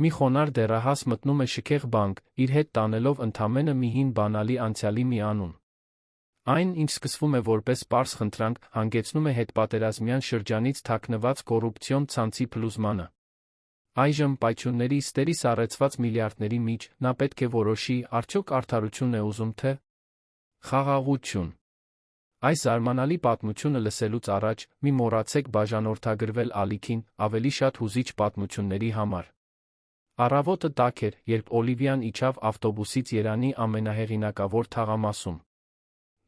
Մի խոնարհ դեռահաս մտնում է շքեղ բանկ, իր հետ տանելով ընդամենը մի հին բանալի անցյալի մի անուն։ Այն, ինչ սկսվում է որպես պարզ խնդրանք, հանգեցնում է հետպատերազմյան շրջանից թաքնված կոռուպցիոն ցանցի փլուզմանը։ Այժմ պայթյունների ստերի սառեցված միլիարդների միջ նա պետք է որոշի, արդյոք արդարություն է ուզում թե խաղաղություն։ Այս զարմանալի պատմությունը լսելուց առաջ մի մոռացեք բաժանորդագրվել ալիքին ավելի շատ հուզիչ պատմությունների համար։ Առավոտը տաք էր, երբ Օլիվիան իջավ ավտոբուսից Երանի ամենահեղինակավոր թաղամասում։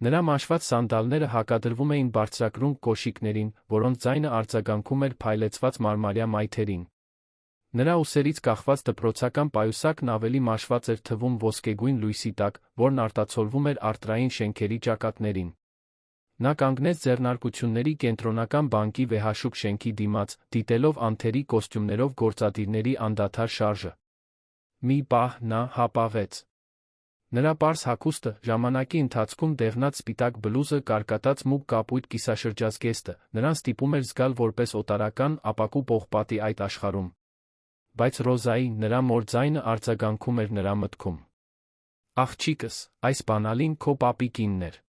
Նրա մաշված սանդալները հակադրվում էին բարձրակրունկ կոշիկներին, որոնց ձայնը արձագանքում էր փայլեցված մարմարյա մայթերին։ Նրա ուսերից կախված դպրոցական պայուսակն ավելի մաշված էր թվում ոսկեգույն լույսի տակ, որն արտացոլվում էր արտրային շենքերի ճակատներին։ Նա կանգնեց ձեռնարկությունների կենտրոնական բանկի վեհաշուկ շենքի դիմաց, դիտելով անթերի կոստյումներով գործադիրների անդադար շարժը։ Մի պահ նա հապաղեց։ Նրա պարզ հագուստը, ժամանակի ընթացքում դեղնած սպիտակ բլուզը, կարկատած մուգ կապույտ կիսաշրջազգեստը, նրան ստիպում էր զգալ որպես օտարական, ապակու պողպատի այդ աշխարհում։ Բայց Ռոզայի, նրա մոր ձայնը արձագանքում էր նրա մտքում։ Աղջիկս, այս բանալին քո պապի կինն էր։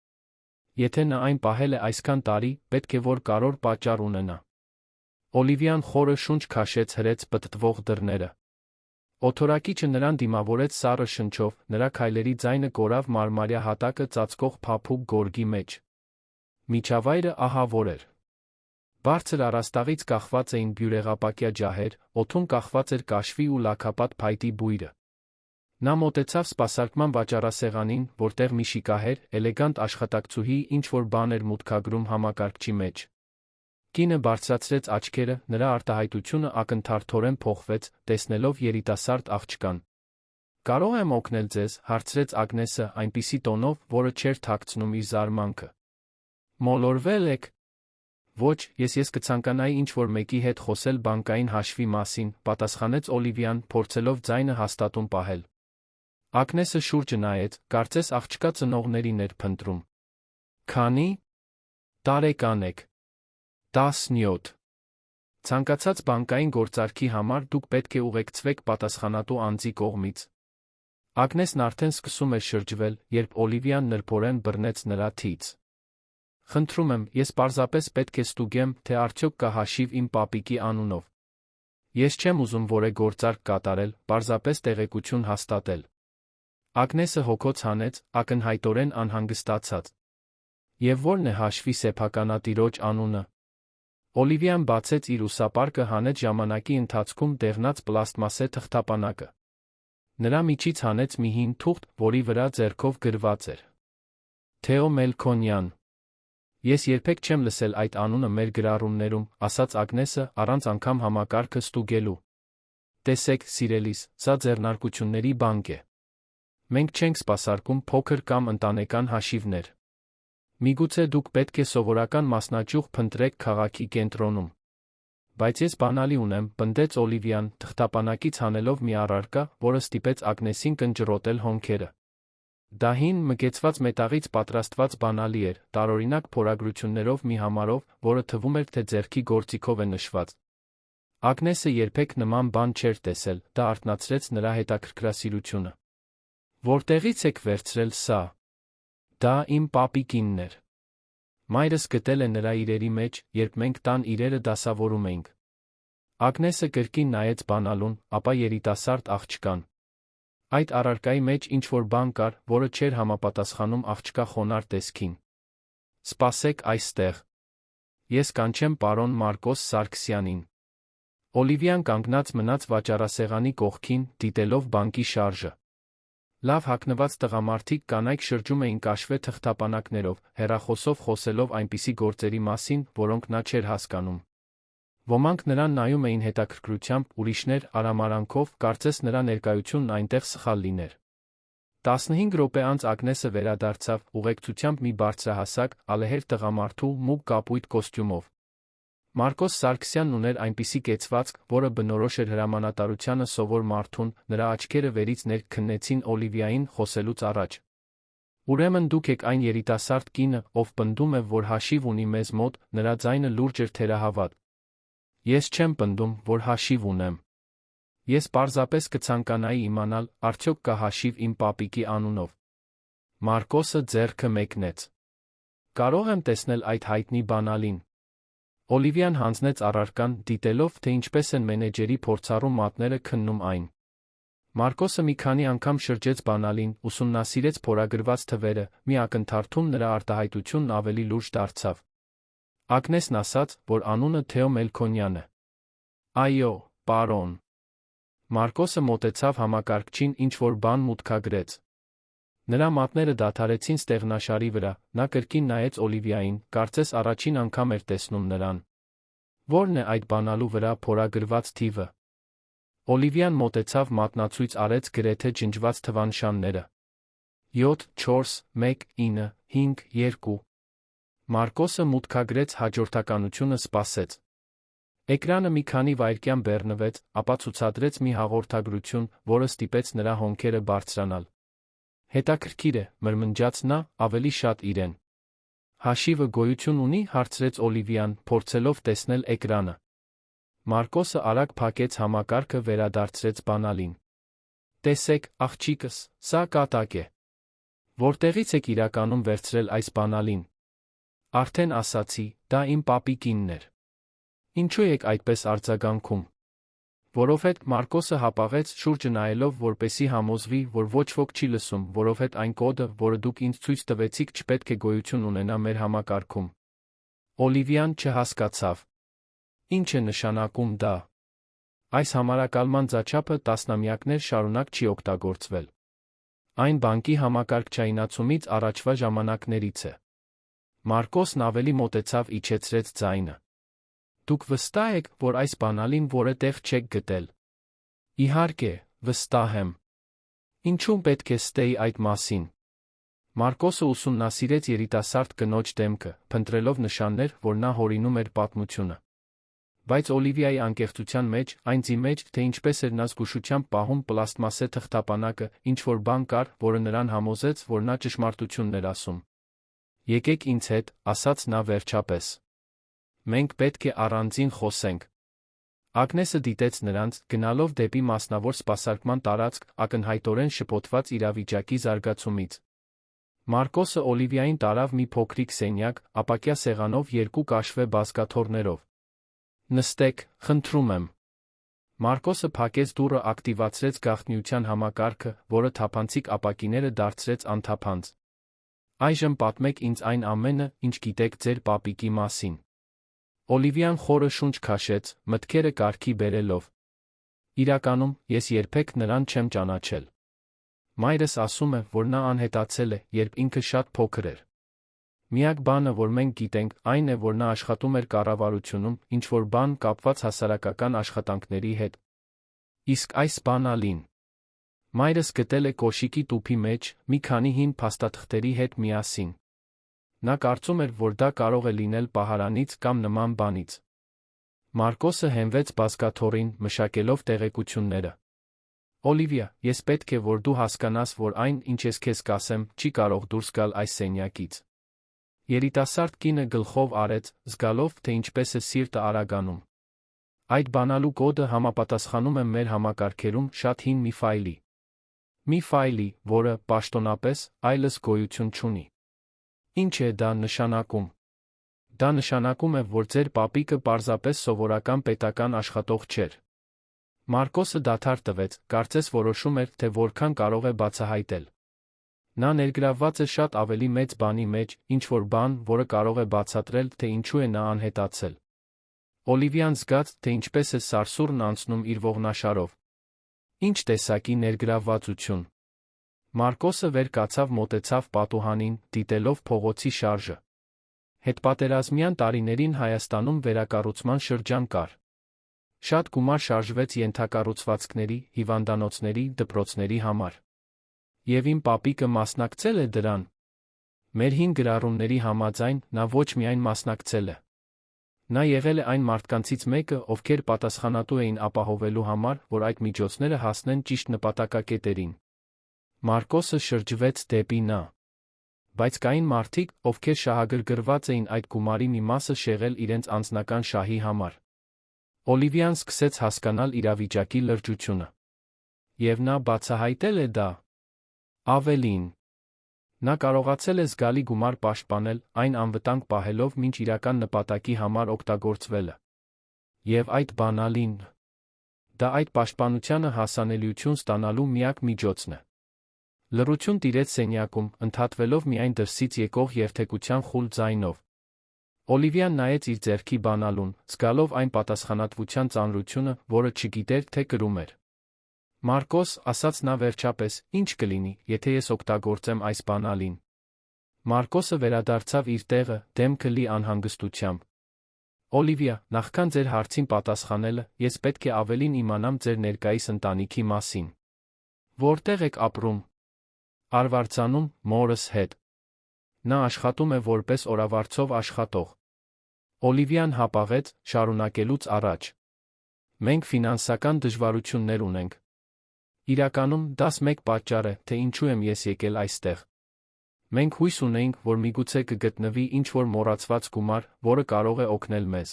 Եթե նա այն պահել է այսքան տարի, պետք է որ կարևոր պատճառ ունենա։ Օլիվիան խորը շունչ քաշեց հրեց պտտվող դռները։ Օթորակիչը նրան դիմավորեց սառը շնչով, նրա քայլերի ձայնը կորավ մարմարյա հատակը ծածկող փափուկ գորգի մեջ։ Միջավայրը ահավոր էր։ Բարձր առաստաղից կախված էին բյուրեղապակյա ջահեր, օդում կախված էր կաշվի ու լաքապատ փայտի բույրը։ Նա մոտեցավ սպասարկման վաճառասեղանին, որտեղ մի շիկահեր, էլեգանտ աշխատակցուհի ինչ-որ բան էր մուտքագրում համակարգչի մեջ։ Կինը բարձրացրեց աչքերը, նրա արտահայտությունը ակնթարթորեն փոխվեց, տեսնելով երիտասարդ աղջկան։ «Կարող եմ օգնել ձեզ», հարցրեց Ագնեսը այնպիսի տոնով, որը չէր թաքցնում իր զարմանքը։ «Մոլորվել եք»։ «Ոչ, ես կցանկանայի ինչ-որ մեկի հետ խոսել բանկային հաշվի մասին», պատասխանեց Օլիվիան, փորձելով ձայնը հաստատուն պահել։ Ագնեսը շուրջը նայեց, կարծես աղջկա ծնողներին էր փնտրում։ «Քանի՞ տարեկան եք»։ 17։ Ցանկացած բանկային գործարքի համար դուք պետք է ուղեկցվեք պատասխանատու անձի կողմից։ Ագնեսն արդեն սկսում էր շրջվել, երբ Օլիվիան նրբորեն բռնեց նրա թից։ «Խնդրում եմ, ես պարզապես պետք է ստուգեմ, թե արդյոք կա հաշիվ իմ պապիկի անունով։ Ես չեմ ուզում որևէ գործարք կատարել, պարզապես տեղեկություն հաստատել»։ Ագնեսը հոգոց հանեց, ակնհայտորեն անհանգստացած։ «Եվ ո՞րն է հաշվի սեփականատիրոջ անունը»։ Օլիվիան բացեց իր ուսապարկը, հանեց ժամանակի ընթացքում դեղնած պլաստմասե թղթապանակը։ Նրա միջից հանեց մի հին թուղթ, որի վրա ձեռքով գրված էր. Թեո Մելքոնյան։ «Ես երբեք չեմ լսել այդ անունը մեր գրառումներում», ասաց Ագնեսը, առանց անգամ համակարգը ստուգելու։ «Տեսեք, սիրելիս, սա ձեռնարկությունների բանկ է։ Մենք չենք սպասարկում փոքր կամ ընտանեկան հաշիվներ։ Միգուցե դուք պետք է սովորական մասնաճյուղ փնտրեք քաղաքի կենտրոնում։ Բայց ես բանալի ունեմ», պնդեց Օլիվիան, թղթապանակից հանելով մի առարկա, որը ստիպեց Ագնեսին կնճռոտել հոնքերը։ Դա հին, մգեցված մետաղից պատրաստված բանալի էր, տարօրինակ փորագրություններով մի համարով, որը թվում էր, թե ձեռքի գործիքով է նշված։ Ագնեսը երբեք նման բան չէր տեսել, դա արթնացրեց նրա հետաքրքրասիրությունը։ «Որտեղից եք վերցրել սա»։ «Դա իմ պապի կինն էր։ Մայրս գտել է նրա իրերի մեջ, երբ մենք տան իրերը դասավորում էինք»։ Ագնեսը կրկին նայեց բանալուն, ապա երիտասարդ աղջկան։ Այդ առարկայի մեջ ինչ-որ բան կար, որը չէր համապատասխանում աղջկա խոնարհ տեսքին։ «Սպասեք այստեղ։ Ես կանչեմ պարոն Մարկոս Սարգսյանին»։ Օլիվիան կանգնած մնաց վաճառասեղանի կողքին, դիտելով բանկի շարժը։ Լավ հագնված տղամարդիկ կանայք շրջում էին կաշվե թղթապանակներով, հեռախոսով խոսելով այնպիսի գործերի մասին, որոնք նա չէր հասկանում։ Ոմանք նրան նայում էին հետաքրքրությամբ, ուրիշներ՝ արամարանքով, կարծես նրա ներկայությունն այնտեղ սխալ լիներ։ 15 րոպե անց Ագնեսը վերադարձավ, ուղեկցությամբ մի բարձրահասակ, ալեհեր տղամարդու մուգ կապույտ կոստյումով։ Մարկոս Սարգսյանն ուներ այնպիսի կեցվածք, որը բնորոշ էր հրամանատարությանը սովոր մարդուն, նրա աչքերը վերից ներք քննեցին Օլիվիային խոսելուց առաջ։ «Ուրեմն դուք եք այն երիտասարդ կինը, ով պնդում է, որ հաշիվ ունի մեզ մոտ», նրա ձայնը լուրջ էր թերահավատ։ «Ես չեմ պնդում, որ հաշիվ ունեմ։ Ես պարզապես կցանկանայի իմանալ, արդյոք կա հաշիվ իմ պապիկի անունով։ Մարկոսը ձեռքը մեկնեց։ Կարող եմ տեսնել այդ հայտնի բանալին։ Օլիվիան հանձնեց առարկան, դիտելով, թե ինչպես են մենեջերի փորձառու մատները քննում այն։ Մարկոսը մի քանի անգամ շրջեց բանալին, ուսումնասիրեց փորագրված թվերը, մի ակնթարթում նրա արտահայտությունն ավելի լուրջ դարձավ։ Ագնեսն ասաց, որ անունը Թեո Մելքոնյան է։ Այո, պարոն։ Մարկոսը մոտեցավ համակարգչին, ինչ-որ բան մուտքագրեց։ Նրա մատները դադարեցին ստեղնաշարի վրա, նա կրկին նայեց Օլիվիային, կարծես առաջին անգամ էր տեսնում նրան։ Ո՞րն է այդ բանալու վրա փորագրված թիվը։ Օլիվիան մոտեցավ, մատնացույց արեց գրեթե ջնջված թվանշանները։ 7, 4, 1, 9, 5, 2։ Մարկոսը մուտքագրեց հաջորդականությունը, սպասեց։ Էկրանը մի քանի վայրկյան բեռնվեց, ապա ցուցադրեց մի հաղորդագրություն, որը ստիպեց նրա հոնքերը բարձրանալ։ Հետաքրքիր է, մրմնջաց նա, ավելի շատ իրեն։ Հաշիվը գոյություն ունի, հարցրեց Օլիվիան, փորձելով տեսնել էկրանը։ Մարկոսը արագ փակեց համակարգը, վերադարձրեց բանալին։ Տեսեք, աղջիկս, սա կատակ է։ Որտեղից եք իրականում վերցրել այս բանալին։ Արդեն ասացի, դա իմ պապի կինն էր։ Ինչու եք այդպես արձագանքում։ Որովհետև Մարկոսը հապաղեց, շուրջը նայելով, որպեսզի համոզվի, որ ոչ ոք չի լսում, որովհետև այն կոդը, որը դուք ինձ ցույց տվեցիք, չպետք է գոյություն ունենա մեր համակարգում։ Օլիվիան չհասկացավ։ Ինչ է նշանակում դա։ Այս համարակալման ձաչափը տասնամյակներ շարունակ չի օգտագործվել։ Այն բանկի համակարգչայնացումից առաջվա ժամանակներից է։ Մարկոսն ավելի մոտեցավ, իջեցրեց ձայնը։ Դուք վստահ եք, որ այս բանալին որտեղ չեք գտել։ Իհարկե, վստահ եմ։ Ինչու պետք է ստեի այդ մասին։ Մարկոսը ուսումնասիրեց երիտասարդ կնոջ դեմքը, փնտրելով նշաններ, որ նա հորինում էր պատմությունը։ Բայց Օլիվիայի անկեղծության մեջ, այն ձի մեջ, թե ինչպես էր նա զգուշությամբ պահում պլաստմասե թղթապանակը, ինչ-որ բան կար, որը նրան համոզեց, որ նա ճշմարտությունն էր ասում։ Եկեք ինձ հետ, ասաց նա վերջապես։ Մենք պետք է առանձին խոսենք։ Ագնեսը դիտեց նրանց, գնալով դեպի մասնավոր սպասարկման տարածք, ակնհայտորեն շփոթված իրավիճակի զարգացումից։ Մարկոսը Օլիվիային տարավ մի փոքրիկ սենյակ, ապակյա սեղանով, երկու կաշվե բազկաթոռներով։ Նստեք, խնդրում եմ։ Մարկոսը փակեց դուռը, ակտիվացրեց գաղտնիության համակարգը, որը թափանցիկ ապակիները դարձրեց անթափանց։ Այժմ պատմեք ինձ այն ամենը, ինչ գիտեք ձեր պապիկի մասին։ Օլիվիան խորը շունչ քաշեց, մտքերը կարգի բերելով։ Իրականում, ես երբեք նրան չեմ ճանաչել։ Մայրս ասում է, որ նա անհետացել է, երբ ինքը շատ փոքր էր։ Միակ բանը, որ մենք գիտենք, այն է, որ նա աշխատում էր կառավարությունում, ինչ-որ բան կապված հասարակական աշխատանքների հետ։ Իսկ այս բանալին մայրս գտել է կոշիկի տուփի մեջ, մի քանի հին փաստաթղթերի հետ միասին։ Նա կարծում էր, որ դա կարող է լինել պահարանից կամ նման բանից։ Մարկոսը հենվեց բազկաթոռին, մշակելով տեղեկությունները։ Օլիվիա, ես պետք է, որ դու հասկանաս, որ այն, ինչ ես քեզ կասեմ, չի կարող դուրս գալ այս սենյակից։ Երիտասարդ կինը գլխով արեց, զգալով, թե ինչպես է սիրտը արագանում։ Այդ բանալու կոդը համապատասխանում է մեր համակարգերում շատ հին մի ֆայլի։ Մի ֆայլի, որը, պաշտոնապես, այլս գոյություն չունի։ Ինչ է դա նշանակում։ Դա նշանակում է, որ ձեր պապիկը պարզապես սովորական պետական աշխատող չէր։ Մարկոսը դադար տվեց, կարծես որոշում էր, թե որքան կարող է բացահայտել։ Նա ներգրավված է շատ ավելի մեծ բանի մեջ, ինչ-որ բան, որը կարող է բացատրել, թե ինչու է նա անհետացել։ Օլիվիան զգաց, թե ինչպես է սարսուռն անցնում իր ողնաշարով։ Ինչ տեսակի ներգրավվածություն։ Մարկոսը վեր կացավ, մոտեցավ պատուհանին, դիտելով փողոցի շարժը։ Հետպատերազմյան տարիներին Հայաստանում վերակառուցման շրջան կար։ Շատ գումար շարժվեց ենթակառուցվածքների, հիվանդանոցների, դպրոցների համար։ Եվ իմ պապիկը մասնակցել է դրան։ Մեր հին գրառումների համաձայն, նա ոչ միայն մասնակցել է։ Նա եղել է այն մարդկանցից մեկը, ովքեր պատասխանատու էին ապահովելու համար, որ այդ միջոցները հասնեն ճիշտ նպատակակետերին։ Մարկոսը շրջվեց դեպի նա։ Բայց կային մարդիկ, ովքեր շահագրգռված էին այդ գումարի մի մասը շեղել իրենց անձնական շահի համար։ Օլիվիան սկսեց հասկանալ իրավիճակի լրջությունը։ Եվ նա բացահայտել է դա։ Ավելին, նա կարողացել է զգալի գումար պաշտպանել, այն անվտանգ պահելով մինչ իրական նպատակի համար օգտագործվելը։ Եվ այդ բանալին, դա այդ պաշտպանությանը հասանելիություն ստանալու միակ միջոցն է։ Լռություն տիրեց սենյակում, ընդհատվելով միայն դրսից եկող երթեկության խուլ ձայնով։ Օլիվիան նայեց իր ձեռքի բանալուն, զգալով այն պատասխանատվության ծանրությունը, որը չգիտեր, թե կրում էր։ Մարկոս, ասաց նա վերջապես, ինչ կլինի, եթե ես օգտագործեմ այս բանալին։ Մարկոսը վերադարձավ իր տեղը, դեմքը լի անհանգստությամբ։ Օլիվիա, նախքան ձեր հարցին պատասխանելը, ես պետք է ավելին իմանամ ձեր ներկայիս ընտանիքի մասին։ Որտեղ եք ապրում։ Արվարձանում, մորս հետ։ Նա աշխատում է որպես օրավարձով աշխատող։ Օլիվիան հապաղեց, շարունակելուց առաջ։ Մենք ֆինանսական դժվարություններ ունենք։ Իրականում, դաս մեկ պատճառ է, թե ինչու եմ ես եկել այստեղ։ Մենք հույս ունեինք, որ միգուցե կգտնվի ինչ-որ մոռացված գումար, որը կարող է օգնել մեզ։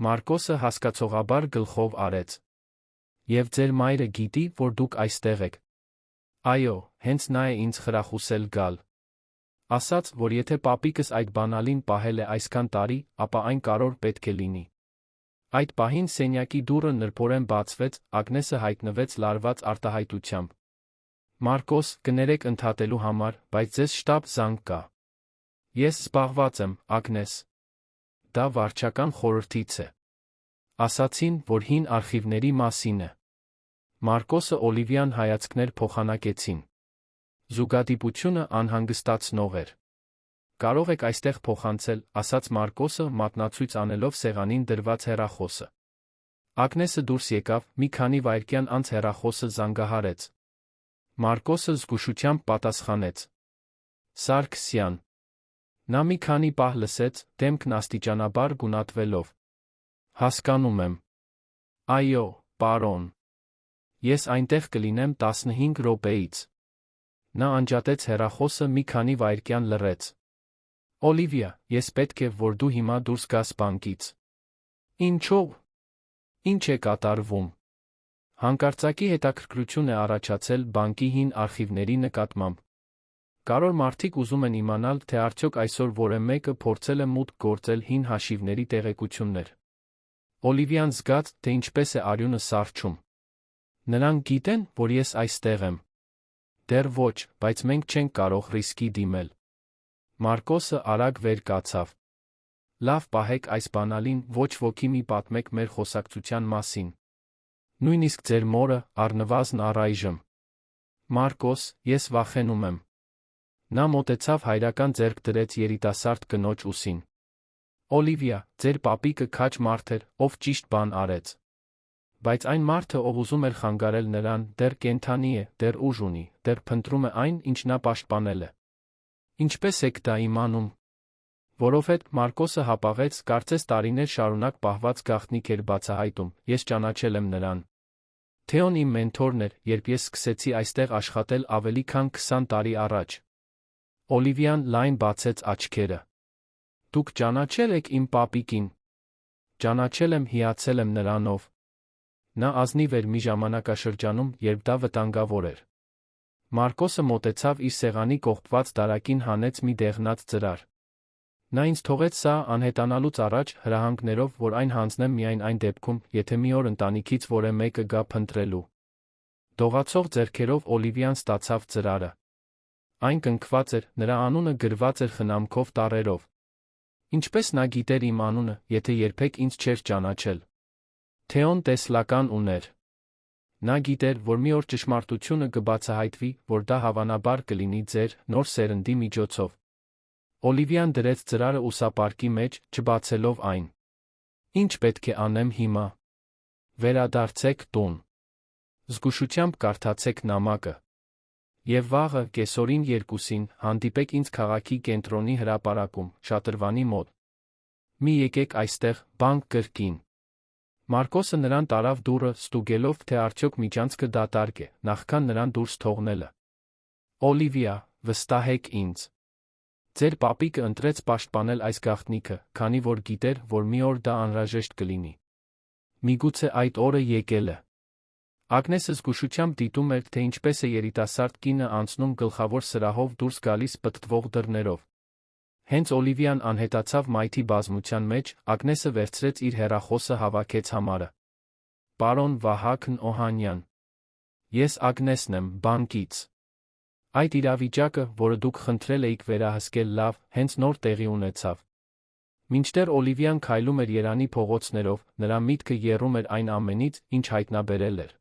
Մարկոսը հասկացողաբար գլխով արեց։ Եվ ձեր մայրը գիտի, որ դուք այստեղ եք։ Այո, հենց նա է ինձ խրախուսել գալ։ Ասաց, որ եթե պապիկս այդ բանալին պահել է այսքան տարի, ապա այն կարող պետք է լինի։ Այդ պահին սենյակի դուռը նրբորեն բացվեց, Ագնեսը հայտնվեց լարված արտահայտությամբ։ Մարկոս, կներեք ընդհատելու համար, բայց ձեզ շտապ զանգ կա։ Ես զբաղված եմ, Ագնես։ Դա վարչական խորհրդից է։ Ասացին, որ հին արխիվների մասին է։ Մարկոսը Օլիվիան հայացքներ փոխանակեցին։ Զուգադիպությունը անհանգստացնող էր։ Կարող եք այստեղ փոխանցել, ասաց Մարկոսը մատնացույց անելով սեղանին դրված հեռախոսը։ Ագնեսը դուրս եկավ, մի քանի վայրկյան անց հեռախոսը զանգահարեց։ Մարկոսը զգուշությամբ պատասխանեց։ Սարգսյան։ Նա մի քանի պահ լսեց, դեմքն աստիճանաբար գունատվելով։ Հասկանում եմ։ Այո, պարոն։ Ես այնտեղ կլինեմ 15 րոպեից։ Նա անջատեց հեռախոսը մի քանի վայրկյան լռեց։ Օլիվիա, ես պետք է, որ դու հիմա դուրս գաս բանկից։ Ինչո՞վ։ Ինչ է կատարվում։ Հանկարծակի հետաքրքրություն է առաջացել բանկի հին արխիվների նկատմամբ։ Կարոր մարդիկ ուզում են իմանալ, թե արդյոք այսօր որևէ մեկը փորձել է մուտք գործել հին հաշիվների տեղեկություններ։ Օլիվիան զգաց, թե ինչպես է արյունը սառչում։ Նրանք գիտեն, որ ես այստեղ եմ։ Դեռ ոչ, բայց մենք չենք կարող ռիսկի դիմել։ Մարկոսը արագ վեր կացավ։ Լավ պահեք այս բանալին, ոչ ոքի մի պատմեք մեր խոսակցության մասին։ Նույնիսկ ձեր մորը, առնվազն առայժմ։ Մարկոս, ես վախենում եմ։ Նա մոտեցավ հայրական ձեռք դրեց երիտասարդ կնոջ ուսին։ Օլիվիա, ձեր պապիկը քաջ մարդ էր, ով ճիշտ բան արեց։ Բայց այն մարդը, ով ուզում էր խանգարել նրան, դեռ կենդանի է, դեռ ուժ ունի, դեռ փնտրում է այն, ինչ նա պաշտպանել է։ Ինչպես եք դա իմանում։ Որովհետև Մարկոսը հապաղեց, կարծես տարիներ շարունակ պահված գաղտնիք էր բացահայտում, ես ճանաչել եմ նրան։ Թեոն իմ մենթորն էր, երբ ես սկսեցի այստեղ աշխատել ավելի քան 20 տարի առաջ։ Օլիվիան լայն բացեց աչքերը։ Դուք ճանաչել եք իմ պապիկին։ Ճանաչել եմ, հիացել եմ նրանով։ Նա ազնիվ էր մի ժամանակաշրջանում, երբ դա վտանգավոր էր։ Մարկոսը մոտեցավ իր սեղանի կողպված դարակին հանեց մի դեղնած ծրար։ Նա ինձ թողեց սա անհետանալուց առաջ հրահանգներով, որ այն հանձնեմ միայն այն դեպքում, եթե մի օր ընտանիքից որևէ մեկը գա փնտրելու։ Դողացող ձեռքերով Օլիվիան ստացավ ծրարը։ Այն կնքված էր, նրա անունը գրված էր խնամքով տառերով։ Ինչպես նա գիտեր իմ անունը, եթե երբեք ինձ չէր ճանաչել։ Թեոն տեսլական ուներ։ Նա գիտեր, որ մի օր ճշմարտությունը կբացահայտվի, որ դա հավանաբար կլինի ձեր նոր սերնդի միջոցով։ Օլիվիան դրեց ծրարը ուսապարկի մեջ, չբացելով այն։ Ինչ պետք է անեմ հիմա։ Վերադարձեք տուն։ Զգուշությամբ կարդացեք նամակը։ Եվ վաղը, կեսօրին 2-ին, հանդիպեք ինձ քաղաքի կենտրոնի հրապարակում, շատրվանի մոտ։ Մի եկեք այստեղ, բանկ կրկին։ Մարկոսը նրան տարավ դուռը, ստուգելով, թե արդյոք միջանցքը դատարկ է, նախքան նրան դուրս թողնելը։ Օլիվիա, վստահեք ինձ։ Ձեր պապիկը ընտրեց պաշտպանել այս գաղտնիքը, քանի որ գիտեր, որ մի օր դա անհրաժեշտ կլինի։ Միգուցե այդ օրը եկել է։ Ագնեսը զգուշությամբ դիտում էր, թե ինչպես է երիտասարդ կինը անցնում գլխավոր սրահով դուրս գալիս պտտվող դռներով։ Հենց Օլիվիան անհետացավ մայթի բազմության մեջ, Ագնեսը վերցրեց իր հեռախոսը, հավաքեց համարը։ Պարոն Վահագն Օհանյան։ Ես Ագնեսն եմ, բանկից։ Այդ իրավիճակը, որը դուք խնդրել էիք վերահսկել լավ, հենց նոր տեղի ունեցավ։ Մինչդեռ Օլիվիան քայլում էր Երանի փողոցներով, նրա միտքը եռում էր այն ամենից, ինչ հայտնաբերել էր։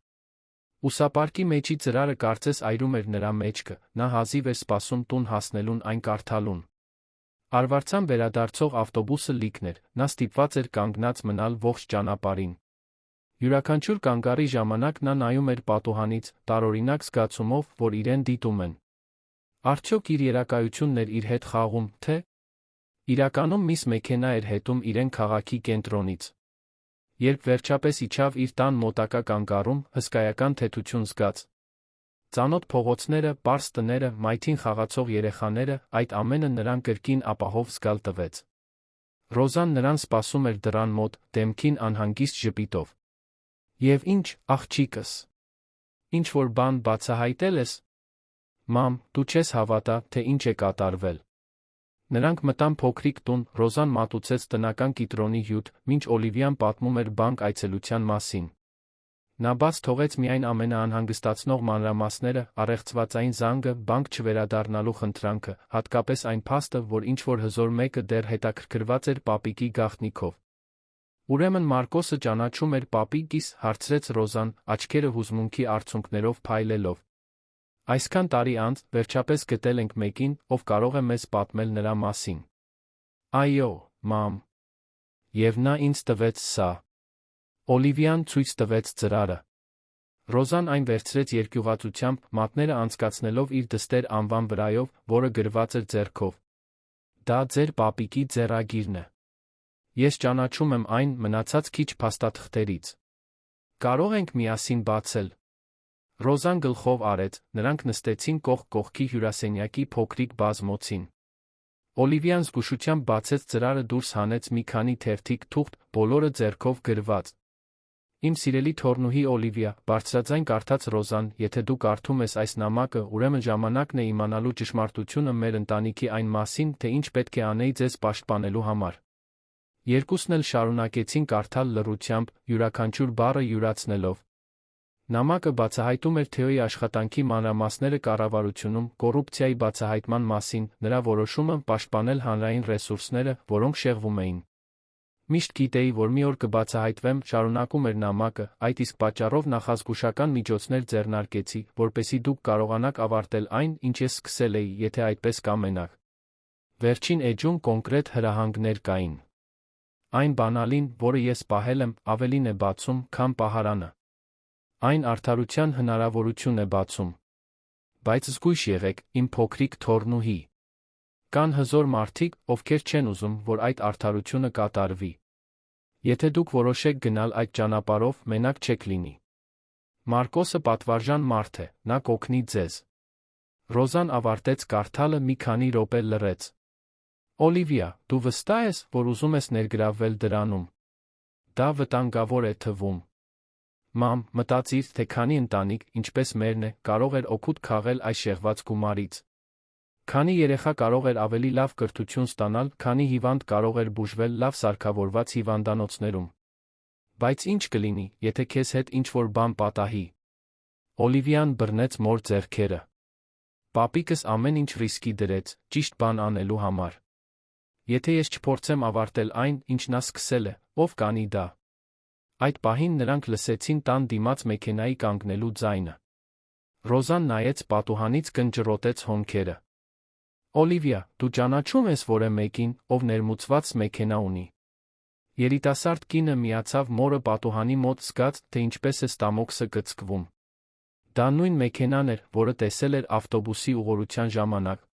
Ուսապարկի մեջի ծրարը կարծես այրում էր նրա մեջքը, նա հազիվ էր սպասում տուն հասնելուն այն կարդալուն։ Արվարձան վերադարձող ավտոբուսը լիքն էր, նա ստիպված էր կանգնած մնալ ողջ ճանապարհին։ Յուրաքանչյուր կանգառի ժամանակ նա նայում էր պատուհանից, տարօրինակ զգացումով, որ իրեն դիտում են։ Արդյոք իր երակայությունն էր իր հետ խաղում, թե՞ իրականում միս մեքենա էր հետում իրեն քաղաքի կենտրոնից։ Երբ վերջապես իջավ իր տան մոտակա կանգառում, հսկայական թեթություն զգաց։ Ծանոթ փողոցները, պարզ տները, մայթին խաղացող երեխաները, այդ ամենը նրան կրկին ապահով զգալ տվեց։ Ռոզան նրան սպասում էր դռան մոտ, դեմքին անհանգիստ ժպիտով։ Եվ ինչ, աղջիկս։ Ինչ-որ բան բացահայտել ես։ Մամ, դու չես հավատա, թե ինչ է կատարվել։ Նրանք մտան փոքրիկ տուն, Ռոզան մատուցեց տնական կիտրոնի հյութ, մինչ Օլիվիան պատմում էր բանկ այցելության մասին։ Նա բաց թողեց միայն ամենաանհանգստացնող մանրամասները, առեղծվածային զանգը, բանկ չվերադառնալու խնդրանքը, հատկապես այն փաստը, որ ինչ-որ հզոր մեկը դեռ հետաքրքրված էր պապիկի գաղտնիքով։ Ուրեմն Մարկոսը ճանաչում էր պապիկիս, հարցրեց Ռոզան, աչքերը հուզմունքի արցունքներով փայլելով։ Այսքան տարի անց, վերջապես գտել ենք մեկին, ով կարող է մեզ պատմել նրա մասին։ Այո, մամ։ Եվ նա ինձ տվեց սա։ Օլիվիան ցույց տվեց ծրարը։ Ռոզան այն վերցրեց երկյուղածությամբ, մատները անցկացնելով իր դստեր անվան վրայով, որը գրված էր ձեռքով։ Դա ձեր պապիկի ձեռագիրն է։ Ես ճանաչում եմ այն մնացած քիչ փաստաթղթերից։ Կարող ենք միասին բացել։ Ռոզան գլխով արեց, նրանք նստեցին կողք կողքի հյուրասենյակի փոքրիկ բազմոցին։ Օլիվիան զգուշությամբ բացեց ծրարը, դուրս հանեց մի քանի թերթիկ թուղթ, բոլորը ձեռքով գրված։ Իմ սիրելի թոռնուհի Օլիվիա, բարձրաձայն կարդաց Ռոզան, եթե դու կարդում ես այս նամակը, ուրեմն ժամանակն է իմանալու ճշմարտությունը մեր ընտանիքի այն մասին, թե ինչ պետք է անեի ձեզ պաշտպանելու համար։ Երկուսն էլ շարունակեցին կարդալ լռությամբ, յուրաքանչյուր բառը յուրացնելով։ Նամակը բացահայտում էր Թեոյի աշխատանքի մանրամասները կառավարությունում, կոռուպցիայի բացահայտման մասին, նրա որոշումը պաշտպանել հանրային ռեսուրսները, որոնք շեղվում էին։ Միշտ գիտեի, որ մի օր կբացահայտվեմ, շարունակում էր նամակը, այդ իսկ պատճառով նախազգուշական միջոցներ ձեռնարկեցի, որպեսզի դուք կարողանաք ավարտել այն, ինչ ես սկսել էի, եթե այդպես կամենաք։ Վերջին էջում կոնկրետ հրահանգներ կային։ Այն բանալին, որը ես պահել եմ, ավելին է բացում, քան պահարանը։ Այն արդարության հնարավորություն է բացում։ Բայց զգույշ եղեք, իմ փոքրիկ թոռնուհի։ Կան հզոր մարդիկ, ովքեր չեն ուզում, որ այդ արդարությունը կատարվի։ Եթե դուք որոշեք գնալ այդ ճանապարհով, մենակ չեք լինի։ Մարկոսը պատվարժան մարդ է, նա կօգնի ձեզ։ Ռոզան ավարտեց կարդալը, մի քանի րոպե լռեց։ Օլիվիա, դու վստահ ես, որ ուզում ես ներգրավվել դրանում։ Դա վտանգավոր է թվում։ Մամ, մտածիր, թե քանի ընտանիք, ինչպես մերն է, կարող էր օգուտ քաղել այս շեղված գումարից։ Քանի երեխա կարող էր ավելի լավ կրթություն ստանալ, քանի հիվանդ կարող էր բուժվել լավ սարքավորված հիվանդանոցներում։ Բայց ինչ կլինի, եթե քեզ հետ ինչ-որ բան պատահի։ Օլիվիան բռնեց մոր ձեռքերը։ Պապիկս ամեն ինչ ռիսկի դրեց, ճիշտ բան անելու համար։ Եթե ես չփորձեմ ավարտել այն, ինչ նա սկսել է, ով կանի դա։ Այդ պահին նրանք լսեցին տան դիմաց մեքենայի կանգնելու ձայնը։ Ռոզան նայեց պատուհանից, կնճռոտեց հոնքերը։ Օլիվիա, դու ճանաչում ես որը մեկին, ով ներմուծված մեքենա ունի։ Երիտասարդ կինը միացավ մորը պատուհանի մոտ, զգաց, թե ինչպես է ստամոքսը կծկվում։ Դա նույն մեքենան էր, որը տեսել էր ավտոբուսի ուղղորության ժամանակ։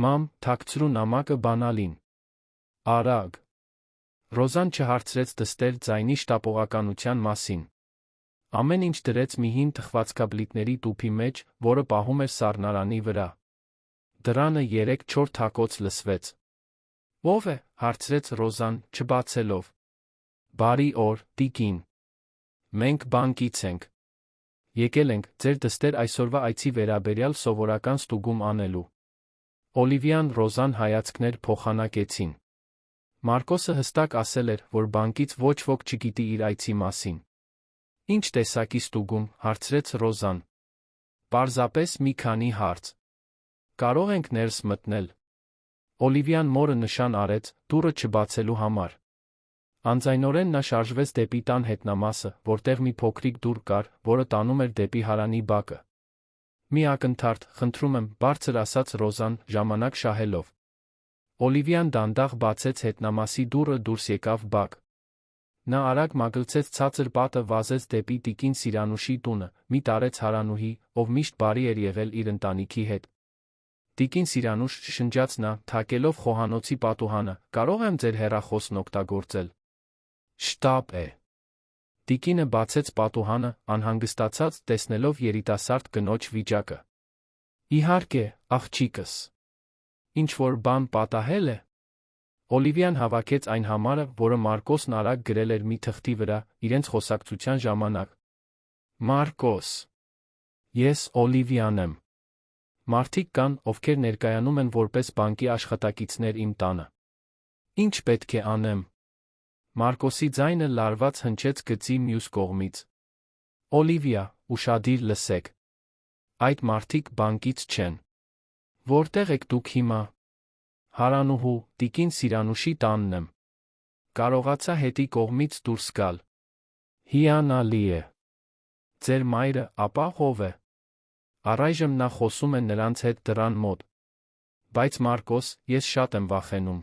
Մամ, թաքցրու նամակը բանալին։ Արագ։ Ռոզան չհարցրեց դստեր ձայնի շտապողականության մասին։ Ամեն ինչ դրեց մի հին թխվածքաբլիթների տուփի մեջ, որը պահում էր սառնարանի վրա։ Դռանը 3-4 թակոց լսվեց։ Ո՞վ է, հարցրեց Ռոզան, չբացելով։ Բարի օր, տիկին։ Մենք բանկից ենք։ Եկել ենք ձեր դստեր այսօրվա այցի վերաբերյալ սովորական ստուգում անելու։ Օլիվիան Ռոզան հայացքներ փոխանակեցին։ Մարկոսը հստակ ասել էր, որ բանկից ոչ ոք չգիտի իր այցի մասին։ Ինչ տեսակի ստուգում, հարցրեց Ռոզան։ Պարզապես մի քանի հարց։ Կարող ենք ներս մտնել։ Օլիվիան մորը նշան արեց, դուռը չբացելու համար։ Անձայնորեն նա շարժվեց դեպի տան հետնամասը, որտեղ մի փոքրիկ դուռ կար, որը տանում էր դեպի հարանի բակը։ Մի ակնթարթ, խնդրում եմ, բարձր ասաց Ռոզան, ժամանակ շահելով։ Օլիվիան դանդաղ բացեց հետնամասի դուռը, դուրս եկավ բակ։ Նա արագ մագլցեց ցածր պատը, վազեց դեպի տիկին Սիրանուշի տունը, մի տարեց հարանուհի, ով միշտ բարի էր եղել իր ընտանիքի հետ։ Տիկին Սիրանուշ, շշնջաց նա, թակելով խոհանոցի պատուհանը, կարող եմ ձեր հեռախոսն օգտագործել։ Շտապ է։ Տիկինը բացեց պատուհանը, անհանգստացած, տեսնելով երիտասարդ կնոջ վիճակը։ Իհարկե, աղջիկս։ Ինչ-որ բան պատահել է։ Օլիվիան հավաքեց այն համարը, որը Մարկոսն արագ գրել էր մի թղթի վրա, իրենց խոսակցության ժամանակ։ Մարկոս։ Ես Օլիվիան եմ։ Մարդիկ կան, ովքեր ներկայանում են որպես բանկի աշխատակիցներ իմ տանը։ Ինչ պետք է անեմ։ Մարկոսի ձայնը լարված հնչեց գծի մյուս կողմից։ Օլիվիա, ուշադիր լսեք։ Այդ մարդիկ բանկից չեն։ Որտեղ եք դուք հիմա։ Հարանուհու, տիկին Սիրանուշի տանն եմ։ Կարողացա հետի կողմից դուրս գալ։ Հիանալի է։ Ձեր մայրը, ապա ով է։ Առայժմ նա խոսում է նրանց հետ դռան մոտ։ Բայց Մարկոս, ես շատ եմ վախենում։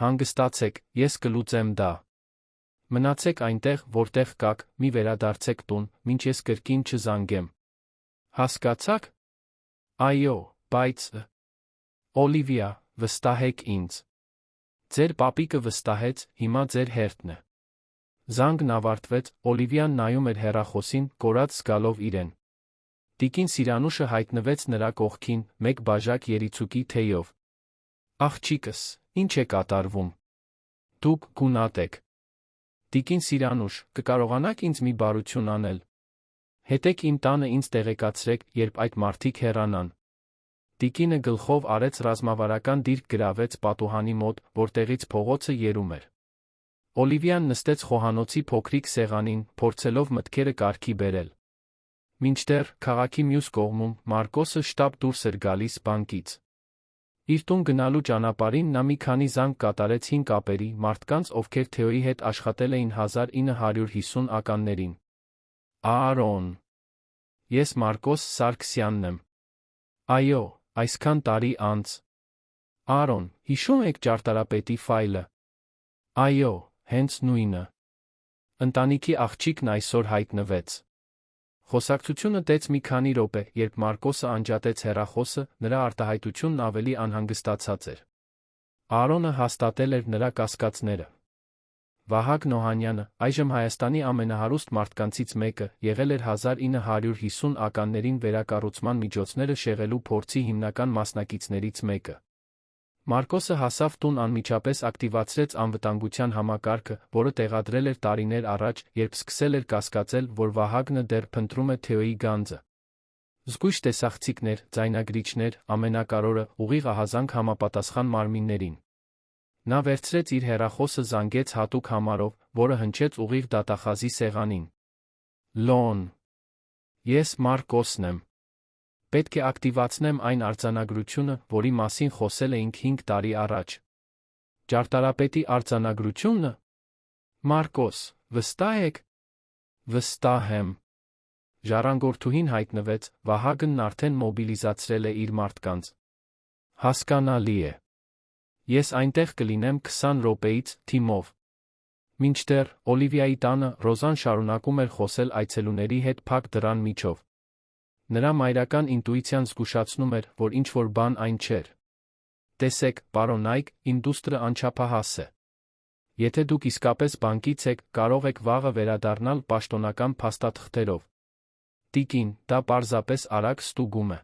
Հանգստացեք, ես կլուծեմ դա։ Մնացեք այնտեղ, որտեղ կաք, մի վերադարձեք տուն, մինչ ես կրկին չզանգեմ։ Հասկացաք։ Այո, բայց… Օլիվիա, վստահեք ինձ։ Ձեր պապիկը վստահեց, հիմա ձեր հերթն է։ Զանգն ավարտվեց, Օլիվիան նայում էր հեռախոսին, կորած զգալով իրեն։ Տիկին Սիրանուշը հայտնվեց նրա կողքին, մեկ բաժակ երիցուկի թեյով։ Աղջիկս, ինչ է կատարվում։ Դուք գունատ եք։ Տիկին Սիրանուշ, կկարողանաք ինձ մի բարություն անել։ Հետեք իմ տանը ինձ տեղեկացրեք, երբ այդ մարդիկ հեռանան։ Տիկինը գլխով արեց ռազմավարական դիրք գրավեց պատուհանի մոտ, որտեղից փողոցը երում էր։ Օլիվիան նստեց խոհանոցի փոքրիկ սեղանին, փորձելով մտքերը կարգի բերել։ Մինչդեռ, քաղաքի մյուս կողմում, Մարկոսը շտապ դուրս էր գալիս բանկից։ Իր տուն գնալու ճանապարհին նա մի քանի զանգ կատարեց հին կապերի, մարդկանց, ովքեր Թեոյի հետ աշխատել էին 1950-ականներին։ Արոն։ Ես Մարկոս Սարգսյանն եմ։ Այո, այսքան տարի անց։ Արոն, հիշում եք ճարտարապետի ֆայլը։ Այո, հենց նույնը։ Ընտանիքի աղջիկն այսօր հայտնվեց։ Խոսակցությունը տեց մի քանի րոպե, երբ Մարկոսը անջատեց հեռախոսը, նրա արտահայտությունն ավելի անհանգստացած էր։ Արոնը հաստատել էր նրա կասկածները։ Վահագ Նոհանյանը, այժմ Հայաստանի ամենահարուստ մարդկանցից մեկը, եղել էր 1950-ականներին վերակառուցման միջոցները շեղելու փորձի հիմնական մասնակիցներից մեկը։ Մարկոսը հասավ տուն անմիջապես ակտիվացրեց անվտանգության համակարգը, որը տեղադրել էր տարիներ առաջ, երբ սկսել էր կասկածել, որ Վահագնը դեռ փնտրում է Թեոյի գանձը։ Զգույշ տեսախցիկներ, ձայնագրիչներ, ամենակարևորը, ուղիղ ահազանգ համապատասխան մարմիններին։ Նա վերցրեց իր հեռախոսը, զանգեց հատուկ համարով, որը հնչեց ուղիղ դատախազի սեղանին։ Լոն։ Ես Մարկոսն եմ։ Պետք է ակտիվացնեմ այն արձանագրությունը, որի մասին խոսել էինք 5 տարի առաջ։ Ճարտարապետի արձանագրությունը։ Մարկոս, վստահ եք։ Վստահ եմ։ Ժառանգորդուհին հայտնվեց, Վահագնն արդեն մոբիլիզացրել է իր մարդկանց։ Հասկանալի է։ Ես այնտեղ կլինեմ 20 րոպեից թիմով։ Մինչդեռ, Օլիվիայի տանը, Ռոզան շարունակում էր խոսել այցելուների հետ փակ դռան միջով։ Նրա մայրական ինտուիցիան զգուշացնում էր, որ ինչ-որ բան այն չէր։ Տեսեք, պարոն Նայք, իմ դուստրը անչափահաս է։ Եթե դուք իսկապես բանկից եք, կարող եք վաղը վերադառնալ պաշտոնական փաստաթղթերով։ Տիկին, դա պարզապես արագ ստուգում է։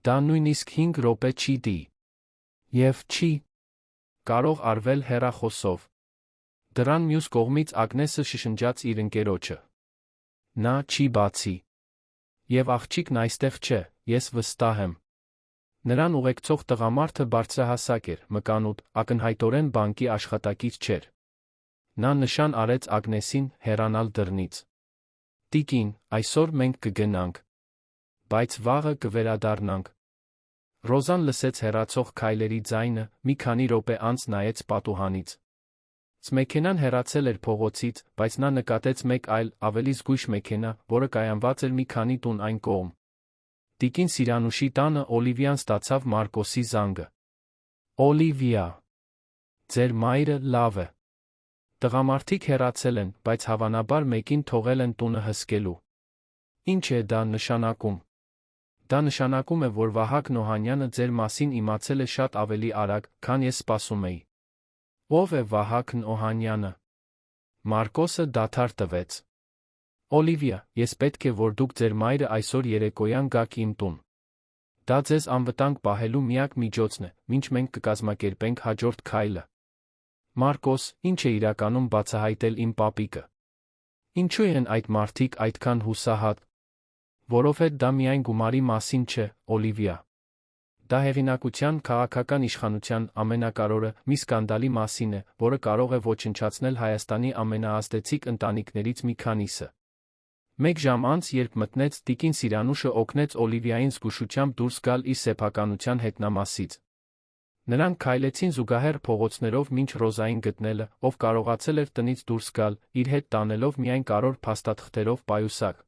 Դա նույնիսկ 5 րոպե չի դի։ Եվ չի կարող արվել հեռախոսով։ Դռան մյուս կողմից Ագնեսը շշնջաց իր ընկերոջը։ Նա չի բացի։ Եվ աղջիկն այստեղ չէ, ես վստահ եմ։ Նրան ուղեկցող տղամարդը բարձրահասակ էր, մկանուտ, ակնհայտորեն բանկի աշխատակից չէր։ Նա նշան արեց Ագնեսին հեռանալ դռնից։ Տիկին, այսօր մենք կգնանք։ Բայց վաղը կվերադառնանք։ Ռոզան լսեց հեռացող քայլերի ձայնը, մի քանի րոպե անց նայեց պատուհանից։ Մեքենան հեռացել էր փողոցից, բայց նա նկատեց մեկ այլ, ավելի զգույշ մեքենա, որը կայանված էր մի քանի տուն այն կողմ։ Տիկին Սիրանուշի տանը Օլիվիան ստացավ Մարկոսի զանգը։ Օլիվիա, ձեր մայրը լավ է։ Տղամարդիկ հեռացել են, բայց հավանաբար մեկին թողել են տունը հսկելու։ Ինչ է դա նշանակում։ Դա նշանակում է, որ Վահագն Օհանյանը ձեր մասին իմացել է շատ ավելի արագ, քան ես սպասում էի։ Ո՞վ է Վահագն Օհանյանը։ Մարկոսը դադար տվեց։ Օլիվիա, ես պետք է, որ դուք ձեր մայրը այսօր երեկոյան գաք իմ տուն։ Դա ձեզ անվտանգ պահելու միակ միջոցն է, մինչ մենք կկազմակերպենք հաջորդ քայլը։ Մարկոս, ինչ է իրականում բացահայտել իմ պապիկը։ Ինչու են այդ մարդիկ այդքան հուսահատ։ Որովհետև դա միայն գումարի մասին չէ, Օլիվիա։ Դա հեղինակության, քաղաքական իշխանության ամենակարևորը մի սկանդալի մասին է, որը կարող է ոչնչացնել Հայաստանի ամենաազդեցիկ ընտանիքներից մի քանիսը։ Մեկ ժամ անց, երբ մտնեց, տիկին Սիրանուշը օգնեց Օլիվիային զգուշությամբ դուրս գալ իր սեփականության հետնամասից։ Նրանք քայլեցին զուգահեռ փողոցներով մինչ Ռոզային գտնելը, ով կարողացել էր տնից դուրս գալ, իր հետ տանելով միայն կարճ փաստաթղթերով պայուսակ։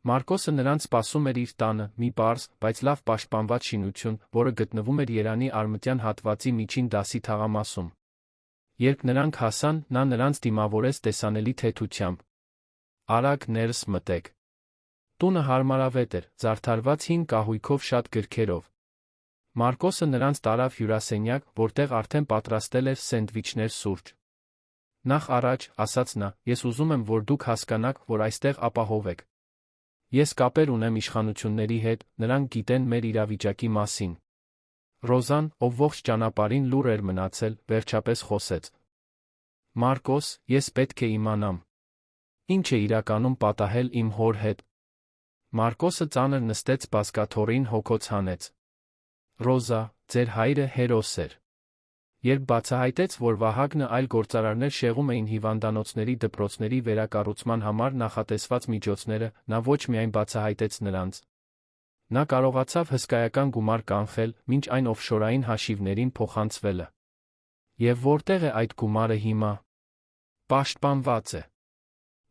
Մարկոսը նրանց սպասում էր իր տանը, մի պարզ, բայց լավ պաշտպանված շինություն, որը գտնվում էր Երանի արևմտյան հատվածի միջին դասի թաղամասում։ Երբ նրանք հասան, նա նրանց դիմավորեց տեսանելի թեթությամբ։ Արագ ներս մտեք։ Տունը հարմարավետ էր, զարդարված հին կահույքով շատ գրքերով։ Մարկոսը նրանց տարավ հյուրասենյակ, որտեղ արդեն պատրաստել էր սենդվիչներ սուրճ։ Նախ առաջ, ասաց նա, ես ուզում եմ, որ դուք հասկանաք, որ այստեղ ապահով եք։ Ես կապեր ունեմ իշխանությունների հետ, նրանք գիտեն մեր իրավիճակի մասին։ Ռոզան, ով ողջ ճանապարհին լուռ էր մնացել, վերջապես խոսեց։ Մարկոս, ես պետք է իմանամ։ Ինչ է իրականում պատահել իմ հոր հետ։ Մարկոսը ծանր նստեց բազկաթոռին հոգոց հանեց։ Ռոզա, ձեր հայրը հերոս էր։ Երբ բացահայտեց, որ Վահագնը այլ գործարարներ շեղում էին հիվանդանոցների դպրոցների վերակառուցման համար նախատեսված միջոցները, նա ոչ միայն բացահայտեց նրանց։ Նա կարողացավ հսկայական գումար կանխել, մինչ այն օֆշորային հաշիվներին փոխանցվելը։ Եվ որտեղ է այդ գումարը հիմա։ Պաշտպանված է։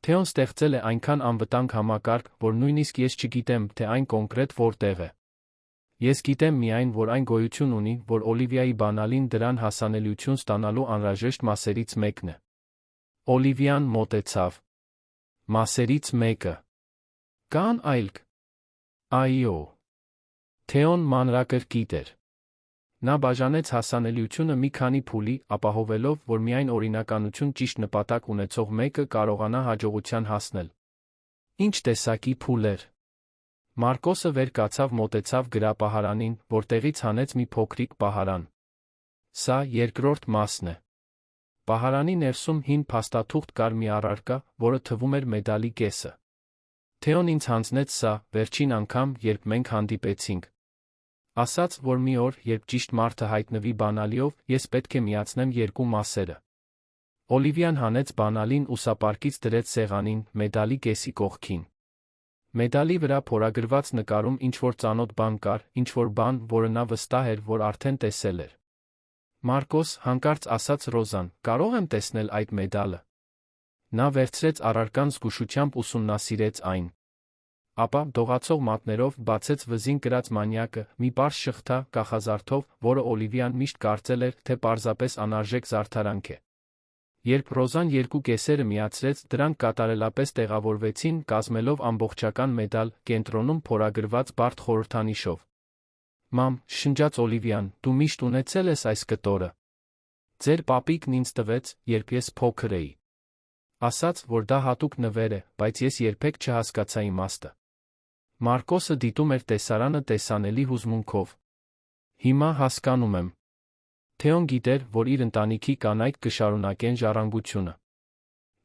Թեոն ստեղծել է այնքան անվտանգ համակարգ, որ նույնիսկ ես չգիտեմ, թե այն կոնկրետ որտեղ է։ Ես գիտեմ միայն, որ այն գոյություն ունի, որ Օլիվիայի բանալին դրան հասանելիություն ստանալու անհրաժեշտ մասերից մեկն է։ Օլիվիան մոտեցավ։ Մասերից մեկը։ Կան այլք։ Այո։ Թեոն մանրակրկիտ էր։ Նա բաժանեց հասանելիությունը մի քանի փուլի, ապահովելով, որ միայն օրինականություն ճիշտ նպատակ ունեցող մեկը կարողանա հաջողության հասնել։ Ինչ տեսակի փուլեր։ Մարկոսը վեր կացավ մոտեցավ գրապահարանին, որտեղից հանեց մի փոքրիկ պահարան։ Սա երկրորդ մասն է։ Պահարանի ներսում հին փաստաթուղթ կար մի առարկա, որը թվում էր մեդալի կեսը։ Թեոն ինձ հանձնեց սա, վերջին անգամ, երբ մենք հանդիպեցինք։ Ասաց, որ մի օր, երբ ճիշտ մարդը հայտնվի բանալիով, ես պետք է միացնեմ երկու մասերը։ Օլիվիան հանեց բանալին ու սապարկից դրեց սեղանին, մեդալի կեսի կողքին։ Մեդալի վրա փորագրված նկարում ինչ-որ ծանոթ բան կար, ինչ-որ բան, որը նա վստահ էր, որ արդեն տեսել էր։ Մարկոս, հանկարծ ասաց Ռոզան, կարող եմ տեսնել այդ մեդալը։ Նա վերցրեց առարկան զգուշությամբ ուսումնասիրեց այն։ Ապա, դողացող մատներով, բացեց վզին կրած մանյակը, մի պարզ շղթա, կախազարդով, որը Օլիվիան միշտ կարծել էր, թե պարզապես անարժեք զարդարանք է։ Երբ Ռոզան երկու կեսերը միացրեց, դրանք կատարելապես տեղավորվեցին, կազմելով ամբողջական մեդալ, կենտրոնում փորագրված բարդ խորհրդանիշով։ Մամ, շնջաց Օլիվիան, դու միշտ ունեցել ես այս կտորը։ Ձեր պապիկն ինձ տվեց, երբ ես փոքր էի։ Ասաց, որ դա հատուկ նվեր է, բայց ես երբեք չհասկացա իմաստը։ Մարկոսը դիտում էր տեսարանը տեսանելի հուզմունքով։ Հիմա հասկանում եմ։ Թեոն գիտեր, որ իր ընտանիքի կանայք կշարունակեն ժառանգությունը։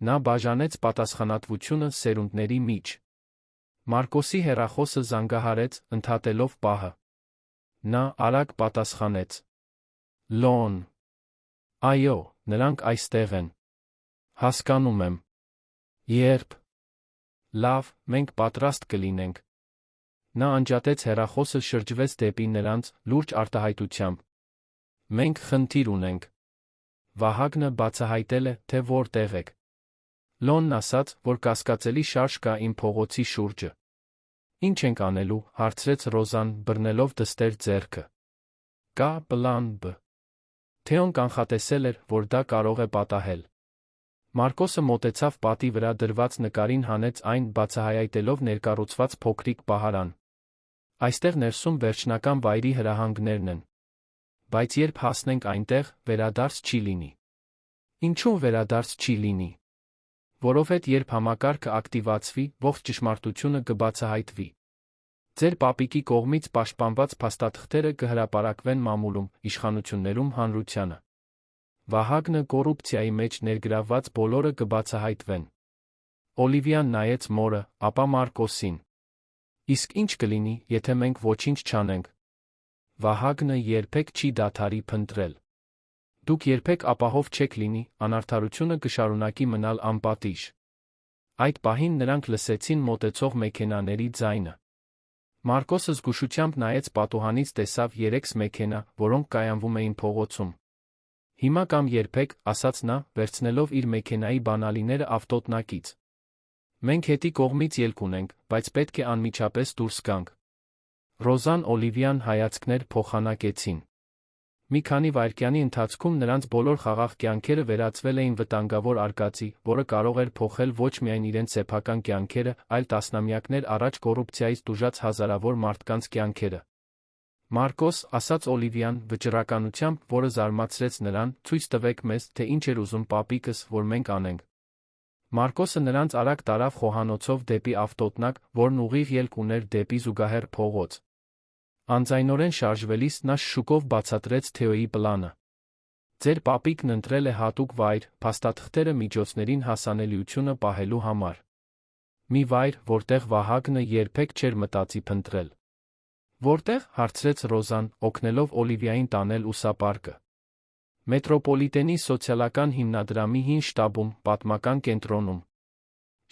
Նա բաժանեց պատասխանատվությունը սերունդների միջ։ Մարկոսի հեռախոսը զանգահարեց, ընդհատելով պահը։ Նա արագ պատասխանեց. Լոն։ Այո, նրանք այստեղ են։ Հասկանում եմ։ Երբ։ Լավ, մենք պատրաստ կլինենք։ Նա անջատեց հեռախոսը, շրջվեց դեպի նրանց, լուրջ արտահայտությամբ։ Մենք խնդիր ունենք։ Վահագնը բացահայտել է, թե որտեղ եք։ Լոնն ասաց, որ կասկածելի շարժ կա իմ փողոցի շուրջը։ Ինչ ենք անելու, հարցրեց Ռոզան, բռնելով դստեր ձեռքը։ Կա պլան B։ Թեոն կանխատեսել էր, որ դա կարող է պատահել։ Մարկոսը մոտեցավ պատի վրա դրված նկարին, հանեց այն, բացահայտելով ներկառուցված փոքրիկ պահարան։ Այստեղ ներսում վերջնական վայրի հրահանգներն են։ Բայց երբ հասնենք այնտեղ, վերադարձ չի լինի։ Ինչու վերադարձ չի լինի։ Որովհետև երբ համակարգը ակտիվացվի, ողջ ճշմարտությունը կբացահայտվի։ Ձեր պապիկի կողմից պաշտպանված փաստաթղթերը կհրապարակվեն մամուլում, իշխանություններում, հանրությանը։ Վահագնը կոռուպցիայի մեջ ներգրավված բոլորը կբացահայտվեն։ Օլիվիան նայեց մորը, ապա Մարկոսին։ Իսկ ինչ կլինի, եթե մենք ոչինչ չանենք։ Վահագնը երբեք չի դադարի փնտրել։ Դուք երբեք ապահով չեք լինի, անարդարությունը կշարունակի մնալ անպատիժ։ Այդ պահին նրանք լսեցին մոտեցող մեքենաների ձայնը։ Մարկոսը զգուշությամբ նայեց պատուհանից, տեսավ 3 մեքենա, որոնք կայանվում էին փողոցում։ Հիմա կամ երբեք, ասաց նա, վերցնելով իր մեքենայի բանալիները ավտոտնակից։ Մենք հետի կողմից ելք ունենք, բայց պետք է անմիջապես դուրս գանք։ Ռոզան Օլիվիան հայացքներ փոխանակեցին։ Մի քանի վայրկյանի ընթացքում նրանց բոլոր խաղաղ կյանքերը վերածվել էին վտանգավոր արկածի, որը կարող էր փոխել ոչ միայն իրենց սեփական կյանքերը, այլ տասնամյակներ առաջ կոռուպցիայից տուժած հազարավոր մարդկանց կյանքերը։ Մարկոս, ասաց Օլիվիան, վճռականությամբ, որը զարմացրեց նրան, ցույց տվեք մեզ, թե ինչ էր ուզում պապիկս, որ մենք անենք։ Մարկոսը նրանց արագ տարավ խոհանոցով դեպի ավտոտնակ, որն ուղիղ ելք ուներ դեպի զուգահեռ փողոց։ Անձայնորեն շարժվելիս նա շշուկով բացատրեց Թեոյի պլանը։ Ձեր պապիկն ընտրել է հատուկ վայր, փաստաթղթերը միջոցներին հասանելիությունը պահելու համար։ Մի վայր, որտեղ Վահագնը երբեք չէր մտածի փնտրել։ Որտեղ, հարցրեց Ռոզան, օգնելով Օլիվիային տանել ուսապարկը։ Մետրոպոլիտենի սոցիալական հիմնադրամի հին շտաբում, պատմական կենտրոնում։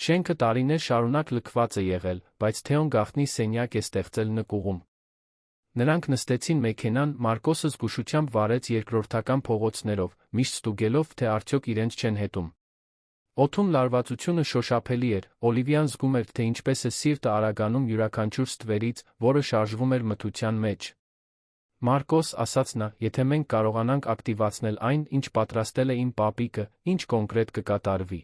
Շենքը տարիներ շարունակ լքված է եղել, բայց Թեոն գաղտնի սենյակ է ստեղծել նկուղում։ Նրանք նստեցին մեքենան, Մարկոսը զգուշությամբ վարեց երկրորդական փողոցներով, միշտ ստուգելով, թե արդյոք իրենց չեն հետում։ Օդում լարվածությունը շոշափելի էր, Օլիվիան զգում էր, թե ինչպես է սիրտը արագանում յուրաքանչյուր ստվերից, որը շարժվում էր մթության մեջ։ Մարկոս, ասաց նա, եթե մենք կարողանանք ակտիվացնել այն, ինչ պատրաստել է իմ պապիկը, ինչ կոնկրետ կկատարվի։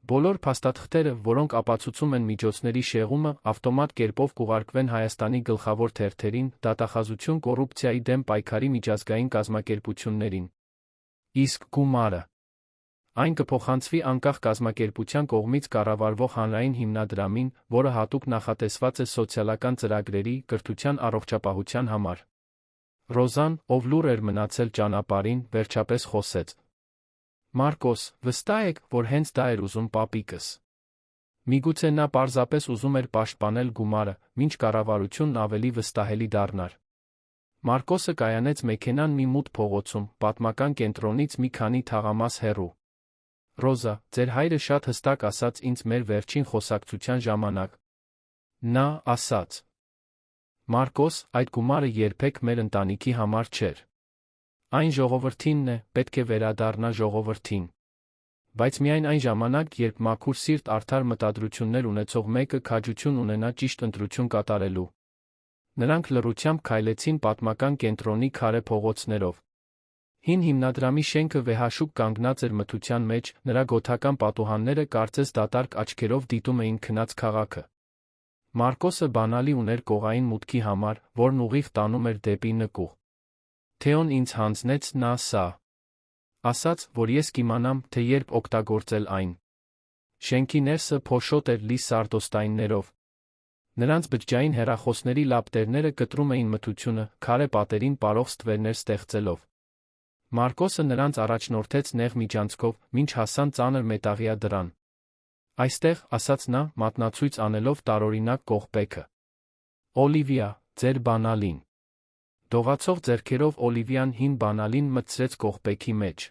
Բոլոր փաստաթղթերը, որոնք ապացուցում են միջոցների շեղումը, ավտոմատ կերպով կուղարկվեն Հայաստանի գլխավոր թերթերին, դատախազություն կոռուպցիայի դեմ պայքարի միջազգային կազմակերպություններին։ Իսկ գումարը։ Այն կփոխանցվի անկախ կազմակերպության կողմից կառավարվող հանրային հիմնադրամին, որը հատուկ նախատեսված է սոցիալական ծրագրերի, կրթության, առողջապահության համար։ Ռոզան, ով լուռ էր մնացել ճանապարհին, վերջապես խոսեց. Մարկոս, վստահ եք, որ հենց դա էր ուզում պապիկս։ Միգուցե նա պարզապես ուզում էր պաշտպանել գումարը, մինչ կառավարությունն ավելի վստահելի դառնար։ Մարկոսը կայանեց մեքենան մի մութ փողոցում, պատմական կենտրոնից մի քանի թաղամաս հեռու։ Ռոզա, ձեր հայրը շատ հստակ ասաց ինձ մեր վերջին խոսակցության ժամանակ։ Նա ասաց. Մարկոս, այդ գումարը երբեք մեր ընտանիքի համար չէր։ Այն ժողովրդինն է, պետք է վերադառնա ժողովրդին։ Բայց միայն այն ժամանակ, երբ մաքուր սիրտ, արդար մտադրություններ ունեցող մեկը քաջություն ունենա ճիշտ ընտրություն կատարելու։ Նրանք լռությամբ քայլեցին պատմական կենտրոնի քարե փողոցներով։ Հին հիմնադրամի շենքը վեհաշուկ կանգնած էր մթության մեջ, նրա գոթական պատուհանները կարծես դատարկ աչքերով դիտում էին քնած քաղաքը։ Մարկոսը բանալի ուներ կողային մուտքի համար, որն ուղիղ տանում էր դեպի նկուղ։ Թեոն ինձ հանձնեց նա սա։ Ասաց, որ ես կիմանամ, թե երբ օգտագործել այն։ Շենքի ներսը փոշոտ էր լի սարդոստայններով։ Նրանց բջջային հեռախոսների լապտերները կտրում էին մթությունը, քարե պատերին պարող ստվերներ ստեղծելով։ Մարկոսը նրանց առաջնորդեց նեղ միջանցքով, մինչ հասան ծանր մետաղյա դռան։ Այստեղ, ասաց նա, մատնացույց անելով տարօրինակ կողպեքը։ Օլիվիա, ձեր բանալին։ Դողացող ձեռքերով Օլիվիան հին բանալին մտցրեց կողպեքի մեջ։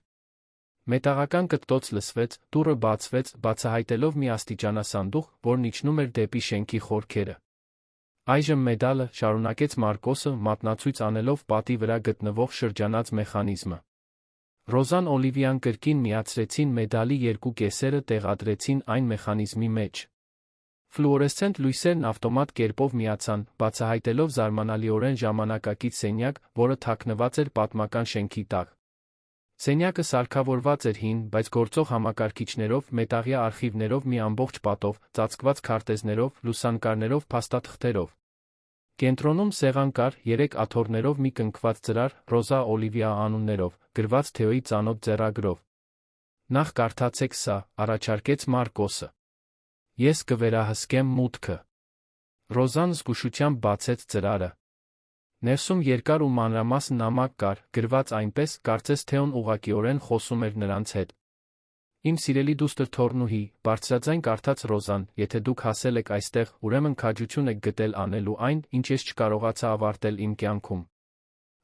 Մետաղական կտտոց լսվեց, դուռը բացվեց, բացահայտելով մի աստիճանասանդուղ, որն իջնում էր դեպի շենքի խորքերը։ Այժմ մեդալը, շարունակեց Մարկոսը, մատնացույց անելով պատի վրա գտնվող շրջանած մեխանիզմը։ Ռոզան Օլիվիան կրկին միացրեցին մեդալի երկու կեսերը տեղադրեցին այն մեխանիզմի մեջ։ Ֆլուորեսցենտ լույսերն ավտոմատ կերպով միացան, բացահայտելով զարմանալիորեն ժամանակակից սենյակ, որը թաքնված էր պատմական շենքի տակ։ Սենյակը սարքավորված էր հին, բայց գործող համակարգիչներով, մետաղյա արխիվներով մի ամբողջ պատով, ծածկված քարտեզներով, լուսանկարներով, փաստաթղթերով։ Կենտրոնում սեղան կար, 3 աթոռներով մի կնքված ծրար, Ռոզա Օլիվիա անուններով, գրված Թեոյի ծանոթ ձեռագրով։ Նախ կարդացեք սա, առաջարկեց Մարկոսը։ Ես կվերահսկեմ մուտքը։ Ռոզան զգուշությամբ բացեց ծրարը։ Ներսում երկար ու մանրամասն նամակ կար, գրված այնպես, կարծես Թեոն ուղղակիորեն խոսում էր նրանց հետ։ Իմ սիրելի դուստր Թորնուհի, բարձրաձայն կարդաց Ռոզան, եթե դուք հասել եք այստեղ, ուրեմն քաջություն եք գտել անելու այն, ինչ ես չկարողացա ավարտել իմ կյանքում։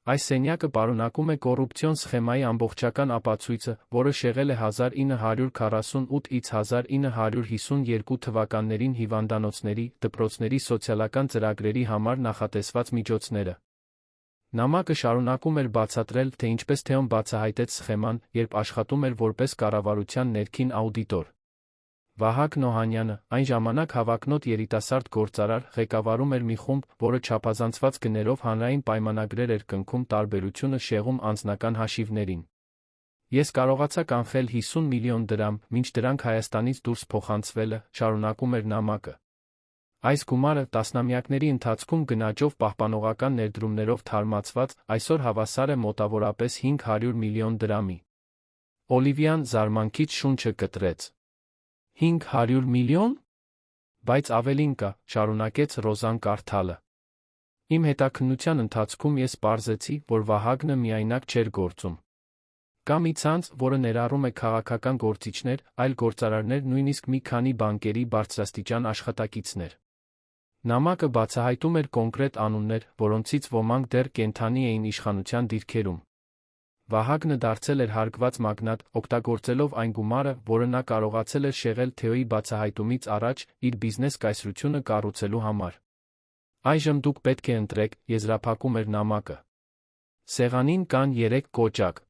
Այս սենյակը պարունակում է կոռուպցիոն սխեմայի ամբողջական ապացույցը, որը շեղել է 1948-ից 1952 թվականներին հիվանդանոցների, դպրոցների սոցիալական ծրագրերի համար նախատեսված միջոցները։ Նամակը շարունակում էր բացատրել, թե ինչպես Թեոն բացահայտեց սխեման, երբ աշխատում էր որպես կառավարության ներքին աուդիտոր։ Վահագ Նոհանյանը, այն ժամանակ հավակնոտ երիտասարդ գործարար, ղեկավարում էր մի խումբ, որը չափազանցված գներով հանրային պայմանագրեր էր կնքում տարբերությունը շեղում անձնական հաշիվներին։ Ես կարողացա կանխել 50 միլիոն դրամ, մինչ դրանք Հայաստանից դուրս փոխանցվելը, շարունակում էր նամակը։ Այս գումարը տասնամյակների ընթացքում գնաճով պահպանողական ներդրումներով թարմացված, այսօր հավասար է մոտավորապես 500 միլիոն դրամի։ Օլիվիան զարմանքից շունչը կտրեց։ 500 միլիոն։ Բայց ավելին կա, շարունակեց Ռոզան կարդալը։ Իմ հետաքննության ընթացքում ես պարզեցի, որ Վահագնը միայնակ չէր գործում։ Կա մի ցանց, որը ներառում է քաղաքական գործիչներ, այլ գործարարներ, նույնիսկ մի քանի բանկերի բարձրաստիճան աշխատակիցներ։ Նամակը բացահայտում էր կոնկրետ անուններ, որոնցից ոմանք դեռ կենդանի էին իշխանության դիրքերում։ Վահագնը դարձել էր հարգված մագնատ, օգտագործելով այն գումարը, որը նա կարողացել էր շեղել Թեոյի բացահայտումից առաջ, իր բիզնես կայսրությունը կառուցելու համար։ Այժմ դուք պետք է ընտրեք, եզրափակում էր նամակը։ Սեղանին կան 3 կոճակ։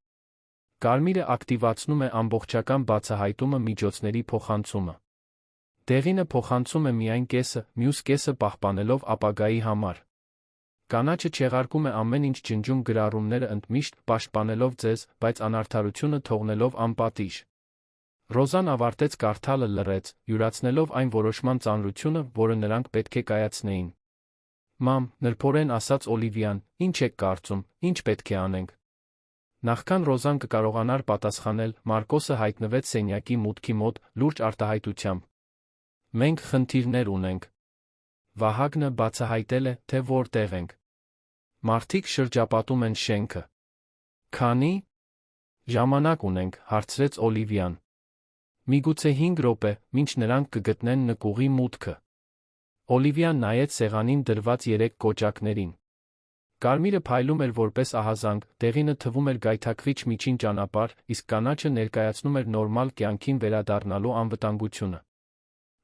Կարմիրը ակտիվացնում է ամբողջական բացահայտումը միջոցների փոխանցումը։ Դեղինը փոխանցում է միայն կեսը, մյուս կեսը պահպանելով ապագայի համար։ Կանաչը չեղարկում է ամեն ինչ ջնջում գրառումները ընդմիշտ, պաշտպանելով ձեզ, բայց անարդարությունը թողնելով անպատիժ։ Ռոզան ավարտեց կարդալը լռեց, յուրացնելով այն որոշման ծանրությունը, որը նրանք պետք է կայացնեին։ Մամ, նրբորեն ասաց Օլիվիան, ինչ եք կարծում, ինչ պետք է անենք։ Նախքան Ռոզան կկարողանար պատասխանել, Մարկոսը հայտնվեց սենյակի մուտքի մոտ, լուրջ արտահայտությամբ։ Մենք խնդիրներ ունենք։ Վահագնը բացահայտել է, թե որտեղ ենք։ Մարդիկ շրջապատում են շենքը։ Քանի ժամանակ ունենք, հարցրեց Օլիվիան։ Միգուցե 5 րոպե, մինչ նրանք կգտնեն նկուղի մուտքը։ Օլիվիան նայեց սեղանին դրված 3 կոճակներին։ Կարմիրը փայլում էր որպես ահազանգ, դեղինը թվում էր գայթակղիչ միջին ճանապարհ, իսկ կանաչը ներկայացնում էր նորմալ կյանքին վերադառնալու անվտանգությունը։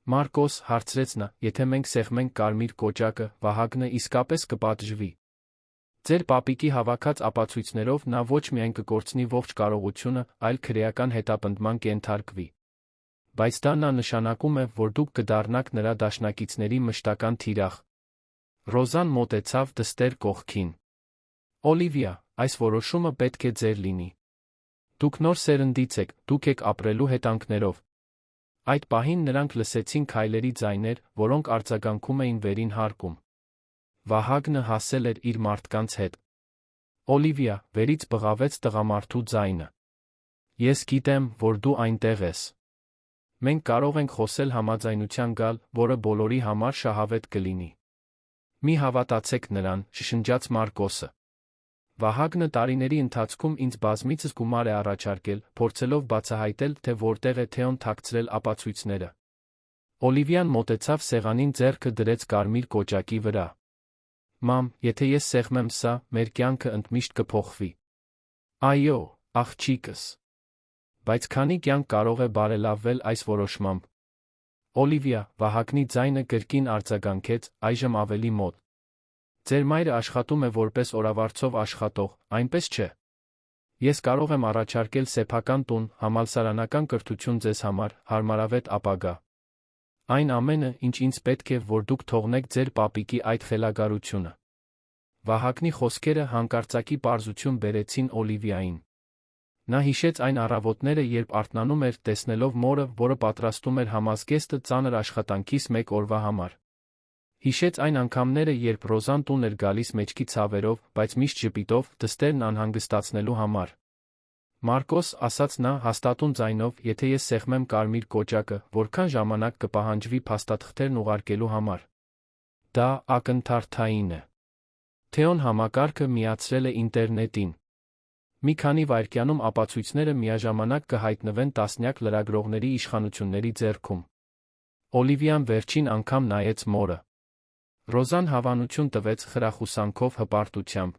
Մարկոս, հարցրեց նա, եթե մենք սեղմենք կարմիր կոճակը, Վահագնը իսկապես կպատժվի։ Ձեր պապիկի հավաքած ապացույցներով նա ոչ միայն կկորցնի ողջ կարողությունը, այլ քրեական հետապնդման կենթարկվի։ Բայց դա նշանակում է, որ դուք կդառնաք նրա դաշնակիցների մշտական թիրախ։ Ռոզան մոտեցավ դստեր կողքին։ Օլիվիա, այս որոշումը պետք է ձեր լինի։ Դուք նոր սերնդից եք, դուք եք ապրելու հետանքներով։ Այդ պահին նրանք լսեցին քայլերի ձայներ, որոնք արձագանքում էին վերին հարկում։ Վահագնը հասել էր իր մարդկանց հետ։ Օլիվիա, վերից բղավեց տղամարդու ձայնը։ Ես գիտեմ, որ դու այնտեղ ես։ Մենք կարող ենք խոսել համաձայնության գալ, որը բոլորի համար շահավետ կլինի։ Մի հավատացեք նրան, շշնջաց Մարկոսը։ Վահագնը տարիների ընթացքում ինձ բազմիցս գումար է առաջարկել, փորձելով բացահայտել, թե որտեղ է Թեոն թաքցրել ապացույցները։ Օլիվիան մոտեցավ սեղանին, ձեռքը դրեց կարմիր կոճակի վրա։ Մամ, եթե ես սեղմեմ սա, մեր կյանքը ընդմիշտ կփոխվի։ Այո, աղջիկս։ Բայց քանի կյանք կարող է բարելավվել այս որոշմամբ։ Օլիվիա, Վահագնի ձայնը կրկին արձագանքեց, այժմ ավելի մոտ։ Ձեր մայրը աշխատում է որպես օրավարձով աշխատող, այնպես չէ։ Ես կարող եմ առաջարկել սեփական տուն, համալսարանական կրթություն ձեզ համար, հարմարավետ ապագա։ Այն ամենը, ինչ ինձ պետք է, որ դուք թողնեք ձեր պապիկի այդ խելագարությունը։ Վահագնի խոսքերը հանկարծակի պարզություն բերեցին Օլիվիային։ Նա հիշեց այն առավոտները, երբ արթնանում էր, տեսնելով մորը, որը պատրաստում էր համազգեստը ծանր աշխատանքից մեկ օրվա համար։ Հիշեց այն անգամները, երբ Ռոզան տուն էր գալիս մեջքի ցավերով, բայց միշտ ժպիտով, դստերն անհանգստացնելու համար։ Մարկոս, ասաց նա հաստատուն ձայնով, եթե ես սեղմեմ կարմիր կոճակը, որքան ժամանակ կպահանջվի փաստաթղթերն ուղարկելու համար։ Դա ակնթարթային է։ Թեոն համակարգը միացրել է ինտերնետին։ Մի քանի վայրկյանում ապացույցները միաժամանակ կհայտնվեն տասնյակ լրագրողների իշխանությունների ձեռքում։ Օլիվիան վերջին անգամ նայեց մորը։ Ռոզան հավանություն տվեց խրախուսանքով հպարտությամբ։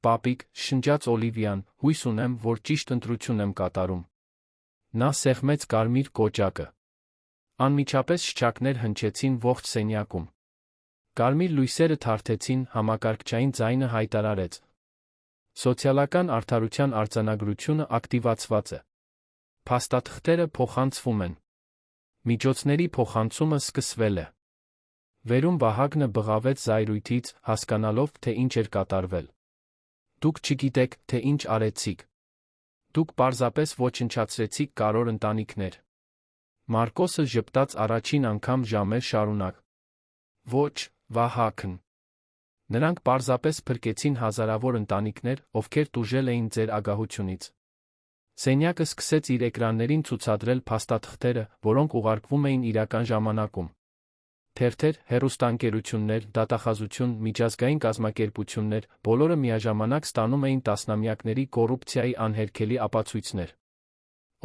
Պապիկ, շնջաց Օլիվիան, հույս ունեմ, որ ճիշտ ընտրություն եմ կատարում։ Նա սեղմեց կարմիր կոճակը։ Անմիջապես շչակներ հնչեցին ողջ սենյակում։ Կարմիր լույսերը թարթեցին, համակարգչային ձայնը հայտարարեց. Սոցիալական արդարության արձանագրությունը ակտիվացված է։ Փաստաթղթերը փոխանցվում են։ Միջոցների փոխանցումը սկսվել է։ Վերում Վահագնը բղավեց զայրույթից, հասկանալով, թե ինչ էր կատարվել։ Դուք չգիտեք, թե ինչ արեցիք։ Դուք պարզապես ոչնչացրեցիք կարոր ընտանիքներ։ Մարկոսը ժպտաց առաջին անգամ ժամեր շարունակ։ Ոչ, Վահագն։ Նրանք պարզապես փրկեցին հազարավոր ընտանիքներ, ովքեր տուժել էին ձեր ագահությունից։ Սենյակը սկսեց իր էկրաններին ցուցադրել փաստաթղթերը, որոնք ուղարկվում էին իրական ժամանակում։ Թերթեր, հեռուստաընկերություններ, դատախազություն, միջազգային կազմակերպություններ, բոլորը միաժամանակ ստանում էին տասնամյակների կոռուպցիայի անհերքելի ապացույցներ։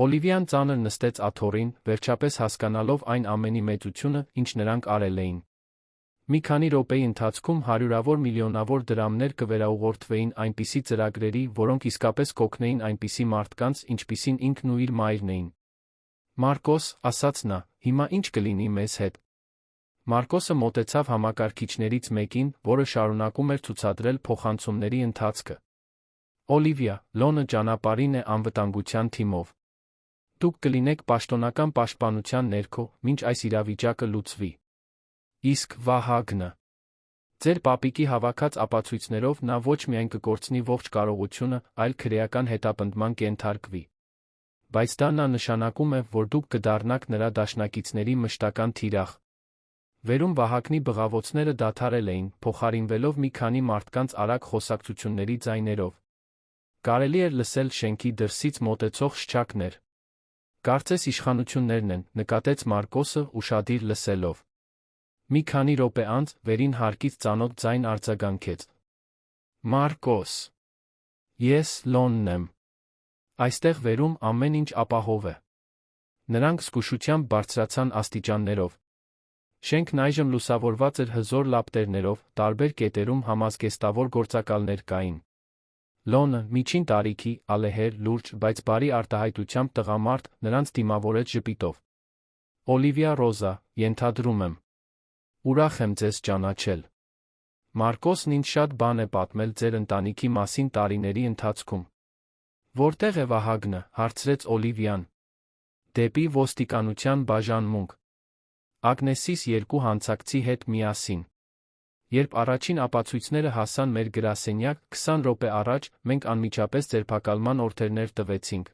Օլիվիան ծանր նստեց աթոռին, վերջապես հասկանալով այն ամենի մեծությունը, ինչ նրանք արել էին։ Մի քանի րոպեի ընթացքում հարյուրավոր միլիոնավոր դրամներ կվերաուղղորդվեին այնպիսի ծրագրերի, որոնք իսկապես կօգնեին այնպիսի մարդկանց, ինչպիսին ինքն ու իր մայրն էին։ Մարկոս, ասաց նա, հիմա ինչ կլինի մեզ հետ։ Մարկոսը մոտեցավ համակարգիչներից մեկին, որը շարունակում էր ցուցադրել փոխանցումների ընթացքը։ Օլիվիա, Լոնը ճանապարհին է անվտանգության թիմով։ Դուք կլինեք պաշտոնական պաշտպանության ներքո, մինչ այս իրավիճակը լուծվի։ Իսկ Վահագնը։ Ձեր պապիկի հավաքած ապացույցներով նա ոչ միայն կկորցնի ողջ կարողությունը, այլ քրեական հետապնդման կենթարկվի։ Բայց դա նշանակում է, որ դուք կդառնաք նրա դաշնակիցների մշտական թիրախ։ Վերում Վահագնի բղավոցները դադարել էին, փոխարինվելով մի քանի մարդկանց արագ խոսակցությունների ձայներով։ Կարելի էր լսել շենքի դրսից մոտեցող շչակներ։ Կարծես իշխանություններն են, նկատեց Մարկոսը, ուշադիր լսելով։ Մի քանի րոպե անց վերին հարկից ծանոթ ձայն արձագանքեց. Մարկոս։ Ես Լոնն եմ։ Այստեղ վերում ամեն ինչ ապահով է։ Նրանք զգուշությամբ բարձրացան աստիճաններով։ Շենքն այժմ լուսավորված էր հզոր լապտերներով, տարբեր կետերում համազգեստավոր գործակալներ կային։ Լոնը, միջին տարիքի, ալեհեր, լուրջ, բայց բարի արտահայտությամբ տղամարդ, նրանց դիմավորեց ժպիտով։ Օլիվիա Ռոզա, ենթադրում եմ։ Ուրախ եմ ձեզ ճանաչել։ Մարկոսն ինձ շատ բան է պատմել ձեր ընտանիքի մասին տարիների ընթացքում։ Որտեղ է Վահագնը, հարցրեց Օլիվիան։ Դեպի ոստիկանության բաժանմունք։ Ագնեսիս երկու հանցակցի հետ միասին։ Երբ առաջին ապացույցները հասան մեր գրասենյակ 20 րոպե առաջ, մենք անմիջապես ձերբակալման օրդերներ տվեցինք։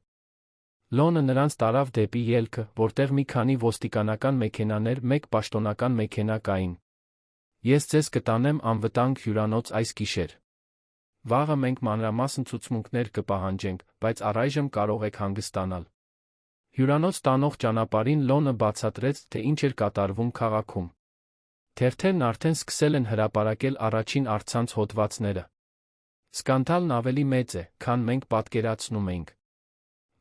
Լոնը նրանց տարավ դեպի ելքը, որտեղ մի քանի ոստիկանական մեքենաներ, մեկ պաշտոնական մեքենա կային։ Ես ձեզ կտանեմ անվտանգ հյուրանոց այս գիշեր։ Վաղը մենք մանրամասն ցուցմունքներ կպահանջենք, բայց առայժմ կարող եք հանգստանալ։ Հյուրանոց տանող ճանապարհին Լոնը բացատրեց, թե ինչ էր կատարվում քաղաքում։ Թերթերն արդեն սկսել են հրապարակել առաջին առցանց հոդվածները։ Սկանդալն ավելի մեծ է, քան մենք պատկերացնում ենք։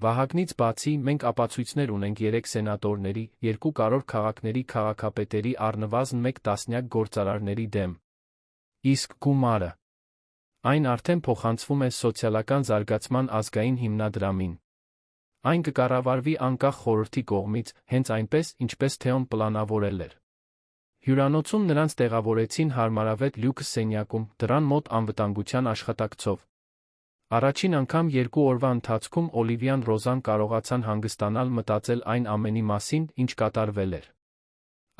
Վահագնից բացի մենք ապացույցներ ունենք 3 սենատորների, 2 կարևոր քաղաքների քաղաքապետերի առնվազն 1 տասնյակ գործարարների դեմ։ Իսկ գումարը։ Այն արդեն փոխանցվում է սոցիալական զարգացման ազգային հիմնադրամին։ Այն կկառավարվի անկախ խորհրդի կողմից, հենց այնպես, ինչպես Թեոն պլանավորել էր։ Հյուրանոցում նրանց տեղավորեցին հարմարավետ լյուքս սենյակում, դռան մոտ անվտանգության աշխատակցով։ Առաջին անգամ 2 օրվա ընթացքում Օլիվիան Ռոզան կարողացան հանգստանալ մտածել այն ամենի մասին, ինչ կատարվել էր։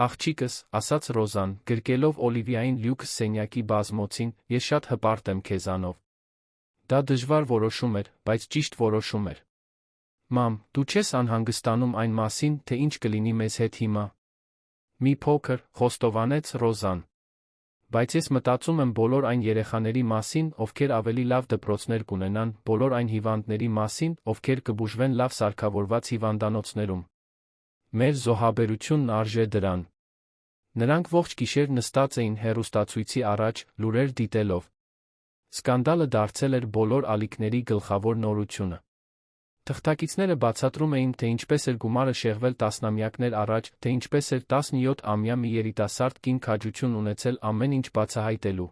Աղջիկս, ասաց Ռոզան, գրկելով Օլիվիային լյուքս սենյակի բազմոցին, ես շատ հպարտ եմ քեզանով։ Դա դժվար որոշում էր, բայց ճիշտ որոշում էր։ Մամ, դու չես անհանգստանում այն մասին, թե ինչ կլինի մեզ հետ հիմա։ Մի փոքր, խոստովանեց Ռոզան։ Բայց ես մտածում եմ բոլոր այն երեխաների մասին, ովքեր ավելի լավ դպրոցներ կունենան, բոլոր այն հիվանդների մասին, ովքեր կբուժվեն լավ սարքավորված հիվանդանոցներում։ Մեր զոհաբերությունն արժե դրան։ Նրանք ողջ գիշեր նստած էին հեռուստացույցի առաջ, լուրեր դիտելով։ Սկանդալը դարձել էր բոլոր ալիքների գլխավոր նորությունը։ Թղթակիցները բացատրում էին, թե ինչպես էր գումարը շեղվել տասնամյակներ առաջ, թե ինչպես էր 17-ամյա մի երիտասարդ կին քաջություն ունեցել ամեն ինչ բացահայտելու։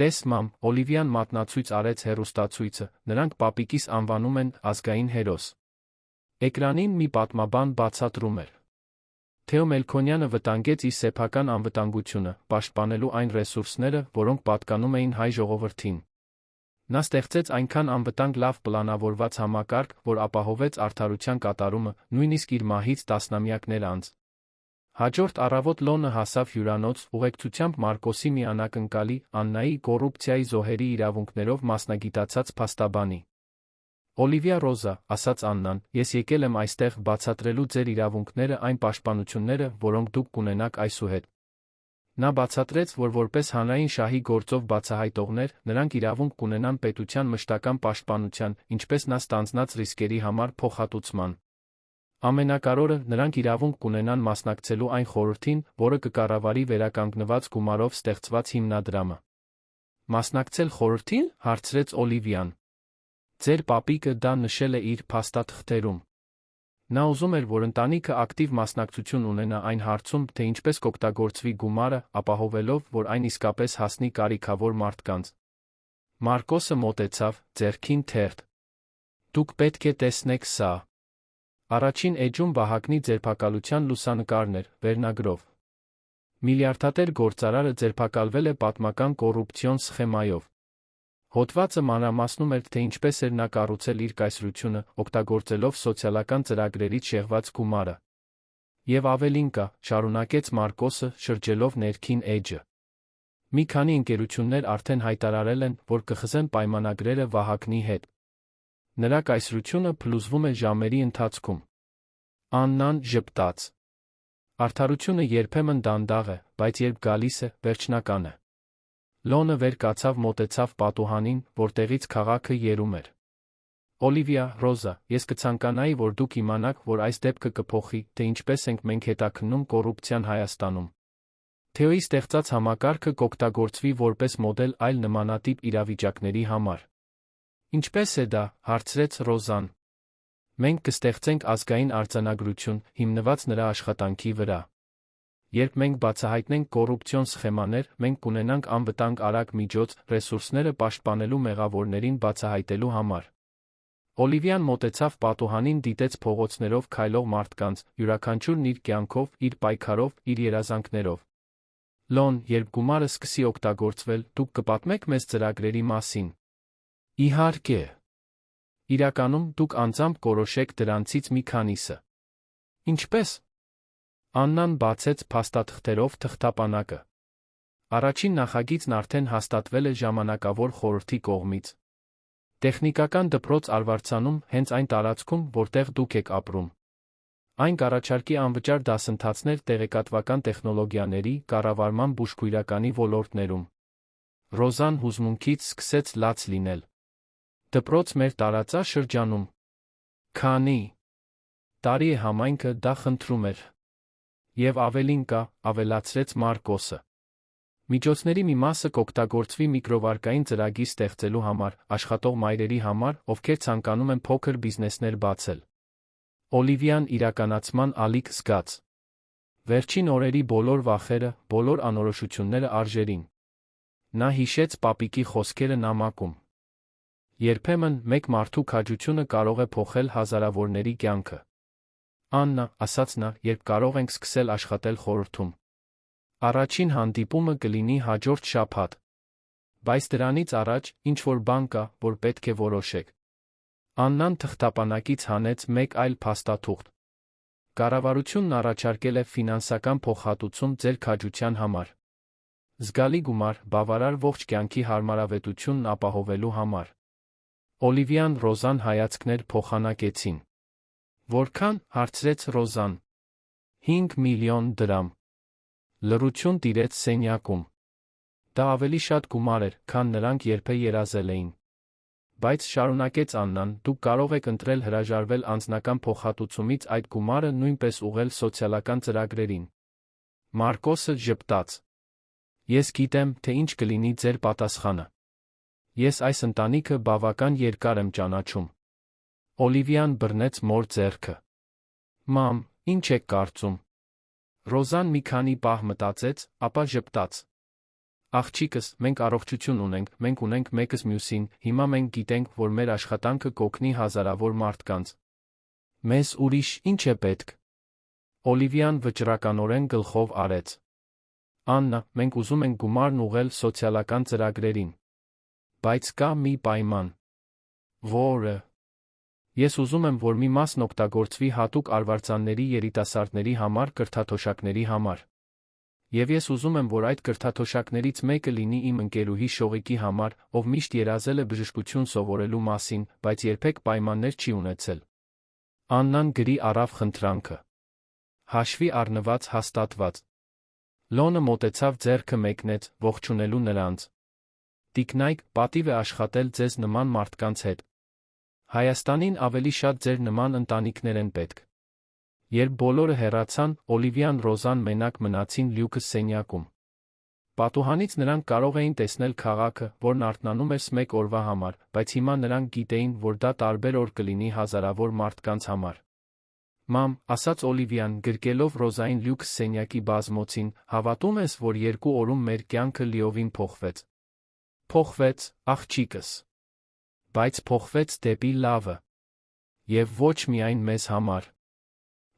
Տես մամ, Օլիվիան մատնացույց արեց հեռուստացույցը, նրանք պապիկիս անվանում են ազգային հերոս։ Էկրանին մի պատմաբան բացատրում էր։ Թեո Մելքոնյանը վտանգեց իր սեփական անվտանգությունը, պաշտպանելու այն ռեսուրսները, որոնք պատկանում էին հայ ժողովրդին։ Նա ստեղծեց այնքան անվտանգ լավ պլանավորված համակարգ, որ ապահովեց արդարության կատարումը, նույնիսկ իր մահից տասնամյակներ անց։ Հաջորդ առավոտ Լոնը հասավ հյուրանոց, ուղեկցությամբ Մարկոսի մի անակնկալի, Աննայի կոռուպցիայի զոհերի իրավունքներով մասնագիտացած փաստաբանի։ Օլիվիա Ռոզա, ասաց Աննան, ես եկել եմ այստեղ բացատրելու ձեր իրավունքները, այն պաշտպանությունները, որոնք դուք կունենաք այսուհետ։ Նա բացատրեց, որ որպես հանրային շահի գործով բացահայտողներ, նրանք իրավունք կունենան պետության մշտական պաշտպանության, ինչպես նա ստանձնած ռիսկերի համար փոխհատուցման։ Ամենակարևորը, նրանք իրավունք կունենան մասնակցելու այն խորհրդին, որը կկառավարի վերականգնված գումարով ստեղծված հիմնադրամը։ Մասնակցել խորհրդին, հարցրեց Օլիվիան։ Ձեր պապիկը դա նշել է իր փաստաթղթերում։ Նա ուզում էր, որ ընտանիքը ակտիվ մասնակցություն ունենա այն հարցում, թե ինչպես կօգտագործվի գումարը, ապահովելով, որ այն իսկապես հասնի կարիքավոր մարդկանց։ Մարկոսը մոտեցավ, ձեռքին թերթ։ Դուք պետք է տեսնեք սա։ Առաջին էջում Վահագնի ձերբակալության լուսանկարն էր, վերնագրով։ Միլիարդատեր գործարարը ձերբակալվել է պատմական կոռուպցիոն սխեմայով։ Հոդվածը մանրամասնում էր, թե ինչպես էր նա կառուցել իր կայսրությունը, օգտագործելով սոցիալական ծրագրերից շեղված գումարը։ Եվ ավելին կա, շարունակեց Մարկոսը, շրջելով ներքին էջը։ Մի քանի ընկերություններ արդեն հայտարարել են, որ կխզեն պայմանագրերը Վահագնի հետ։ Նրա կայսրությունը փլուզվում է ժամերի ընթացքում։ Աննան ժպտաց։ Արդարությունը երբեմն դանդաղ է, բայց երբ գալիս է, վերջնական է։ Լոնը վեր կացավ, մոտեցավ պատուհանին, որտեղից քաղաքը երում էր։ Օլիվիա, Ռոզա, ես կցանկանայի, որ դուք իմանաք, որ այս դեպքը կփոխի, թե ինչպես ենք մենք հետաքննում կոռուպցիան Հայաստանում։ Թեոյի ստեղծած համակարգը կօգտագործվի որպես մոդել այլ նմանատիպ իրավիճակների համար։ Ինչպես է դա, հարցրեց Ռոզան։ Մենք կստեղծենք ազգային արձանագրություն, հիմնված նրա աշխատանքի վրա։ Երբ մենք բացահայտնենք կոռուպցիոն սխեմաներ, մենք կունենանք անվտանգ արագ միջոց, ռեսուրսները պաշտպանելու մեղավորներին բացահայտելու համար։ Օլիվիան մոտեցավ պատուհանին, դիտեց փողոցներով քայլող մարդկանց, յուրաքանչյուրն իր կյանքով, իր պայքարով, իր երազանքներով։ Լոն, երբ գումարը սկսի օգտագործվել, դուք կպատմեք մեզ ծրագրերի մասին։ Իհարկե։ Իրականում, դուք անձամբ կորոշեք դրանցից մի քանիսը։ Ինչպես։ Աննան բացեց փաստաթղթերով թղթապանակը։ Առաջին նախագիծն արդեն հաստատվել է ժամանակավոր խորհրդի կողմից։ Տեխնիկական դպրոց Արվարձանում, հենց այն տարածքում, որտեղ դուք եք ապրում։ Այն կառաջարկի անվճար դասընթացներ տեղեկատվական տեխնոլոգիաների, կառավարման բուժքույրականի ոլորտներում։ Ռոզան հուզմունքից սկսեց լաց լինել։ Դպրոց մեր տարածաշրջանում։ Քանի տարի է համայնքը դա խնդրում էր։ Եվ ավելին կա, ավելացրեց Մարկոսը։ Միջոցների մի մասը կօգտագործվի միկրովարկային ծրագիր ստեղծելու համար, աշխատող մայրերի համար, ովքեր ցանկանում են փոքր բիզնեսներ բացել։ Օլիվիան իրականացման ալիք զգաց։ Վերջին օրերի բոլոր վախերը, բոլոր անորոշությունները արժերին։ Նա հիշեց պապիկի խոսքերը նամակում։ Երբեմն մեկ մարդու քաջությունը կարող է փոխել հազարավորների կյանքը։ Աննա, ասաց նա, երբ կարող ենք սկսել աշխատել խորհրդում։ Առաջին հանդիպումը կլինի հաջորդ շաբաթ։ Բայց դրանից առաջ ինչ-որ բան կա, որ պետք է որոշեք։ Աննան թղթապանակից հանեց մեկ այլ փաստաթուղթ։ Կառավարությունն առաջարկել է ֆինանսական փոխհատուցում ձեր քաջության համար։ Զգալի գումար, բավարար ողջ կյանքի հարմարավետությունն ապահովելու համար։ Օլիվիան Ռոզան հայացքներ փոխանակեցին։ Որքան, հարցրեց Ռոզան։ 5 միլիոն դրամ։ Լռություն տիրեց սենյակում։ Դա ավելի շատ գումար էր, քան նրանք երբեք երազել էին։ Բայց շարունակեց Աննան, դուք կարող եք ընտրել հրաժարվել անձնական փոխհատուցումից այդ գումարը նույնպես ուղղել սոցիալական ծրագրերին։ Մարկոսը ժպտաց։ Ես գիտեմ, թե ինչ կլինի ձեր պատասխանը։ Ես այս ընտանիքը բավական երկար եմ ճանաչում։ Օլիվիան բռնեց մոր ձեռքը։ Մամ, ինչ եք կարծում։ Ռոզան մի քանի պահ մտածեց, ապա ժպտաց։ Աղջիկս, մենք առողջություն ունենք, մենք ունենք մեկս մյուսին, հիմա մենք գիտենք, որ մեր աշխատանքը կօգնի հազարավոր մարդկանց։ Մեզ ուրիշ ինչ է պետք։ Օլիվիան վճռականորեն գլխով արեց։ Աննա, մենք ուզում ենք գումարն ուղղել սոցիալական ծրագրերին։ Բայց կա մի պայման։ Որը։ Ես ուզում եմ, որ մի մասն օգտագործվի հատուկ արվարձանների երիտասարդների համար կրթաթոշակների համար։ Եվ ես ուզում եմ, որ այդ կրթաթոշակներից մեկը լինի իմ ընկերուհի Շողիկի համար, ով միշտ երազել է բժշկություն սովորելու մասին, բայց երբեք պայմաններ չի ունեցել։ Աննան գրի առավ խնդրանքը։ Հաշվի առնված հաստատված։ Լոնը մոտեցավ ձեռքը մեկնեց, ողջունելու նրանց։ Տիկնայք, պատիվ է աշխատել ձեզ նման մարդկանց հետ։ Հայաստանին ավելի շատ ձեր նման ընտանիքներ են պետք։ Երբ բոլորը հեռացան, Օլիվիան Ռոզան մենակ մնացին Լյուկս սենյակում։ Պատուհանից նրանք կարող էին տեսնել քաղաքը, որն արթնանում էր մեկ օրվա համար, բայց հիմա նրանք գիտեին, որ դա տարբեր օր կլինի հազարավոր մարդկանց համար։ Մամ, ասաց Օլիվիան, գրկելով Ռոզային Լյուկս սենյակի բազմոցին, հավատում ես, որ 2 օրում մեր կյանքը լիովին փոխվեց։ Փոխվեց, աղջիկս։ Բայց փոխվեց դեպի լավը։ Եվ ոչ միայն մեզ համար։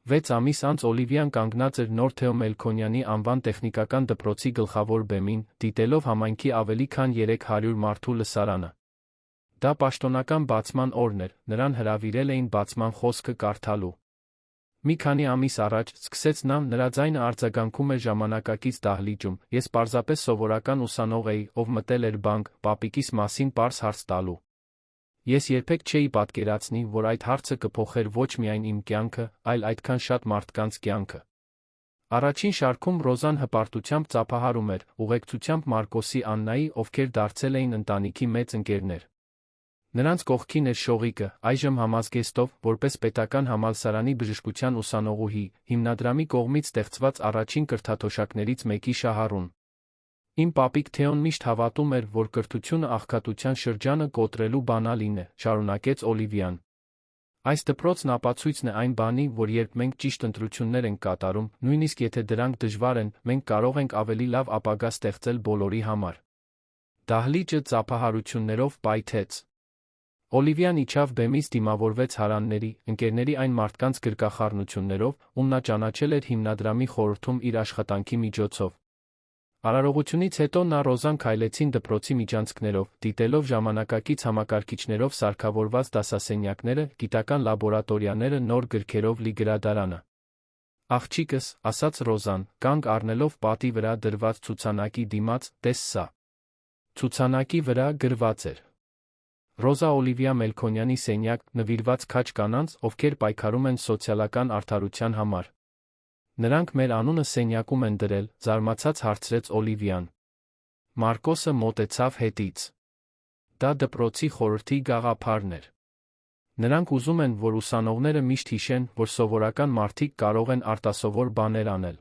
6 ամիս անց Օլիվիան կանգնած էր նոր Թեո Մելքոնյանի անվան տեխնիկական դպրոցի գլխավոր բեմին, դիտելով համայնքի ավելի քան 300 մարդու լսարանը։ Դա պաշտոնական բացման օրն էր, նրան հրավիրել էին բացման խոսքը կարդալու։ Մի քանի ամիս առաջ, սկսեց նա, նրա ձայնը արձագանքում էր ժամանակակից դահլիճում, ես պարզապես սովորական ուսանող էի, ով մտել էր բանկ, պապիկիս մասին պարզ հարց տալու։ Ես երբեք չէի պատկերացնի, որ այդ հարցը կփոխեր ոչ միայն իմ կյանքը, այլ այդքան շատ մարդկանց կյանքը։ Առաջին շարքում Ռոզան հպարտությամբ ծափահարում էր, ուղեկցությամբ Մարկոսի Աննայի, ովքեր դարձել էին ընտանիքի մեծ ընկերներ։ Նրանց կողքին էր Շողիկը, այժմ համազգեստով, որպես պետական համալսարանի բժշկության ուսանողուհի, հիմնադրամի կողմից ստեղծված առաջին կրթաթոշակներից մեկի շահառուն։ Իմ պապիկ Թեոն միշտ հավատում էր, որ կրթությունը աղքատության շրջանը կոտրելու բանալին է, շարունակեց Օլիվիան։ Այս դպրոցն ապացույցն է այն բանի, որ երբ մենք ճիշտ ընտրություններ ենք կատարում, նույնիսկ եթե դրանք դժվար են, մենք կարող ենք ավելի լավ ապագա ստեղծել բոլորի համար։ Դահլիճը ծափահարություններով պայթեց։ Օլիվիան իջավ բեմից, դիմավորվեց հարանների, ընկերների այն մարդկանց գրկախառնություններով, ում նա ճանաչել էր հիմնադրամի խորհրդում իր աշխատանքի միջոցով։ Արարողությունից հետո նա Ռոզան քայլեցին դպրոցի միջանցքներով, դիտելով ժամանակակից համակարգիչներով սարքավորված դասասենյակները, գիտական լաբորատորիաները, նոր գրքերով լի գրադարանը։ Աղջիկս, ասաց Ռոզան, կանգ առնելով պատի վրա դրված ցուցանակի դիմաց, տես սա։ Ցուցանակի վրա գրված էր. Ռոզա Օլիվիա Մելքոնյանի սենյակ, նվիրված քաջ կանանց, ովքեր պայքարում են սոցիալական արդարության համար։ Նրանք մեր անունը սենյակում են դրել, զարմացած հարցրեց Օլիվիան։ Մարկոսը մոտեցավ հետից։ Դա դպրոցի խորհրդի գաղափարն էր։ Նրանք ուզում են, որ ուսանողները միշտ հիշեն, որ սովորական մարդիկ կարող են արտասովոր բաներ անել։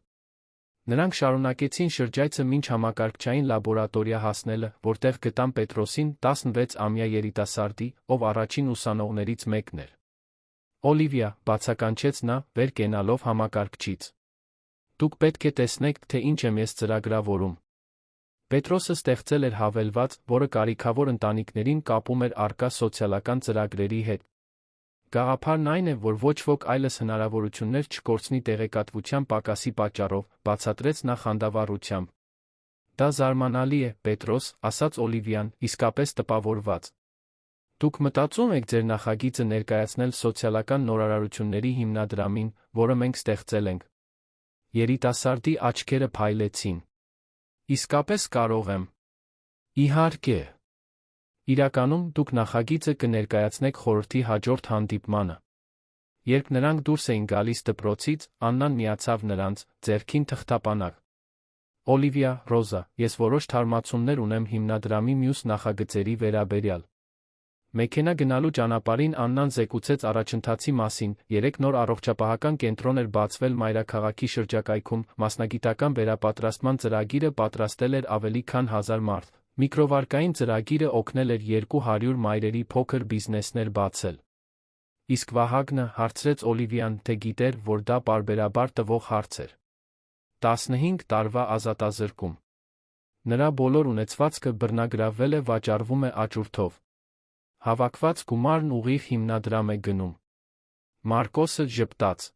Նրանք շարունակեցին շրջայցը մինչ համակարգչային լաբորատորիա հասնելը, որտեղ գտան Պետրոսին, 16-ամյա երիտասարդի, ով առաջին ուսանողներից մեկն էր։ Օլիվիա, բացականչեց նա, վեր կենալով համակարգչից։ Դուք պետք է տեսնեք, թե ինչ եմ ես ծրագրավորում։ Պետրոսը ստեղծել էր հավելված, որը կարիքավոր ընտանիքներին կապում էր առկա սոցիալական ծրագրերի հետ։ Գաղափարն այն է, որ ոչ ոք այլս հնարավորություններ չկորցնի տեղեկատվության պակասի պատճառով, բացատրեց նա խանդավառությամբ։ Դա զարմանալի է, Պետրոս, ասաց Օլիվիան, իսկապես տպավորված։ Դուք մտածում եք ձեր նախագիծը ներկայացնել սոցիալական նորարարությունների հիմնադրամին, որը մենք ստեղծել ենք։ Երիտասարդի աչքերը փայլեցին։ Իսկապես կարող եմ։ Իհարկե։ Իրականում դուք նախագիծը կներկայացնեք խորհրդի հաջորդ հանդիպմանը։ Երբ նրանք դուրս էին գալիս դպրոցից, Աննան միացավ նրանց, ձեռքին թղթապանակ։ Օլիվիա, Ռոզա, ես որոշ թարմացումներ ունեմ հիմնադրամի մյուս նախագծերի վերաբերյալ։ Մեքենա գնալու ճանապարհին Աննան զեկուցեց առաջընթացի մասին, 3 նոր առողջապահական կենտրոն էր բացվել մայրաքաղաքի շրջակայքում, մասնագիտական վերապատրաստման ծրագիրը պատրաստել էր ավելի քան 1000 մարդ, միկրովարկային ծրագիրը օգնել էր 200 մայրերի փոքր բիզնեսներ բացել։ Իսկ Վահագնը, հարցրեց Օլիվիան, թե գիտեր, որ դա պարբերաբար տվող հարց էր։ 15 տարվա ազատազրկում։ Նրա բոլոր ունեցվածքը բռնագրավվել է, վաճառվում է աճուրդով։ Հավաքված գումարն ուղիղ հիմնադրամ է գնում։ Մարկոսը ժպտաց։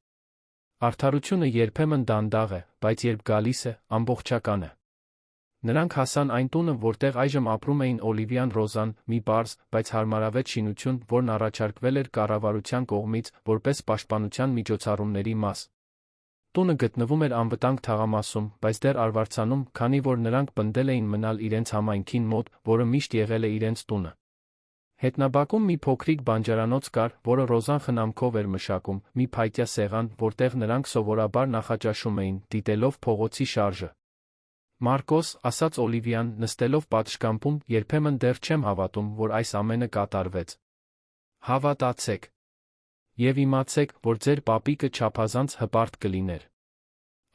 Արդարությունը երբեմն դանդաղ է, բայց երբ գալիս է, ամբողջական է։ Նրանք հասան այն տունը, որտեղ այժմ ապրում էին Օլիվիան, Ռոզան, մի պարզ, բայց հարմարավետ շինություն, որն առաջարկվել էր կառավարության կողմից, որպես պաշտպանության միջոցառումների մաս։ Տունը գտնվում էր անվտանգ թաղամասում, բայց դեռ արվարձանում, քանի որ նրանք պնդել էին մնալ իրենց համայնքին մոտ, որը միշտ եղել է իրենց տունը։ Հետնաբակում մի փոքրիկ բանջարանոց կար, որը Ռոզան խնամքով էր մշակում, մի փայտյա սեղան, որտեղ նրանք սովորաբար նախաճաշում էին, դիտելով փողոցի շարժը։ Մարկոս, ասաց Օլիվիան, նստելով պատշգամբում, երբեմն դեռ չեմ հավատում, որ այս ամենը կատարվեց։ Հավատացեք։ Եվ իմացեք, որ ձեր պապիկը չափազանց հպարտ կլիներ։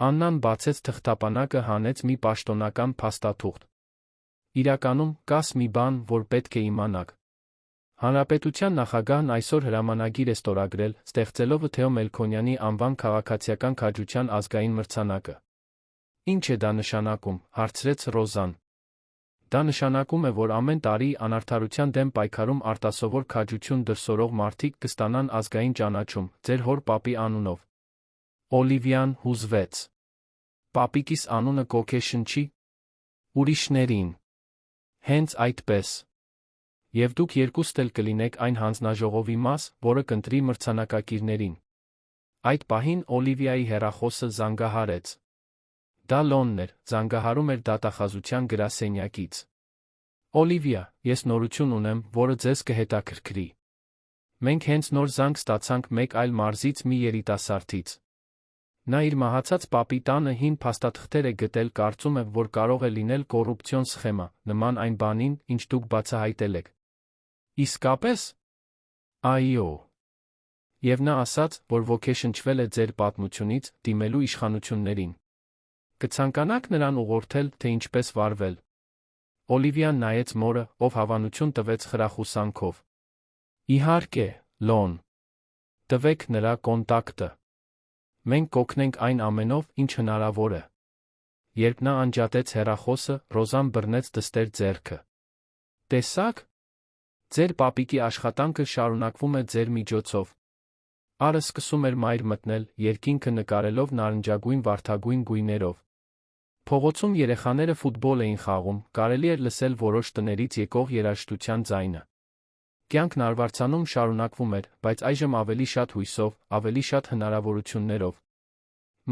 Աննան բացեց թղթապանակը, հանեց մի պաշտոնական փաստաթուղթ։ Իրականում, կաս մի բան, որ պետք է իմանաք։ Հանրապետության նախագահն այսօր հրամանագիր է ստորագրել, ստեղծելով Թեո Մելքոնյանի անվան քաղաքացիական քաջության ազգային մրցանակը։ Ինչ է դա նշանակում, հարցրեց Ռոզան։ Դա նշանակում է, որ ամեն տարի անարդարության դեմ պայքարում արտասովոր քաջություն դրսևորող մարդիկ կստանան ազգային ճանաչում, ձեր հոր պապի անունով։ Օլիվիան հուզվեց։ Պապիկիս անունը կոգեշնչի ուրիշներին։ Հենց այդպես։ Եվ դուք երկուստ էլ կլինեք այն հանձնաժողովի մաս, որը կընտրի մրցանակակիրներին։ Այդ պահին Օլիվիայի հեռախոսը զանգահարեց։ Դա Լոնն էր, զանգահարում էր դատախազության գրասենյակից։ Օլիվիա, ես նորություն ունեմ, որը ձեզ կհետաքրքրի։ Մենք հենց նոր զանգ ստացանք մեկ այլ մարզից մի երիտասարդից։ Նա իր մահացած պապի տանը հին փաստաթղթեր է գտել, կարծում է, որ կարող է լինել կոռուպցիոն սխեմա, նման այն բանին, ինչ դուք բացահայտել եք։ Իսկապես։ Այո։ Եվ նա ասաց, որ ոգեշնչվել է ձեր պատմությունից, դիմելու իշխանություններին։ Կցանկանաք նրան ուղղորդել, թե ինչպես վարվել։ Օլիվիան նայեց մորը, ով հավանություն տվեց խրախուսանքով։ Իհարկե, Լոն։ Տվեք նրա կոնտակտը։ Մենք կօգնենք այն ամենով, ինչ հնարավոր է։ Երբ նա անջատեց հեռախոսը, Ռոզան բռնեց դստեր ձեռքը։ Տեսաք։ Ձեր պապիկի աշխատանքը շարունակվում է ձեր միջոցով։ Արը սկսում էր մայր մտնել, երկինքը նկարելով նարնջագույն վարդագույն գույներով։ Փողոցում երեխաները ֆուտբոլ էին խաղում, կարելի էր լսել որոշ տներից եկող երաժշտության ձայնը։ Կյանքն արվարձանում շարունակվում էր, բայց այժմ ավելի շատ հույսով, ավելի շատ հնարավորություններով։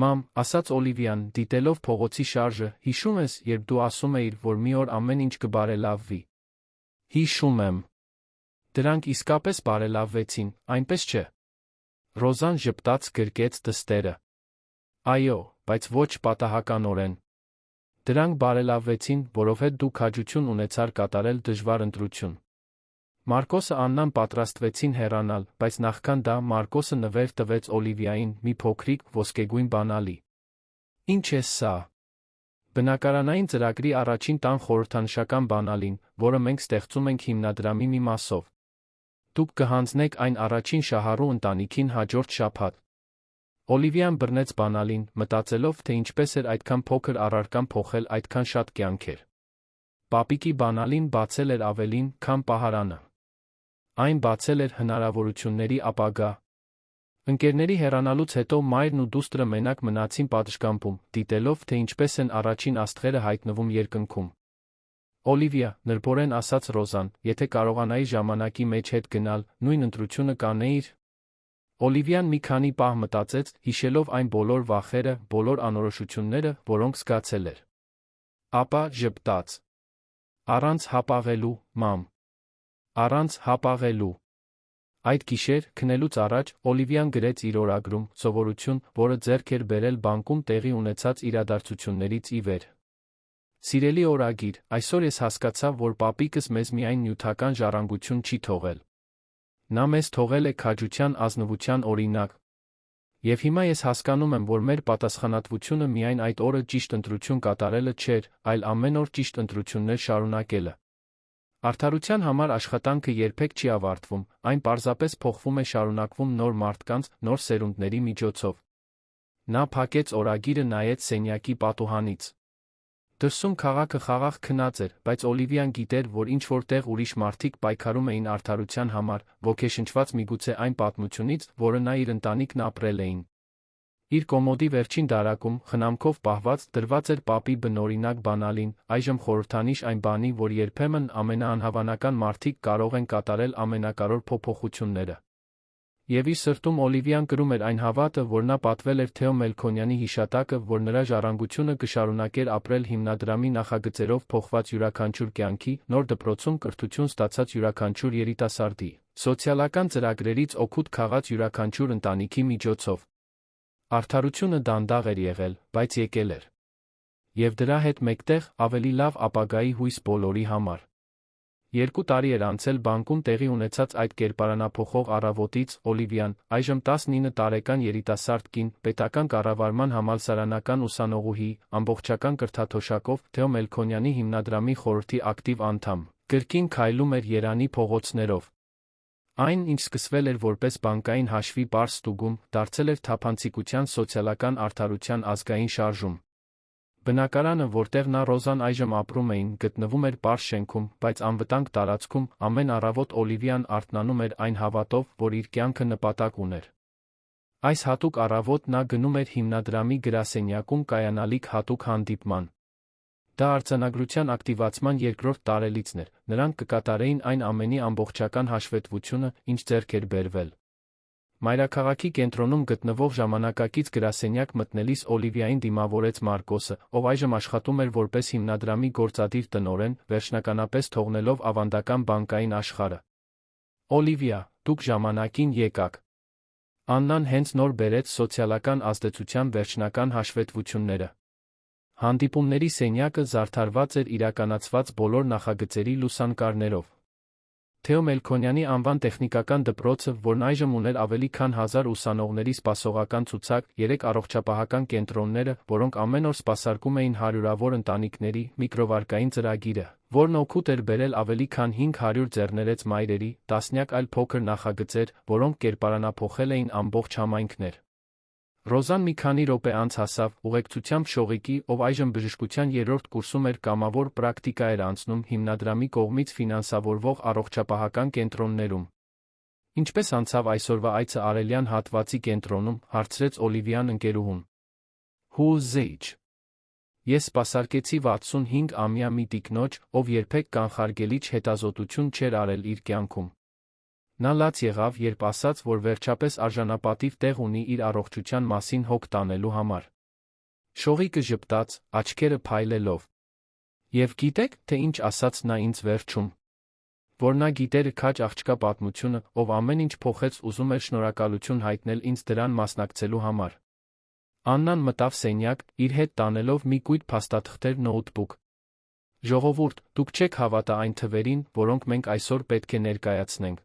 Մամ, ասաց Օլիվիան, դիտելով փողոցի շարժը, հիշում ես, երբ դու ասում էիր, որ մի օր ամեն ինչ կբարելավվի։ Հիշում եմ։ Դրանք իսկապես բարելավվեցին, այնպես չէ։ Ռոզան ժպտաց, գրկեց դստերը։ Այո, բայց ոչ պատահականորեն։ Դրանք բարելավվեցին, որովհետև դու քաջություն ունեցար կատարել դժվար ընտրություն։ Մարկոսը Աննան պատրաստվեցին հեռանալ, բայց նախքան դա Մարկոսը նվեր տվեց Օլիվիային մի փոքրիկ ոսկեգույն բանալի։ Ինչ է սա։ Բնակարանային ծրագրի առաջին տան խորհրդանշական բանալին, որը մենք ստեղծում ենք հիմնադրամի մի մասով։ Դուք կհանձնեք այն առաջին շահառու ընտանիքին հաջորդ շաբաթ։ Օլիվիան բռնեց բանալին, մտածելով, թե ինչպես էր այդքան փոքր առարկան փոխել այդքան շատ կյանքեր։ Պապիկի բանալին բացել էր ավելին, քան պահարանը։ Այն բացել էր հնարավորությունների ապագա։ Ընկերների հեռանալուց հետո մայրն ու դուստրը մենակ մնացին պատշգամբում, դիտելով, թե ինչպես են առաջին աստղերը հայտնվում երկնքում։ Օլիվիա, նրբորեն ասաց Ռոզան, եթե կարողանայի ժամանակի մեջ հետ գնալ, նույն ընտրությունը կանեիր։ Օլիվիան մի քանի պահ մտածեց, հիշելով այն բոլոր վախերը, բոլոր անորոշությունները, որոնք զգացել էր։ Ապա ժպտաց. Առանց հապաղելու, մամ։ Առանց հապաղելու։ Այդ գիշեր, քնելուց առաջ, Օլիվիան գրեց իր օրագրում սովորություն, որը ձեռք էր բերել բանկում տեղի ունեցած իրադարձություններից ի վեր։ Սիրելի օրագիր, այսօր ես հասկացա, որ պապիկս մեզ միայն նյութական ժառանգություն չի թողել։ Նա մեզ թողել է քաջության ազնվության օրինակ։ Եվ հիմա ես հասկանում եմ, որ մեր պատասխանատվությունը միայն այդ օրը ճիշտ ընտրություն կատարելը չէր, այլ ամեն օր ճիշտ ընտրություններ շարունակելը։ Արդարության համար աշխատանքը երբեք չի ավարտվում, այն պարզապես փոխվում է շարունակվում նոր մարդկանց, նոր սերունդների միջոցով։ Նա փակեց օրագիրը, նայեց սենյակի պատուհանից։ Դրսում քաղաքը խաղաղ քնած էր, բայց Օլիվիան գիտեր, որ ինչ-որ տեղ ուրիշ մարդիկ պայքարում էին արդարության համար, ոգեշնչված միգուցե այն պատմությունից, որը նա իր ընտանիքն ապրել էին։ Իր կոմոդի վերջին դարակում, խնամքով պահված, դրված էր պապի բնօրինակ բանալին, այժմ խորհրդանիշ այն բանի, որ երբեմն ամենաանհավանական մարդիկ կարող են կատարել ամենակարևոր փոփոխությունները։ Եվ իր սրտում Օլիվիան կրում էր այն հավատը, որ նա պատվել էր Թեո Մելքոնյանի հիշատակը, որ նրա ժառանգությունը կշարունակեր ապրել հիմնադրամի նախագծերով փոխված յուրաքանչյուր կյանքի, նոր դպրոցում կրթություն ստացած յուրաքանչյուր երիտասարդի, սոցիալական ծրագրերից օգուտ քաղած յուրաքանչյուր ընտանիքի միջոցով։ Արդարությունը դանդաղ էր եղել, բայց եկել էր։ Եվ դրա հետ մեկտեղ ավելի լավ ապագայի հույս բոլորի համար։ 2 տարի էր անցել բանկում տեղի ունեցած այդ կերպարանափոխող առավոտից, Օլիվիան, այժմ 19 տարեկան երիտասարդ կին, պետական կառավարման համալսարանական ուսանողուհի, ամբողջական կրթաթոշակով, Թեո Մելքոնյանի հիմնադրամի խորհրդի ակտիվ անդամ, կրկին քայլում էր Երանի փողոցներով։ Այն, ինչ սկսվել էր որպես բանկային հաշվի պարզ ստուգում, դարձել էր թափանցիկության սոցիալական արդարության ազգային շարժում։ Բնակարանը, որտեղ նա Ռոզան այժմ ապրում էին, գտնվում էր պարզ շենքում, բայց անվտանգ տարածքում, ամեն առավոտ Օլիվիան արթնանում էր այն հավատով, որ իր կյանքը նպատակ ուներ։ Այս հատուկ առավոտ նա գնում էր հիմնադրամի գրասենյակում կայանալիք հատուկ հանդիպման։ Դա արձանագրության ակտիվացման երկրորդ տարելիցն էր, նրանք կկատարեին այն ամենի ամբողջական հաշվետվությունը, ինչ ձեռք էր բերվել։ Մայրաքաղաքի կենտրոնում գտնվող ժամանակակից գրասենյակ մտնելիս Օլիվիային դիմավորեց Մարկոսը, ով այժմ աշխատում էր որպես հիմնադրամի գործադիր տնօրեն, վերջնականապես թողնելով ավանդական բանկային աշխարհը։ Օլիվիա, դուք ժամանակին եկաք։ Աննան հենց նոր բերեց սոցիալական ազդեցության վերջնական հաշվետվությունները։ Հանդիպումների սենյակը զարդարված էր իրականացված բոլոր նախագծերի լուսանկարներով։ Թեո Մելքոնյանի անվան տեխնիկական դպրոցը, որն այժմ ուներ ավելի քան 1000 ուսանողների սպասողական ցուցակ, 3 առողջապահական կենտրոնները, որոնք ամեն օր սպասարկում էին հարյուրավոր ընտանիքների, միկրովարկային ծրագիրը, որն օգուտ էր բերել ավելի քան 500 ձեռներեց մայրերի, տասնյակ այլ փոքր նախագծեր, որոնք կերպարանափոխել էին ամբողջ համայնքներ։ Ռոզան մի քանի րոպե անց հասավ, ուղեկցությամբ Շողիկի, ով այժմ բժշկության 3-րդ կուրսում էր կամավոր պրակտիկա էր անցնում հիմնադրամի կողմից ֆինանսավորվող առողջապահական կենտրոններում։ Ինչպես անցավ այսօրվա այցը արևելյան հատվածի կենտրոնում, հարցրեց Օլիվիան ընկերուհուն։ Հուզեիչ։ Ես սպասարկեցի 65-ամյա մի տիկնոջ, ով երբեք կանխարգելիչ հետազոտություն չէր արել իր կյանքում։ Նա լաց եղավ, երբ ասաց, որ վերջապես արժանապատիվ տեղ ունի իր առողջության մասին հոգ տանելու համար։ Շողիկը ժպտաց, աչքերը փայլելով։ Եվ գիտեք, թե ինչ ասաց նա ինձ վերջում։ Որ նա գիտեր քաջ աղջկա պատմությունը, ով ամեն ինչ փոխեց, ուզում էր շնորհակալություն հայտնել ինձ դրան մասնակցելու համար։ Աննան մտավ սենյակ, իր հետ տանելով մի կույտ փաստաթղթեր նոութբուք։ Ժողովուրդ, դուք չեք հավատա այն թվերին, որոնք մենք այսօր պետք է ներկայացնենք։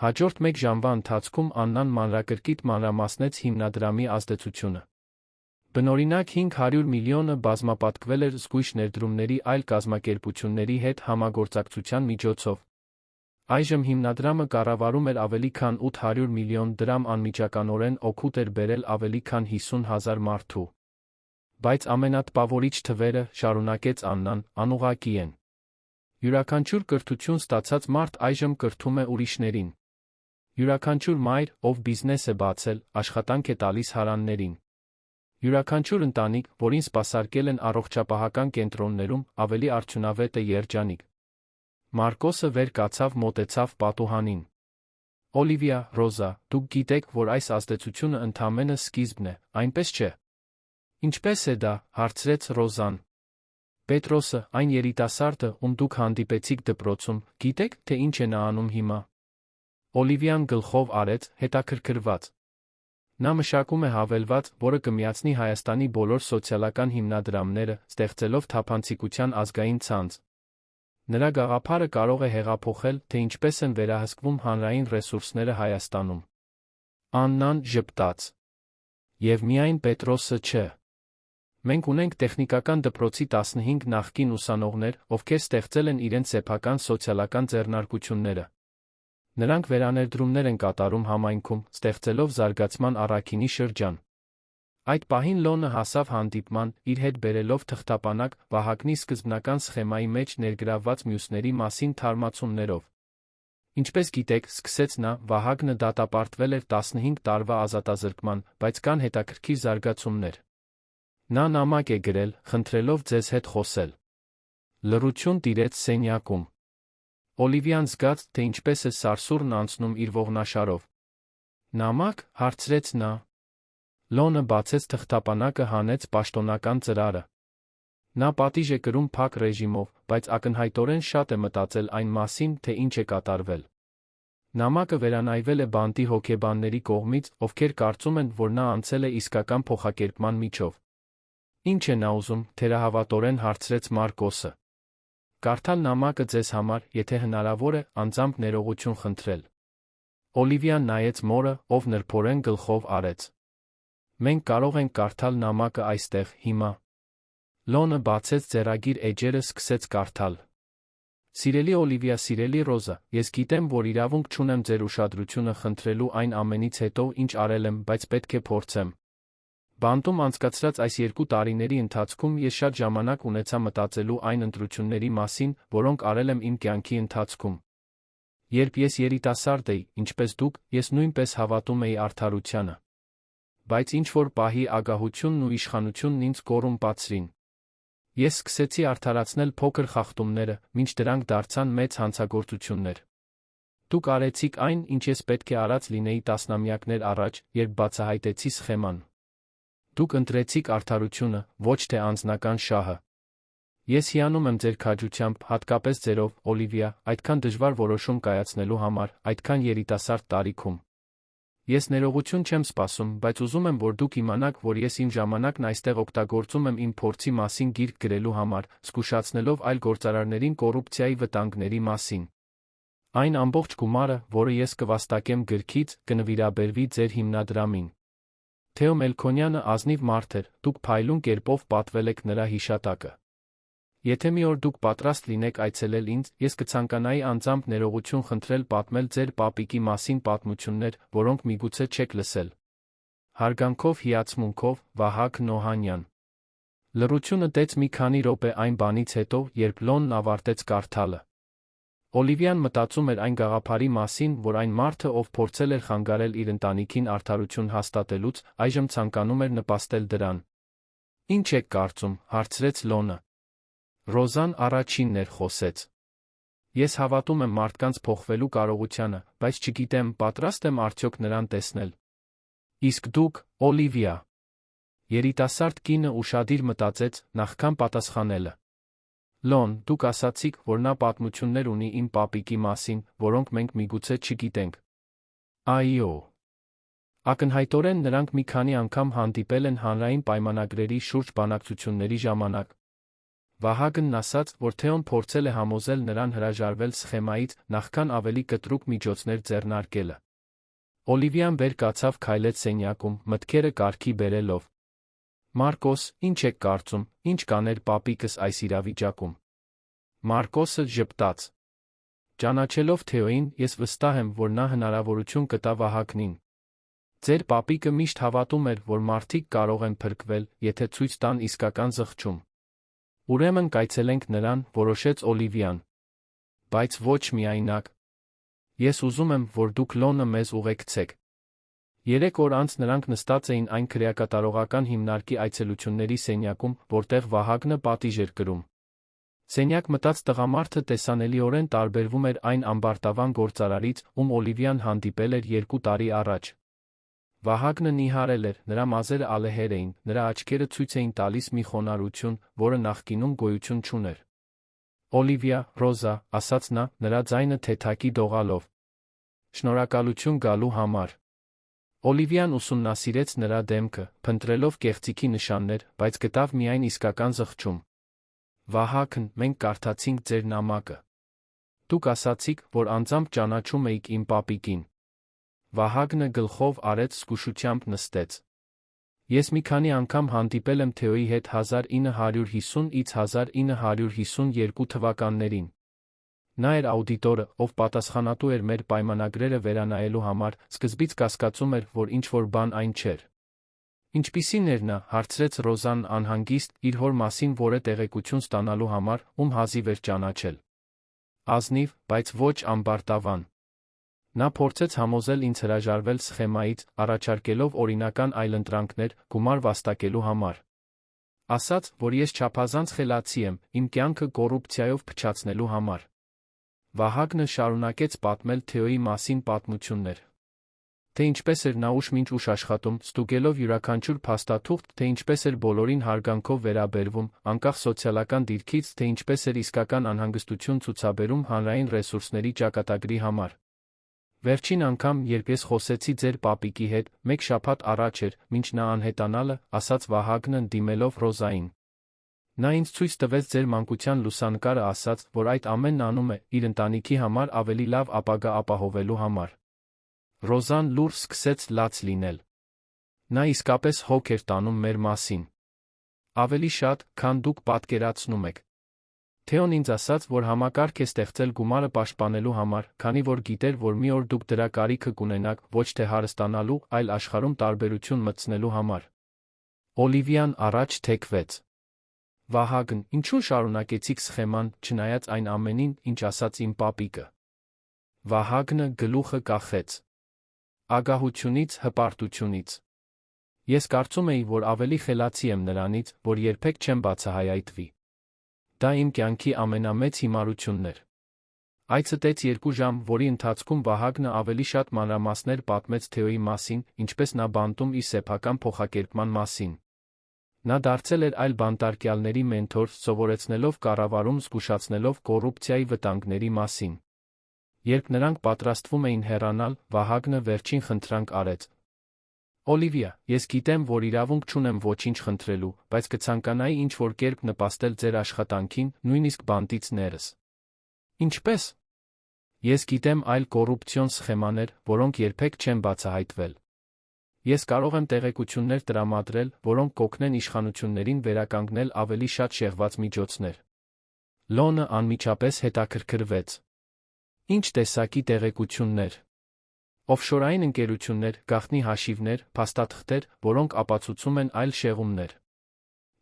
Հաջորդ 1 ժամվա ընթացքում Աննան մանրակրկիտ մանրամասնեց հիմնադրամի ազդեցությունը։ Բնօրինակ 500 միլիոնը բազմապատկվել էր զգույշ ներդրումների այլ կազմակերպությունների հետ համագործակցության միջոցով։ Այժմ հիմնադրամը կառավարում էր ավելի քան 800 միլիոն դրամ անմիջականորեն օգուտ էր բերել ավելի քան 50,000 մարդու։ Բայց ամենատպավորիչ թվերը, շարունակեց Աննան, անուղղակի են։ Յուրաքանչյուր կրթություն ստացած մարդ այժմ կրթում է ուրիշներին։ Յուրաքանչյուր մայր, ով բիզնես է բացել, աշխատանք է տալիս հարաններին։ Յուրաքանչյուր ընտանիք, որին սպասարկել են առողջապահական կենտրոններում, ավելի արդյունավետ է երջանիկ։ Մարկոսը վեր կացավ, մոտեցավ պատուհանին։ Օլիվիա, Ռոզա, դուք գիտեք, որ այս ազդեցությունը ընդամենը սկիզբն է, այնպես չէ։ Ինչպես է դա, հարցրեց Ռոզան։ Պետրոսը, այն երիտասարդը, ում դուք հանդիպեցիք դպրոցում, գիտեք, թե ինչ է նա անում հիմա։ Օլիվիան գլխով արեց, հետաքրքրված։ Նա մշակում է հավելված, որը կմիացնի Հայաստանի բոլոր սոցիալական հիմնադրամները, ստեղծելով թափանցիկության ազգային ցանց։ Նրա գաղափարը կարող է հեղափոխել, թե ինչպես են վերահսկվում հանրային ռեսուրսները Հայաստանում։ Աննան ժպտաց։ Եվ միայն Պետրոսը չէ։ Մենք ունենք տեխնիկական դպրոցի 15 նախկին ուսանողներ, ովքեր ստեղծել են իրենց սեփական սոցիալական ձեռնարկությունները։ Նրանք վերաներդրումներ են կատարում համայնքում, ստեղծելով զարգացման առաքինի շրջան։ Այդ պահին Լոնը հասավ հանդիպման, իր հետ բերելով թղթապանակ, Վահագնի սկզբնական սխեմայի մեջ ներգրավված մյուսների մասին թարմացումներով։ Ինչպես գիտեք, սկսեց նա, Վահագնը դատապարտվել էր 15 տարվա ազատազրկման, բայց կան հետաքրքիր զարգացումներ։ Նա նամակ է գրել, խնդրելով ձեզ հետ խոսել։ Լռություն տիրեց սենյակում։ Օլիվիան զգաց, թե ինչպես է սարսուռն անցնում իր ողնաշարով։ Նամակ, հարցրեց նա։ Լոնը բացեց թղթապանակը, հանեց պաշտոնական ծրարը։ Նա պատիժ է կրում փակ ռեժիմով, բայց ակնհայտորեն շատ է մտածել այն մասին, թե ինչ է կատարվել։ Նամակը վերանայվել է բանտի հոգեբանների կողմից, ովքեր կարծում են, որ նա անցել է իսկական փոխակերպման միջով։ Ինչ է նա ուզում, թերահավատորեն հարցրեց Մարկոսը։ Կարդալ նամակը ձեզ համար, եթե հնարավոր է, անձամբ ներողություն խնդրել։ Օլիվիան նայեց մորը, ով նրբորեն գլխով արեց։ Մենք կարող ենք կարդալ նամակը այստեղ, հիմա։ Լոնը բացեց ձեռագիր էջերը, սկսեց կարդալ։ Սիրելի Օլիվիա, սիրելի Ռոզա, ես գիտեմ, որ իրավունք չունեմ ձեր ուշադրությունը խնդրելու այն ամենից հետո, ինչ արել եմ, բայց պետք է փորձեմ։ Բանտում անցկացրած այս 2 տարիների ընթացքում ես շատ ժամանակ ունեցա մտածելու այն ընտրությունների մասին, որոնք արել եմ իմ կյանքի ընթացքում։ Երբ ես երիտասարդ էի, ինչպես դուք, ես նույնպես հավատում էի արդարությանը։ Բայց ինչ-որ պահի ագահությունն ու իշխանությունն ինձ կոռումպացրին։ Ես սկսեցի արդարացնել փոքր խախտումները, մինչ դրանք դարձան մեծ հանցագործություններ։ Դուք արեցիք այն, ինչ ես պետք է արած լինեի տասնամյակներ առաջ, երբ բացահայտեցի սխեման։ Դուք ընտրեցիք արդարությունը, ոչ թե անձնական շահը։ Ես հիանում եմ ձեր քաջությամբ, հատկապես ձերով, Օլիվիա, այդքան դժվար որոշում կայացնելու համար, այդքան երիտասարդ տարիքում։ Ես ներողություն չեմ սպասում, բայց ուզում եմ, որ դուք իմանաք, որ ես իմ ժամանակն այստեղ օգտագործում եմ իմ փորձի մասին գիրք գրելու համար, զգուշացնելով այլ գործարարներին կոռուպցիայի վտանգների մասին։ Այն ամբողջ գումարը, որը ես կվաստակեմ գրքից, կնվիրաբերվի ձեր հիմնադրամին։ Թեո Մելքոնյանը ազնիվ մարդ էր, դուք փայլուն կերպով պատվել եք նրա հիշատակը։ Եթե մի օր դուք պատրաստ լինեք այցելել ինձ, ես կցանկանայի անձամբ ներողություն խնդրել պատմել ձեր պապիկի մասին պատմություններ, որոնք միգուցե չեք լսել։ Հարգանքով, հիացմունքով, Վահագն Օհանյան։ Լռությունը տեց մի քանի րոպե այն բանից հետո, երբ Լոնն ավարտեց կարդալը։ Օլիվիան մտածում էր այն գաղափարի մասին, որ այն մարդը, ով փորձել էր խանգարել իր ընտանիքին արդարություն հաստատելուց, այժմ ցանկանում էր նպաստել դրան։ Ինչ եք կարծում, հարցրեց Լոնը։ Ռոզան առաջինն էր խոսեց։ Ես հավատում եմ մարդկանց փոխվելու կարողությանը, բայց չգիտեմ, պատրաստ եմ արդյոք նրան տեսնել։ Իսկ դուք, Օլիվիա։ Երիտասարդ կինը ուշադիր մտածեց, նախքան պատասխանելը։ Լոն, դուք ասացիք, որ նա պատմություններ ունի իմ պապիկի մասին, որոնք մենք միգուցե չգիտենք։ Այո։ Ակնհայտորեն նրանք մի քանի անգամ հանդիպել են հանրային պայմանագրերի շուրջ բանակցությունների ժամանակ։ Վահագնն ասաց, որ Թեոն փորձել է համոզել նրան հրաժարվել սխեմայից, նախքան ավելի կտրուկ միջոցներ ձեռնարկելը։ Օլիվիան վեր կացավ, քայլեց սենյակում, մտքերը կարգի բերելով։ Մարկոս, ինչ եք կարծում, ինչ կաներ պապիկս այս իրավիճակում։ Մարկոսը ժպտաց. Ճանաչելով Թեոին, ես վստահ եմ, որ նա հնարավորություն կտա Վահագնին։ Ձեր պապիկը միշտ հավատում էր, որ մարդիկ կարող են փրկվել, եթե ցույց տան իսկական զղջում։ Ուրեմն կայցելենք նրան, որոշեց Օլիվիան։ Բայց ոչ միայնակ։ Ես ուզում եմ, որ դուք Լոնը մեզ ուղեկցեք։ 3 օր անց նրանք նստած էին այն քրեակատարողական հիմնարկի այցելությունների սենյակում, որտեղ Վահագնը պատիժ էր կրում։ Սենյակ մտած տղամարդը տեսանելիորեն տարբերվում էր այն ամբարտավան գործարարից, ում Օլիվիան հանդիպել էր 2 տարի առաջ։ Վահագնը նիհարել էր, նրա մազերը ալեհեր էին, նրա աչքերը ցույց էին տալիս մի խոնարհություն, որը նախկինում գոյություն չուներ։ Օլիվիա, Ռոզա, ասաց նա, նրա ձայնը թեթակի դողալով։ Շնորհակալություն գալու համար։ Օլիվիան ուսումնասիրեց նրա դեմքը, փնտրելով կեղծիքի նշաններ, բայց գտավ միայն իսկական զղջում։ Վահագն, մենք կարդացինք ձեր նամակը։ Դուք ասացիք, որ անձամբ ճանաչում էիք իմ պապիկին։ Վահագնը գլխով արեց զգուշությամբ նստեց։ Ես մի քանի անգամ հանդիպել եմ Թեոյի հետ 1950-ից 1952 թվականներին։ Նա էր աուդիտորը, ով պատասխանատու էր մեր պայմանագրերը վերանայելու համար, սկզբից կասկածում էր, որ ինչ-որ բան այն չէր։ Ինչպիսին էր նա, հարցրեց Ռոզան անհանգիստ, իր հոր մասին որը տեղեկություն ստանալու համար, ում հազիվ էր ճանաչել։ Ազնիվ, բայց ոչ ամբարտավան։ Նա փորձեց համոզել ինձ հրաժարվել սխեմայից, առաջարկելով օրինական այլընտրանքներ, գումար վաստակելու համար։ Ասաց, որ ես չափազանց խելացի եմ, իմ կյանքը կոռուպցիայով փչացնելու համար։ Վահագնը շարունակեց պատմել Թեոյի մասին պատմություններ։ Թե ինչպես էր նա ուշ-մինչ ուշ աշխատում, ստուգելով յուրաքանչյուր փաստաթուղթ, թե ինչպես էր բոլորին հարգանքով վերաբերվում, անկախ սոցիալական դիրքից, թե ինչպես էր իսկական անհանգստություն ցուցաբերում հանրային ռեսուրսների ճակատագրի համար։ Վերջին անգամ, երբ ես խոսեցի ձեր պապիկի հետ, 1 շաբաթ առաջ էր, մինչ նա անհետանալը, ասաց Վահագնը դիմելով Ռոզային։ Նա ինձ ցույց տվեց ձեր մանկության լուսանկարը, ասաց, որ այդ ամենն անում է իր ընտանիքի համար ավելի լավ ապագա ապահովելու համար։ Ռոզան լուր սկսեց լաց լինել։ Նա իսկապես հոգ էր տանում մեր մասին։ Ավելի շատ, քան դուք պատկերացնում եք։ Թեոն ինձ ասաց, որ համակարգ է ստեղծել գումարը պաշտպանելու համար, քանի որ գիտեր, որ մի օր դուք դրա կարիքը կունենաք, ոչ թե հարստանալու, այլ աշխարհում տարբերություն մտցնելու համար։ Օլիվիան առաջ թեքվեց։ Վահագն, ինչու շարունակեցիք սխեման, չնայած այն ամենին, ինչ ասաց իմ պապիկը։ Վահագնը գլուխը կախեց։ Ագահությունից, հպարտությունից։ Ես կարծում էի, որ ավելի խելացի եմ նրանից, որ երբեք չեմ բացահայտվի։ Դա իմ կյանքի ամենամեծ հիմարությունն էր։ Այցը տեց 2 ժամ, որի ընթացքում Վահագնը ավելի շատ մանրամասներ պատմեց Թեոյի մասին, ինչպես նա բանտում իր սեփական փոխակերպման մասին։ Նա դարձել էր այլ բանտարկյալների մենթոր, սովորեցնելով կառավարում, զգուշացնելով կոռուպցիայի վտանգների մասին։ Երբ նրանք պատրաստվում էին հեռանալ, Վահագնը վերջին խնդրանք արեց։ Օլիվիա, ես գիտեմ, որ իրավունք չունեմ ոչինչ խնդրելու, բայց կցանկանայի ինչ-որ կերպ նպաստել ձեր աշխատանքին, նույնիսկ բանտից ներս։ Ինչպես։ Ես գիտեմ այլ կոռուպցիոն սխեմաներ, որոնք երբեք չեն բացահայտվել։ Ես կարող եմ տեղեկություններ տրամադրել, որոնք կօգնեն իշխանություններին վերականգնել ավելի շատ շեղված միջոցներ։ Լոնը անմիջապես հետաքրքրվեց։ Ինչ տեսակի տեղեկություններ։ Օֆշորային ընկերություններ, գաղտնի հաշիվներ, փաստաթղթեր, որոնք ապացուցում են այլ շեղումներ։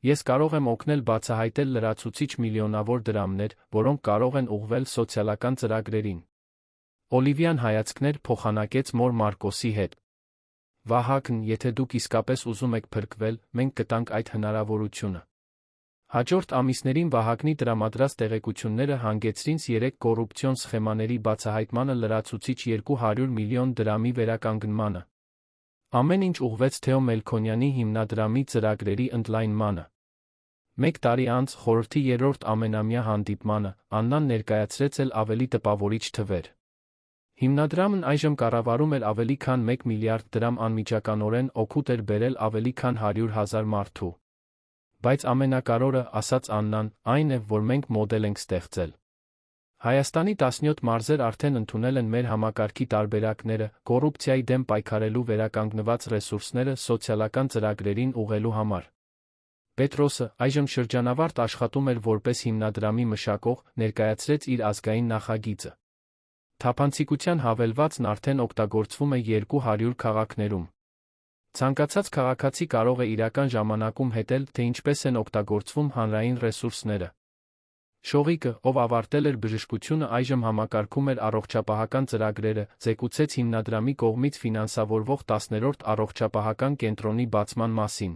Ես կարող եմ օգնել բացահայտել լրացուցիչ միլիոնավոր դրամներ, որոնք կարող են ուղղվել սոցիալական ծրագրերին։ Օլիվիան հայացքներ փոխանակեց մոր Մարկոսի հետ։ Վահագն, եթե դուք իսկապես ուզում եք փրկվել, մենք կտանք այդ հնարավորությունը։ Հաջորդ ամիսներին Վահագնի տրամադրած տեղեկությունները հանգեցրին 3 կոռուպցիոն սխեմաների բացահայտմանը, լրացուցիչ 200 միլիոն դրամի վերականգնմանը։ Ամեն ինչ ուղղվեց Թեո Մելքոնյանի հիմնադրամի ծրագրերի ընդլայնմանը։ 1 տարի անց, խորհրդի 3-րդ ամենամյա հանդիպմանը, Աննան ներկայացրեց էլ ավելի տպավորիչ թվեր։ Հիմնադրամն այժմ կառավարում էր ավելի քան 1 միլիարդ դրամ, անմիջականորեն օգուտ էր բերել ավելի քան 100,000 մարդու։ Բայց ամենակարևորը, ասաց Աննան, այն է, որ մենք մոդել ենք ստեղծել։ Հայաստանի 17 մարզեր արդեն ընդունել են մեր համակարգի տարբերակները, կոռուպցիայի դեմ պայքարելու վերականգնված ռեսուրսները սոցիալական ծրագրերին ուղղելու համար։ Պետրոսը, այժմ շրջանավարտ աշխատում էր որպես հիմնադրամի մշակող, ներկայացրեց իր ազգային նախագիծը։ Թափանցիկության հավելվածն արդեն օգտագործվում է 200 քաղաքներում։ Ցանկացած քաղաքացի կարող է իրական ժամանակում հետել, թե ինչպես են օգտագործվում հանրային ռեսուրսները։ Շողիկը, ով ավարտել էր բժշկությունը, այժմ համակարգում էր առողջապահական ծրագրերը, զեկուցեց հիմնադրամի կողմից ֆինանսավորվող 10-րդ առողջապահական կենտրոնի բացման մասին։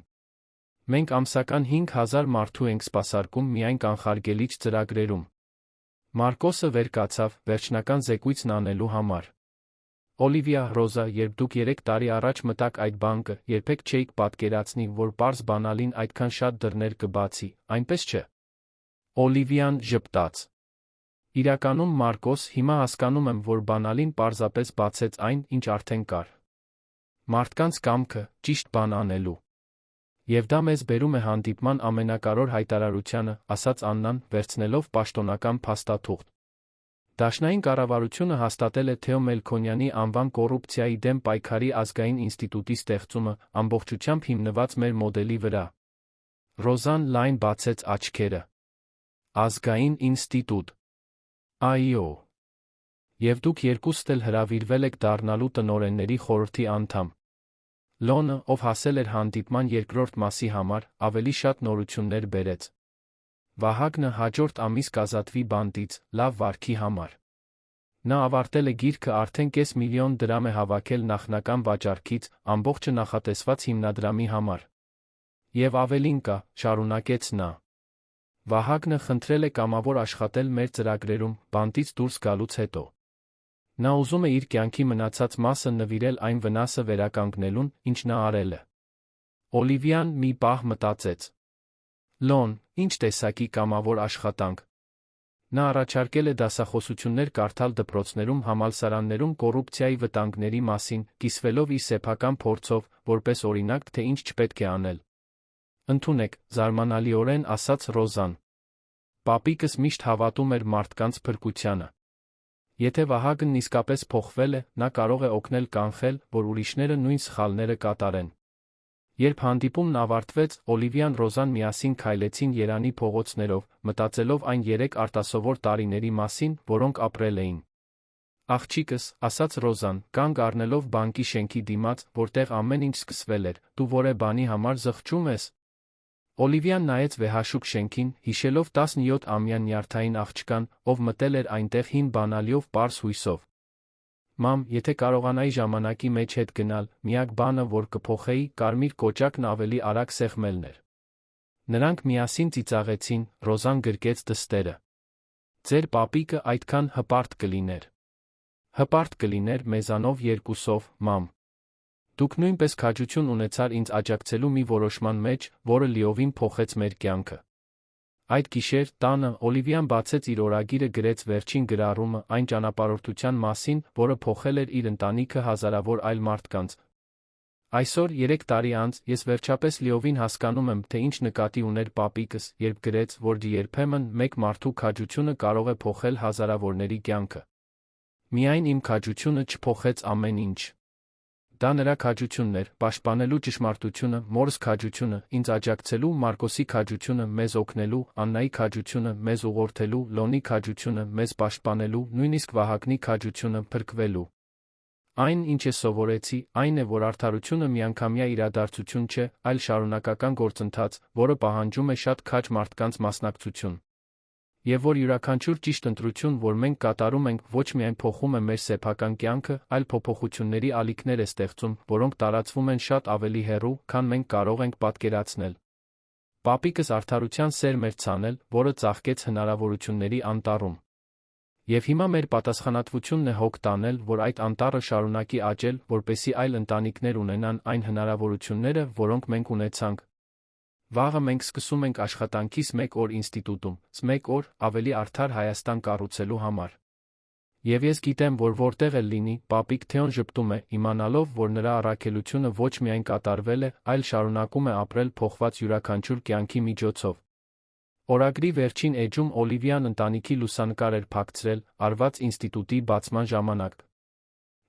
Մենք ամսական 5000 մարդու ենք սպասարկում միայն կանխարգելիչ ծրագրերում։ Մարկոսը վեր կացավ, վերջնական զեկույցն անելու համար։ Օլիվիա, Ռոզա, երբ դուք 3 տարի առաջ մտաք այդ բանկը, երբեք չէիք պատկերացնի, որ պարզ բանալին այդքան շատ դռներ կբացի, այնպես չէ։ Օլիվիան ժպտաց։ Իրականում, Մարկոս, հիմա հասկանում եմ, որ բանալին պարզապես բացեց այն, ինչ արդեն կար։ Մարդկանց կամքը, ճիշտ բան անելու։ Եվ դա մեզ բերում է հանդիպման ամենակարևոր հայտարարությանը, ասաց Աննան, վերցնելով պաշտոնական փաստաթուղթ։ Դաշնային կառավարությունը հաստատել է Թեո Մելքոնյանի անվան կոռուպցիայի դեմ պայքարի ազգային ինստիտուտի ստեղծումը, ամբողջությամբ հիմնված մեր մոդելի վրա։ Ռոզան լայն բացեց աչքերը։ Ազգային ինստիտուտ։ Այո։ Եվ դուք երկուստ էլ հրավիրվել եք դառնալու տնօրենների խորհրդի անդամ։ Լոնը, ով հասել էր հանդիպման երկրորդ մասի համար, ավելի շատ նորություններ բերեց։ Վահագնը հաջորդ ամիս կազատվի բանտից, լավ վարքի համար։ Նա ավարտել է գիրքը, արդեն $500,000 է հավաքել նախնական վաճառքից, ամբողջը նախատեսված հիմնադրամի համար։ Եվ ավելին կա, շարունակեց նա։ Վահագնը խնդրել է կամավոր աշխատել մեր ծրագրերում, բանտից դուրս գալուց հետո։ Նա ուզում է իր կյանքի մնացած մասը նվիրել այն վնասը վերականգնելուն, ինչ նա արել է։ Օլիվիան մի պահ մտածեց։ Լոն, ինչ տեսակի կամավոր աշխատանք։ Նա առաջարկել է դասախոսություններ կարդալ դպրոցներում, համալսարաններում կոռուպցիայի վտանգների մասին, կիսվելով իր սեփական փորձով, որպես օրինակ, թե ինչ չպետք է անել։ Ընդունեք, զարմանալիորեն ասաց Ռոզան։ Պապիկս միշտ հավատում էր մարդկանց փրկությանը։ Եթե Վահագնն իսկապես փոխվել է, նա կարող է օգնել կանխել, որ ուրիշները նույն սխալները կատարեն։ Երբ հանդիպումն ավարտվեց, Օլիվիան Ռոզան միասին քայլեցին Երանի փողոցներով, մտածելով այն 3 արտասովոր տարիների մասին, որոնք ապրել էին։ Աղջիկս, ասաց Ռոզան, կանգ առնելով բանկի շենքի դիմաց, որտեղ ամեն ինչ սկսվել էր, դու որե բանի համար զղջում ես։ Օլիվիան նայեց վեհաշուկ շենքին, հիշելով 17-ամյա նյարդային աղջկան, ով մտել էր այնտեղ հին բանալիով, պարզ հույսով։ Մամ, եթե կարողանայի ժամանակի մեջ հետ գնալ, միակ բանը, որ կփոխեի, կարմիր կոճակն ավելի արագ սեղմելն էր։ Նրանք միասին ծիծաղեցին, Ռոզան գրկեց դստերը։ Ձեր պապիկը այդքան հպարտ կլիներ։ Հպարտ կլիներ մեզանով երկուսով, մամ։ Դուք նույնպես քաջություն ունեցար ինձ աջակցելու մի որոշման մեջ, որը լիովին փոխեց մեր կյանքը։ Այդ գիշեր, տանը, Օլիվիան բացեց իր օրագիրը, գրեց վերջին գրառումը այն ճանապարհորդության մասին, որը փոխել էր իր ընտանիքը, հազարավոր այլ մարդկանց։ Այսօր, 3 տարի անց, ես վերջապես լիովին հասկանում եմ, թե ինչ նկատի ուներ պապիկս, երբ գրեց, որ երբեմն մեկ մարդու քաջությունը կարող է փոխել հազարավորների կյանքը։ Միայն իմ քաջությունը չփոխեց ամեն ինչ։ Դա նրա քաջությունն էր, պաշտպանելու ճշմարտությունը, մորս քաջությունը, ինձ աջակցելու, Մարկոսի քաջությունը, մեզ օգնելու, Աննայի քաջությունը, մեզ ուղղորդելու, Լոնի քաջությունը, մեզ պաշտպանելու, նույնիսկ Վահագնի քաջությունը, փրկվելու։ Այն, ինչ ես սովորեցի, այն է, որ արդարությունը միանգամյա իրադարձություն չէ, այլ շարունակական գործընթաց, որը պահանջում է շատ քաջ մարդկանց մասնակցություն։ Եվ որ յուրաքանչյուր ճիշտ ընտրություն, որ մենք կատարում ենք, ոչ միայն փոխում է մեր սեփական կյանքը, այլ փոփոխությունների ալիքներ է ստեղծում, որոնք տարածվում են շատ ավելի հեռու, քան մենք կարող ենք պատկերացնել։ Պապիկս արդարության սերմ էր ցանել, որը ծաղկեց հնարավորությունների անտառում։ Եվ հիմա մեր պատասխանատվությունն է հոգ տանել, որ այդ անտառը շարունակի աճել, որպեսզի այլ ընտանիքներ ունենան այն հնարավորությունները, որոնք մենք ունեցանք։ Վաղը մենք սկսում ենք աշխատանքիս 1 օր ինստիտուտում, 1 օր ավելի արդար Հայաստան կառուցելու համար։ Եվ ես գիտեմ, որ որտեղ էլ լինի, պապիկ Թեոն ժպտում է, իմանալով, որ նրա առաքելությունը ոչ միայն կատարվել է, այլ շարունակում է ապրել փոխված յուրաքանչյուր կյանքի միջոցով։ Օրագրի վերջին էջում Օլիվիան ընտանիքի լուսանկար էր փակցրել, արված ինստիտուտի բացման ժամանակ։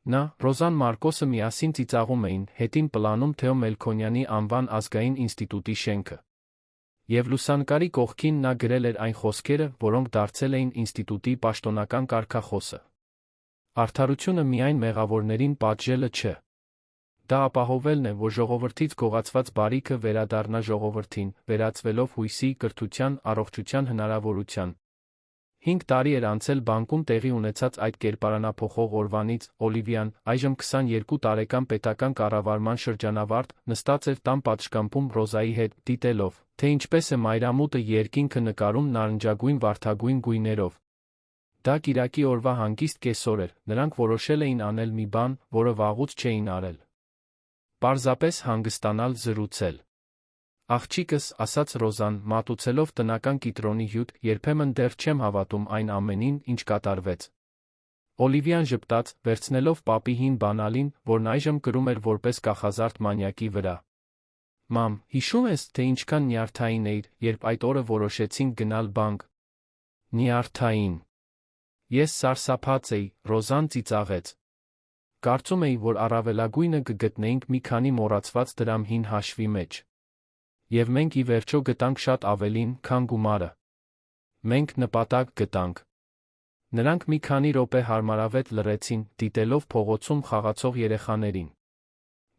Նա, Ռոզան, Մարկոսը միասին ծիծաղում էին, հետին պլանում Թեո Մելքոնյանի անվան ազգային ինստիտուտի շենքը։ Եվ լուսանկարի կողքին նա գրել էր այն խոսքերը, որոնք դարձել էին ինստիտուտի պաշտոնական կարգախոսը. «Արդարությունը միայն մեղավորներին պատժելը չէ։ Դա ապահովելն է, որ ժողովրդից գողացված բարիքը վերադառնա ժողովրդին, վերածվելով հույսի, կրթության, առողջության հնարավորության»։ 5 տարի էր անցել բանկում տեղի ունեցած այդ կերպարանափոխող օրվանից, Օլիվիան, այժմ 22 տարեկան պետական կառավարման շրջանավարտ, նստած էր տան պատշգամբում Ռոզայի հետ, դիտելով, թե ինչպես է մայրամուտը երկինքը նկարում նարնջագույն վարդագույն գույներով։ Դա կիրակի օրվա հանգիստ կեսօր էր, նրանք որոշել էին անել մի բան, որը վաղուց չէին արել։ Պարզապես հանգստանալ, զրուցել։ «Աղջիկս», ասաց Ռոզան, մատուցելով տնական կիտրոնի հյութ, երբեմն դեռ չեմ հավատում այն ամենին, ինչ կատարվեց։ Օլիվիան ժպտաց, վերցնելով պապի հին բանալին, որն այժմ կրում էր որպես կախազարդ մանյակի վրա։ «Մամ, հիշում ես, թե ինչքան նյարդային էիր, երբ այդ օրը որոշեցինք գնալ բանկ»։ «Նյարդային»։ Ես սարսափած էի, Ռոզան ծիծաղեց։ Կարծում էի, որ առավելագույնը կգտնեինք մի քանի մոռացված դրամ հին հաշվի մեջ։ Եվ մենք ի վերջո գտանք շատ ավելին, քան գումարը։ Մենք նպատակ գտանք։ Նրանք մի քանի րոպե հարմարավետ լռեցին, դիտելով փողոցում խաղացող երեխաներին։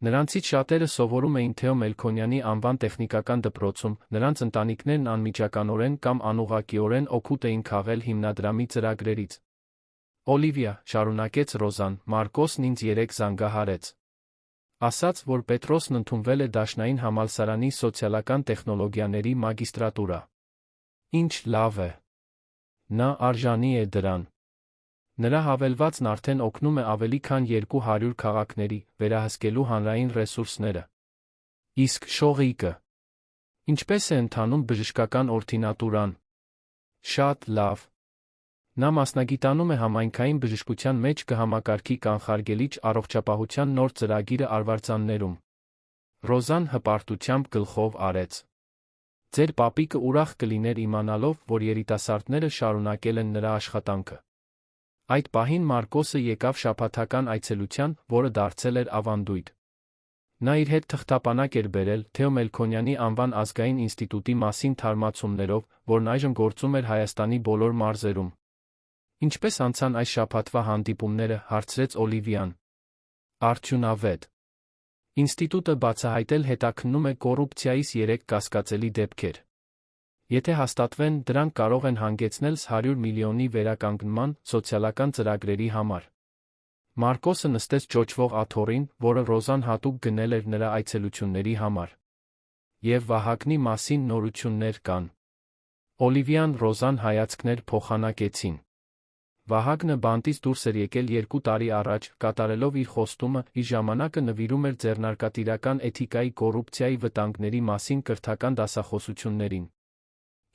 Նրանցից շատերը սովորում էին Թեո Մելքոնյանի անվան տեխնիկական դպրոցում, նրանց ընտանիքներն անմիջականորեն կամ անուղղակիորեն օգուտ էին քաղել հիմնադրամի ծրագրերից։ «Օլիվիա», շարունակեց Ռոզան, «Մարկոսն ինձ երեկ զանգահարեց։ Ասաց, որ Պետրոսն ընդունվել է Դաշնային համալսարանի սոցիալական տեխնոլոգիաների մագիստրատուրա։ Ինչ լավ է։ Նա արժանի է դրան։ Նրա հավելվածն արդեն օգնում է ավելի քան 200 քաղաքների, վերահսկելու հանրային ռեսուրսները։ Իսկ շողիկը։ Ինչպես է ընթանում բժշկական օրդինատուրան։ Շատ լավ։ Նա մասնագիտանում է համայնքային բժշկության մեջ կհամակարգի կանխարգելիչ առողջապահության նոր ծրագիրը արվարձաններում։ Ռոզան հպարտությամբ գլխով արեց։ Ձեր պապիկը ուրախ կլիներ իմանալով, որ երիտասարդները շարունակել են նրա աշխատանքը։ Այդ պահին Մարկոսը եկավ շաբաթական այցելության, որը դարձել էր ավանդույթ։ Նա իր հետ թղթապանակ էր բերել Թեո Մելքոնյանի անվան ազգային ինստիտուտի մասին թարմացումներով, որն այժմ գործում էր Հայաստանի բոլոր մարզերում։ Ինչպես անցան այս շաբաթվա հանդիպումները, հարցրեց Օլիվիան։ Արդյունավետ։ Ինստիտուտը բացահայտել հետաքննում է կոռուպցիայից 3 կասկածելի դեպքեր։ Եթե հաստատվեն, դրանք կարող են հանգեցնել 100 միլիոնի վերականգնման սոցիալական ծրագրերի համար։ Մարկոսը նստեց ճոճվող աթոռին, որը Ռոզան հատուկ գնել էր նրա այցելությունների համար։ Եվ Վահագնի մասին նորություններ կան։ Օլիվիան Ռոզան հայացքներ փոխանակեցին։ Վահագնը բանտից դուրս էր եկել 2 տարի առաջ, կատարելով իր խոստումը, իր ժամանակը նվիրում էր ձեռնարկատիրական էթիկայի կոռուպցիայի վտանգների մասին կրթական դասախոսություններին։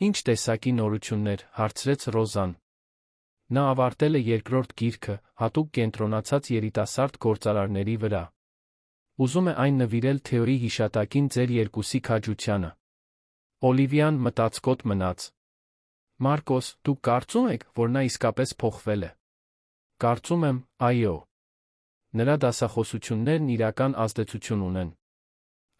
Ինչ տեսակի նորություններ, հարցրեց Ռոզան։ Նա ավարտել է երկրորդ գիրքը, հատուկ կենտրոնացած երիտասարդ գործարարների վրա։ Ուզում է այն նվիրել Թեոյի հիշատակին ձեր երկուսի քաջությանը։ Օլիվիան մտածկոտ մնաց։ Մարկոս, դուք կարծում եք, որ նա իսկապես փոխվել է։ Կարծում եմ, այո։ Նրա դասախոսություններն իրական ազդեցություն ունեն։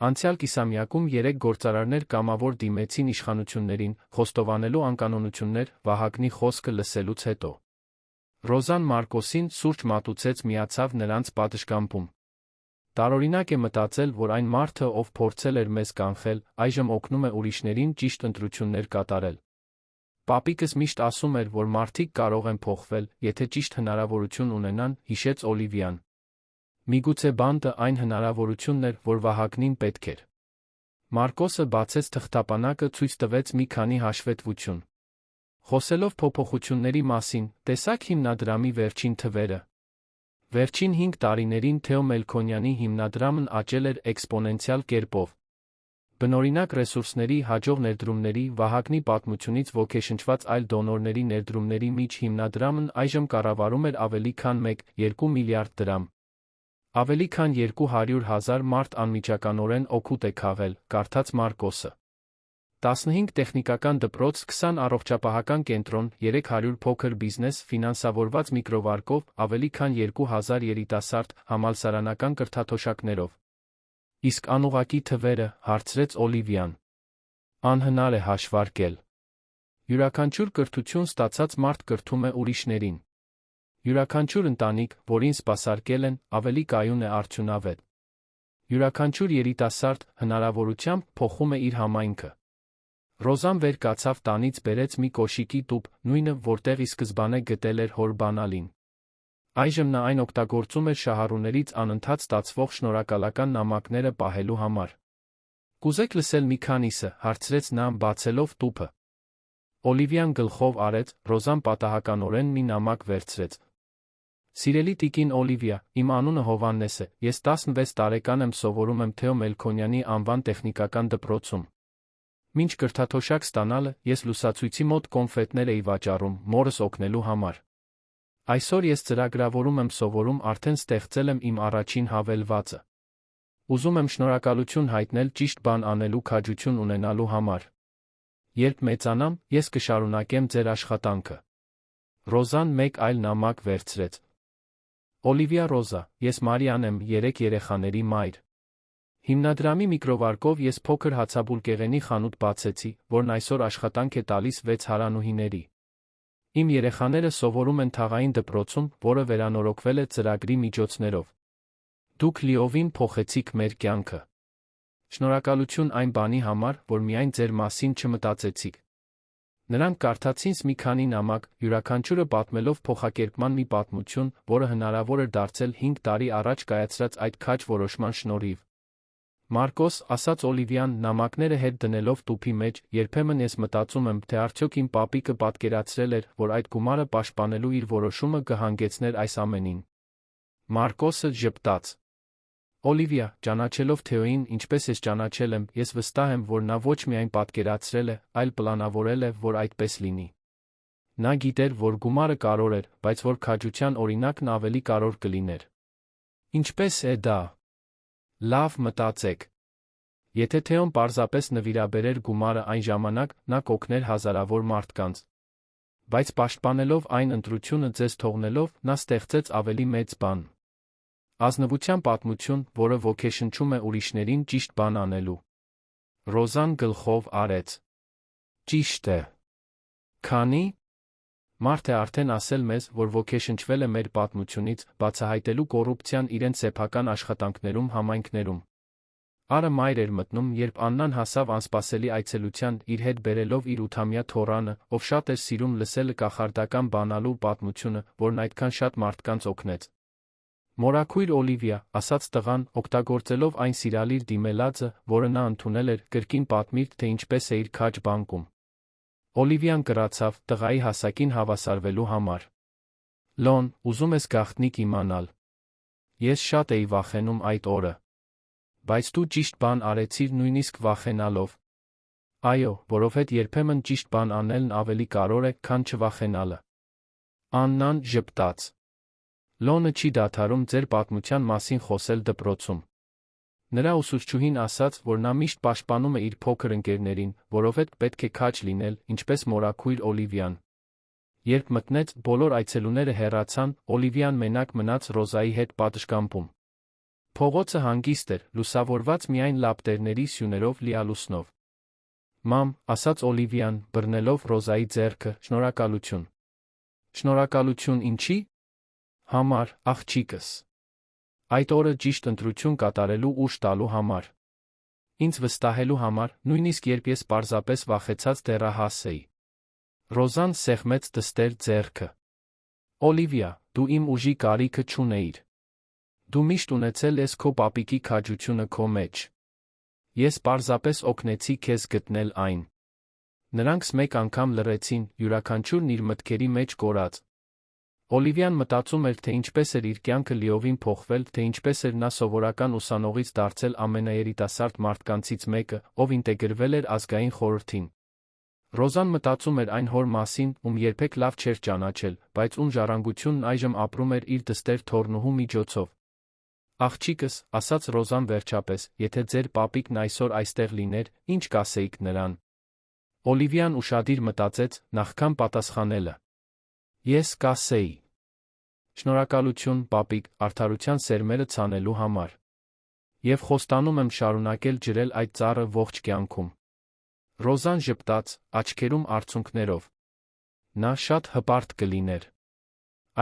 Անցյալ կիսամյակում 3 գործարարներ կամավոր դիմեցին իշխանություններին, խոստովանելու անկանոնություններ Վահագնի խոսքը լսելուց հետո։ Ռոզան Մարկոսին սուրճ մատուցեց, միացավ նրանց պատշգամբում։ Տարօրինակ է մտածել, որ այն մարդը, ով փորձել էր մեզ կանխել, այժմ օգնում է ուրիշներին ճիշտ ընտրություններ կատարել։ Պապիկս միշտ ասում էր, որ մարդիկ կարող են փոխվել, եթե ճիշտ հնարավորություն ունենան, հիշեց Օլիվիան։ Միգուցե բանտը այն հնարավորությունն էր, որ Վահագնին պետք էր։ Մարկոսը բացեց թղթապանակը, ցույց տվեց մի քանի հաշվետվություն։ Խոսելով փոփոխությունների մասին, տեսակ հիմնադրամի վերջին թվերը։ Վերջին 5 տարիներին Թեո Մելքոնյանի հիմնադրամն աճել էր էքսպոնենցիալ կերպով։ Բնօրինակ ռեսուրսների, հաջող ներդրումների, Վահագնի պատմությունից ոգեշնչված այլ դոնորների ներդրումների միջ հիմնադրամն այժմ կառավարում էր ավելի քան 1,2 միլիարդ դրամ։ Ավելի քան 200,000 մարդ անմիջականորեն օգուտ է քաղել, կարդաց Մարկոսը։ 15 տեխնիկական դպրոց, 20 առողջապահական կենտրոն, 300 փոքր բիզնես, ֆինանսավորված միկրովարկով, ավելի քան 2000 երիտասարդ, համալսարանական կրթաթոշակներով։ Իսկ անուղղակի թվերը, հարցրեց Օլիվիան։ Անհնար է հաշվարկել։ Յուրաքանչյուր կրթություն ստացած մարդ կրթում է ուրիշներին։ Յուրաքանչյուր ընտանիք, որին սպասարկել են, ավելի կայուն է արդյունավետ։ Յուրաքանչյուր երիտասարդ հնարավորությամբ փոխում է իր համայնքը։ Ռոզան վեր կացավ տանից բերեց մի կոշիկի տուփ, նույնը, որտեղ ի սկզբանե գտել էր հոր բանալին։ Այժմ նա այն օգտագործում էր շահառուներից անընդհատ ստացվող շնորհակալական նամակները պահելու համար։ Կուզեք լսել մի քանիսը, հարցրեց նա, բացելով տուփը։ Օլիվիան գլխով արեց, Ռոզան պատահականորեն մի նամակ վերցրեց։ Սիրելի տիկին Օլիվիա, իմ անունը Հովհաննես է, ես 16 տարեկան եմ, սովորում եմ Թեո Մելքոնյանի անվան տեխնիկական դպրոցում։ Մինչ կրթաթոշակ ստանալը, ես լուսացույցի մոտ կոնֆետներ էի վաճառում, մորս օգնելու համար։ Այսօր ես ծրագրավորում եմ սովորում, արդեն ստեղծել եմ իմ առաջին հավելվածը։ Ուզում եմ շնորհակալություն հայտնել ճիշտ բան անելու քաջություն ունենալու համար։ Երբ մեծանամ, ես կշարունակեմ ձեր աշխատանքը։ Ռոզան մեկ այլ նամակ վերցրեց։ Օլիվիա Ռոզա, ես Մարիան եմ, 3 երեխաների մայր։ Հիմնադրամի միկրովարկով ես փոքր հացաբուլկեղենի խանութ բացեցի, որն այսօր աշխատանք է տալիս 6 հարանուհիների։ Իմ երեխաները սովորում են թաղային դպրոցում, որը վերանորոգվել է ծրագրի միջոցներով։ Դուք լիովին փոխեցիք մեր կյանքը։ Շնորհակալություն այն բանի համար, որ միայն ձեր մասին չմտածեցիք։ Նրանք կարդացին մի քանի նամակ, յուրաքանչյուրը պատմելով փոխակերպման մի պատմություն, որը հնարավոր էր դարձել 5 տարի առաջ կայացրած այդ քաջ որոշման շնորհիվ։ Մարկոս, ասաց Օլիվիան, նամակները հետ դնելով տուփի մեջ, երբեմն ես մտածում եմ, թե արդյոք իմ պապիկը պատկերացրել էր, որ այդ գումարը պաշտպանելու իր որոշումը կհանգեցներ այս ամենին։ Մարկոսը ժպտաց։ Օլիվիա, ճանաչելով Թեոին, ինչպես ես ճանաչել եմ, ես վստահ եմ, որ նա ոչ միայն պատկերացրել է, այլ պլանավորել է, որ այդպես լինի։ Նա գիտեր, որ գումարը կարևոր էր, բայց որ քաջության օրինակն ավելի կարևոր կլիներ։ Ինչպես է դա։ Լավ մտածեք։ Եթե Թեոն պարզապես նվիրաբերեր գումարը այն ժամանակ, նա կօգներ հազարավոր մարդկանց։ Բայց պաշտպանելով այն ընտրությունը ձեզ թողնելով, նա ստեղծեց ավելի մեծ բան։ Ազնվության պատմություն, որը ոգեշնչում է ուրիշներին ճիշտ բան անելու։ Ռոզան գլխով արեց։ Ճիշտ է։ Քանի մարդ է արդեն ասել մեզ, որ ոգեշնչվել է մեր պատմությունից, բացահայտելու կոռուպցիան իրենց սեփական աշխատանքներում համայնքներում։ Արը մայր էր մտնում, երբ Աննան հասավ անսպասելի այցելության, իր հետ բերելով իր 8-ամյա թոռանը, ով շատ էր սիրում լսել կախարդական բանալու պատմությունը, որն այդքան շատ մարդկանց օգնեց։ Մորաքույր Օլիվիա, ասաց տղան, օգտագործելով այն սիրալիր դիմելածը, որը նա ընդունել էր, կրկին պատմիր, թե ինչպես է իր քաջ բանկում։ Օլիվիան կռացավ, տղայի հասակին հավասարվելու համար։ Լոն, ուզում ես գաղտնիք իմանալ։ Ես շատ էի վախենում այդ օրը։ Բայց դու ճիշտ բան արեցիր նույնիսկ վախենալով։ Այո, որովհետև երբեմն ճիշտ բան անելն ավելի կարևոր է, քան չվախենալը։ Աննան ժպտաց։ Լոնը չի դադարում ձեր պատմության մասին խոսել դպրոցում։ Նրա ուսուցչուհին ասաց, որ նա միշտ պաշտպանում է իր փոքր ընկերներին, որովհետև պետք է քաջ լինել, ինչպես մորաքույր Օլիվիան։ Երբ մտնեց, բոլոր այցելուները հեռացան, Օլիվիան մենակ մնաց Ռոզայի հետ պատշգամբում։ Փողոցը հանգիստ էր, լուսավորված միայն լապտերների սյուներով լիալուսնով։ Մամ, ասաց Օլիվիան, բռնելով Ռոզայի ձեռքը, շնորհակալություն։ Շնորհակալություն ինչի՞։ Համար, աղջիկս։ Այդ օրը ճիշտ ընտրություն կատարելու ուժ տալու համար։ Ինձ վստահելու համար, նույնիսկ երբ ես պարզապես վախեցած դեռահաս էի։ Ռոզան սեղմեց դստեր ձեռքը։ Օլիվիա, դու իմ ուժի կարիքը չունեիր։ Դու միշտ ունեցել ես քո պապիկի քաջությունը քո մեջ։ Ես պարզապես օգնեցի քեզ գտնել այն։ Նրանք մեկ անգամ լռեցին, յուրաքանչյուրն իր մտքերի մեջ կորած։ Օլիվիան մտածում էր, թե ինչպես էր իր կյանքը լիովին փոխվել, թե ինչպես էր նա սովորական ուսանողից դարձել ամենաերիտասարդ մարդկանցից մեկը, ով ինտեգրվել էր ազգային խորհրդին։ Ռոզան մտածում էր այն հոր մասին, ում երբեք լավ չէր ճանաչել, բայց ում ժառանգությունն այժմ ապրում էր իր դստեր թոռնուհու միջոցով։ Աղջիկս, ասաց Ռոզան վերջապես, եթե ձեր պապիկն այսօր այստեղ լիներ, ինչ կասեիք նրան։ Օլիվիան ուշադիր մտածեց, նախքան պատասխանելը։ Ես կասեի. Շնորհակալություն, պապիկ, արդարության սերմերը ցանելու համար։ Եվ խոստանում եմ շարունակել ջրել այդ ծառը ողջ կյանքում։ Ռոզան ժպտաց, աչքերում արցունքներով։ Նա շատ հպարտ կլիներ։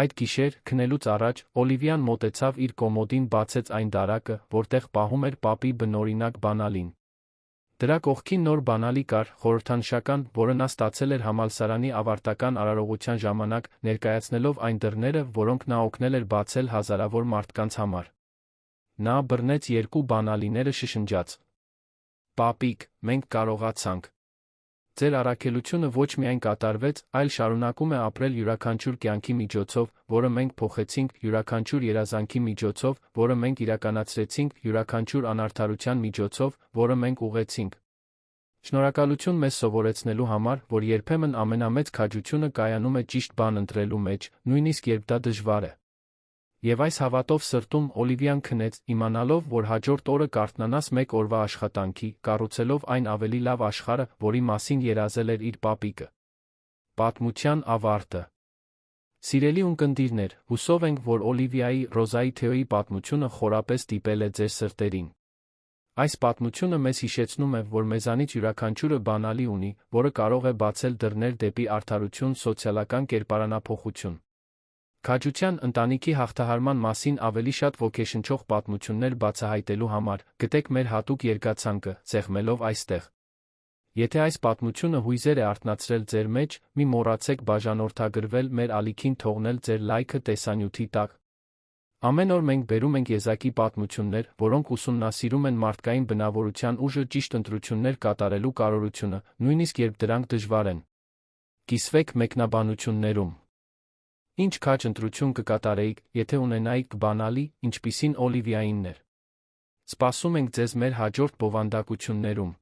Այդ գիշեր, քնելուց առաջ, Օլիվիան մոտեցավ իր կոմոդին, բացեց այն դարակը, որտեղ պահում էր պապի բնօրինակ բանալին։ Դրա կողքին նոր բանալի կար, խորհրդանշական, որը նա ստացել էր համալսարանի ավարտական արարողության ժամանակ, ներկայացնելով այն դռները, որոնք նա օգնել էր բացել հազարավոր մարդկանց համար։ Նա բռնեց երկու բանալիները, շշնջաց. «Պապիկ, մենք կարողացանք։ Ձեր առաքելությունը ոչ միայն կատարվեց, այլ շարունակում է ապրել յուրաքանչյուր կյանքի միջոցով, որը մենք փոխեցինք, յուրաքանչյուր երազանքի միջոցով, որը մենք իրականացրեցինք, յուրաքանչյուր անարդարության միջոցով, որը մենք ուղղեցինք։ Շնորհակալություն մեզ սովորեցնելու համար, որ երբեմն ամենամեծ քաջությունը կայանում է ճիշտ բան ընտրելու մեջ, նույնիսկ երբ դա դժվար է»։ Եվ այս հավատով սրտում Օլիվիան քնեց, իմանալով, որ հաջորդ օրը կարթնանաս մեկ օրվա աշխատանքի, կառուցելով այն ավելի լավ աշխարհը, որի մասին երազել էր իր պապիկը։ Պատմության ավարտը։ Սիրելի ունկնդիրներ, հուսով ենք, որ Օլիվիայի, Ռոզայի Թեոյի պատմությունը խորապես դիպել է ձեր սրտերին։ Այս պատմությունը մեզ հիշեցնում է, որ մեզանից յուրաքանչյուրը բանալի ունի, որը կարող է բացել դռներ դեպի արդարություն, սոցիալական կերպարանափոխություն։ Քաջության, ընտանիքի հաղթահարման մասին ավելի շատ ոգեշնչող պատմություններ բացահայտելու համար, գտեք մեր հատուկ երգացանկը, սեղմելով այստեղ։ Եթե այս պատմությունը հույզեր է արթնացրել ձեր մեջ, մի մոռացեք բաժանորդագրվել մեր ալիքին, թողնել ձեր լայքը տեսանյութի տակ։ Ամեն օր մենք բերում ենք եզակի պատմություններ, որոնք ուսումնասիրում են մարդկային բնավորության ուժը, ճիշտ ընտրություններ կատարելու կարողությունը, նույնիսկ երբ դրանք դժվար են։ Կիսվեք մեկնաբանություններում։ Ինչ քաջ ընտրություն կկատարեիք, եթե ունենայիք բանալի, ինչպիսին Օլիվիայինն էր։ Սպասում ենք ձեզ մեր հաջորդ բովանդակություններում։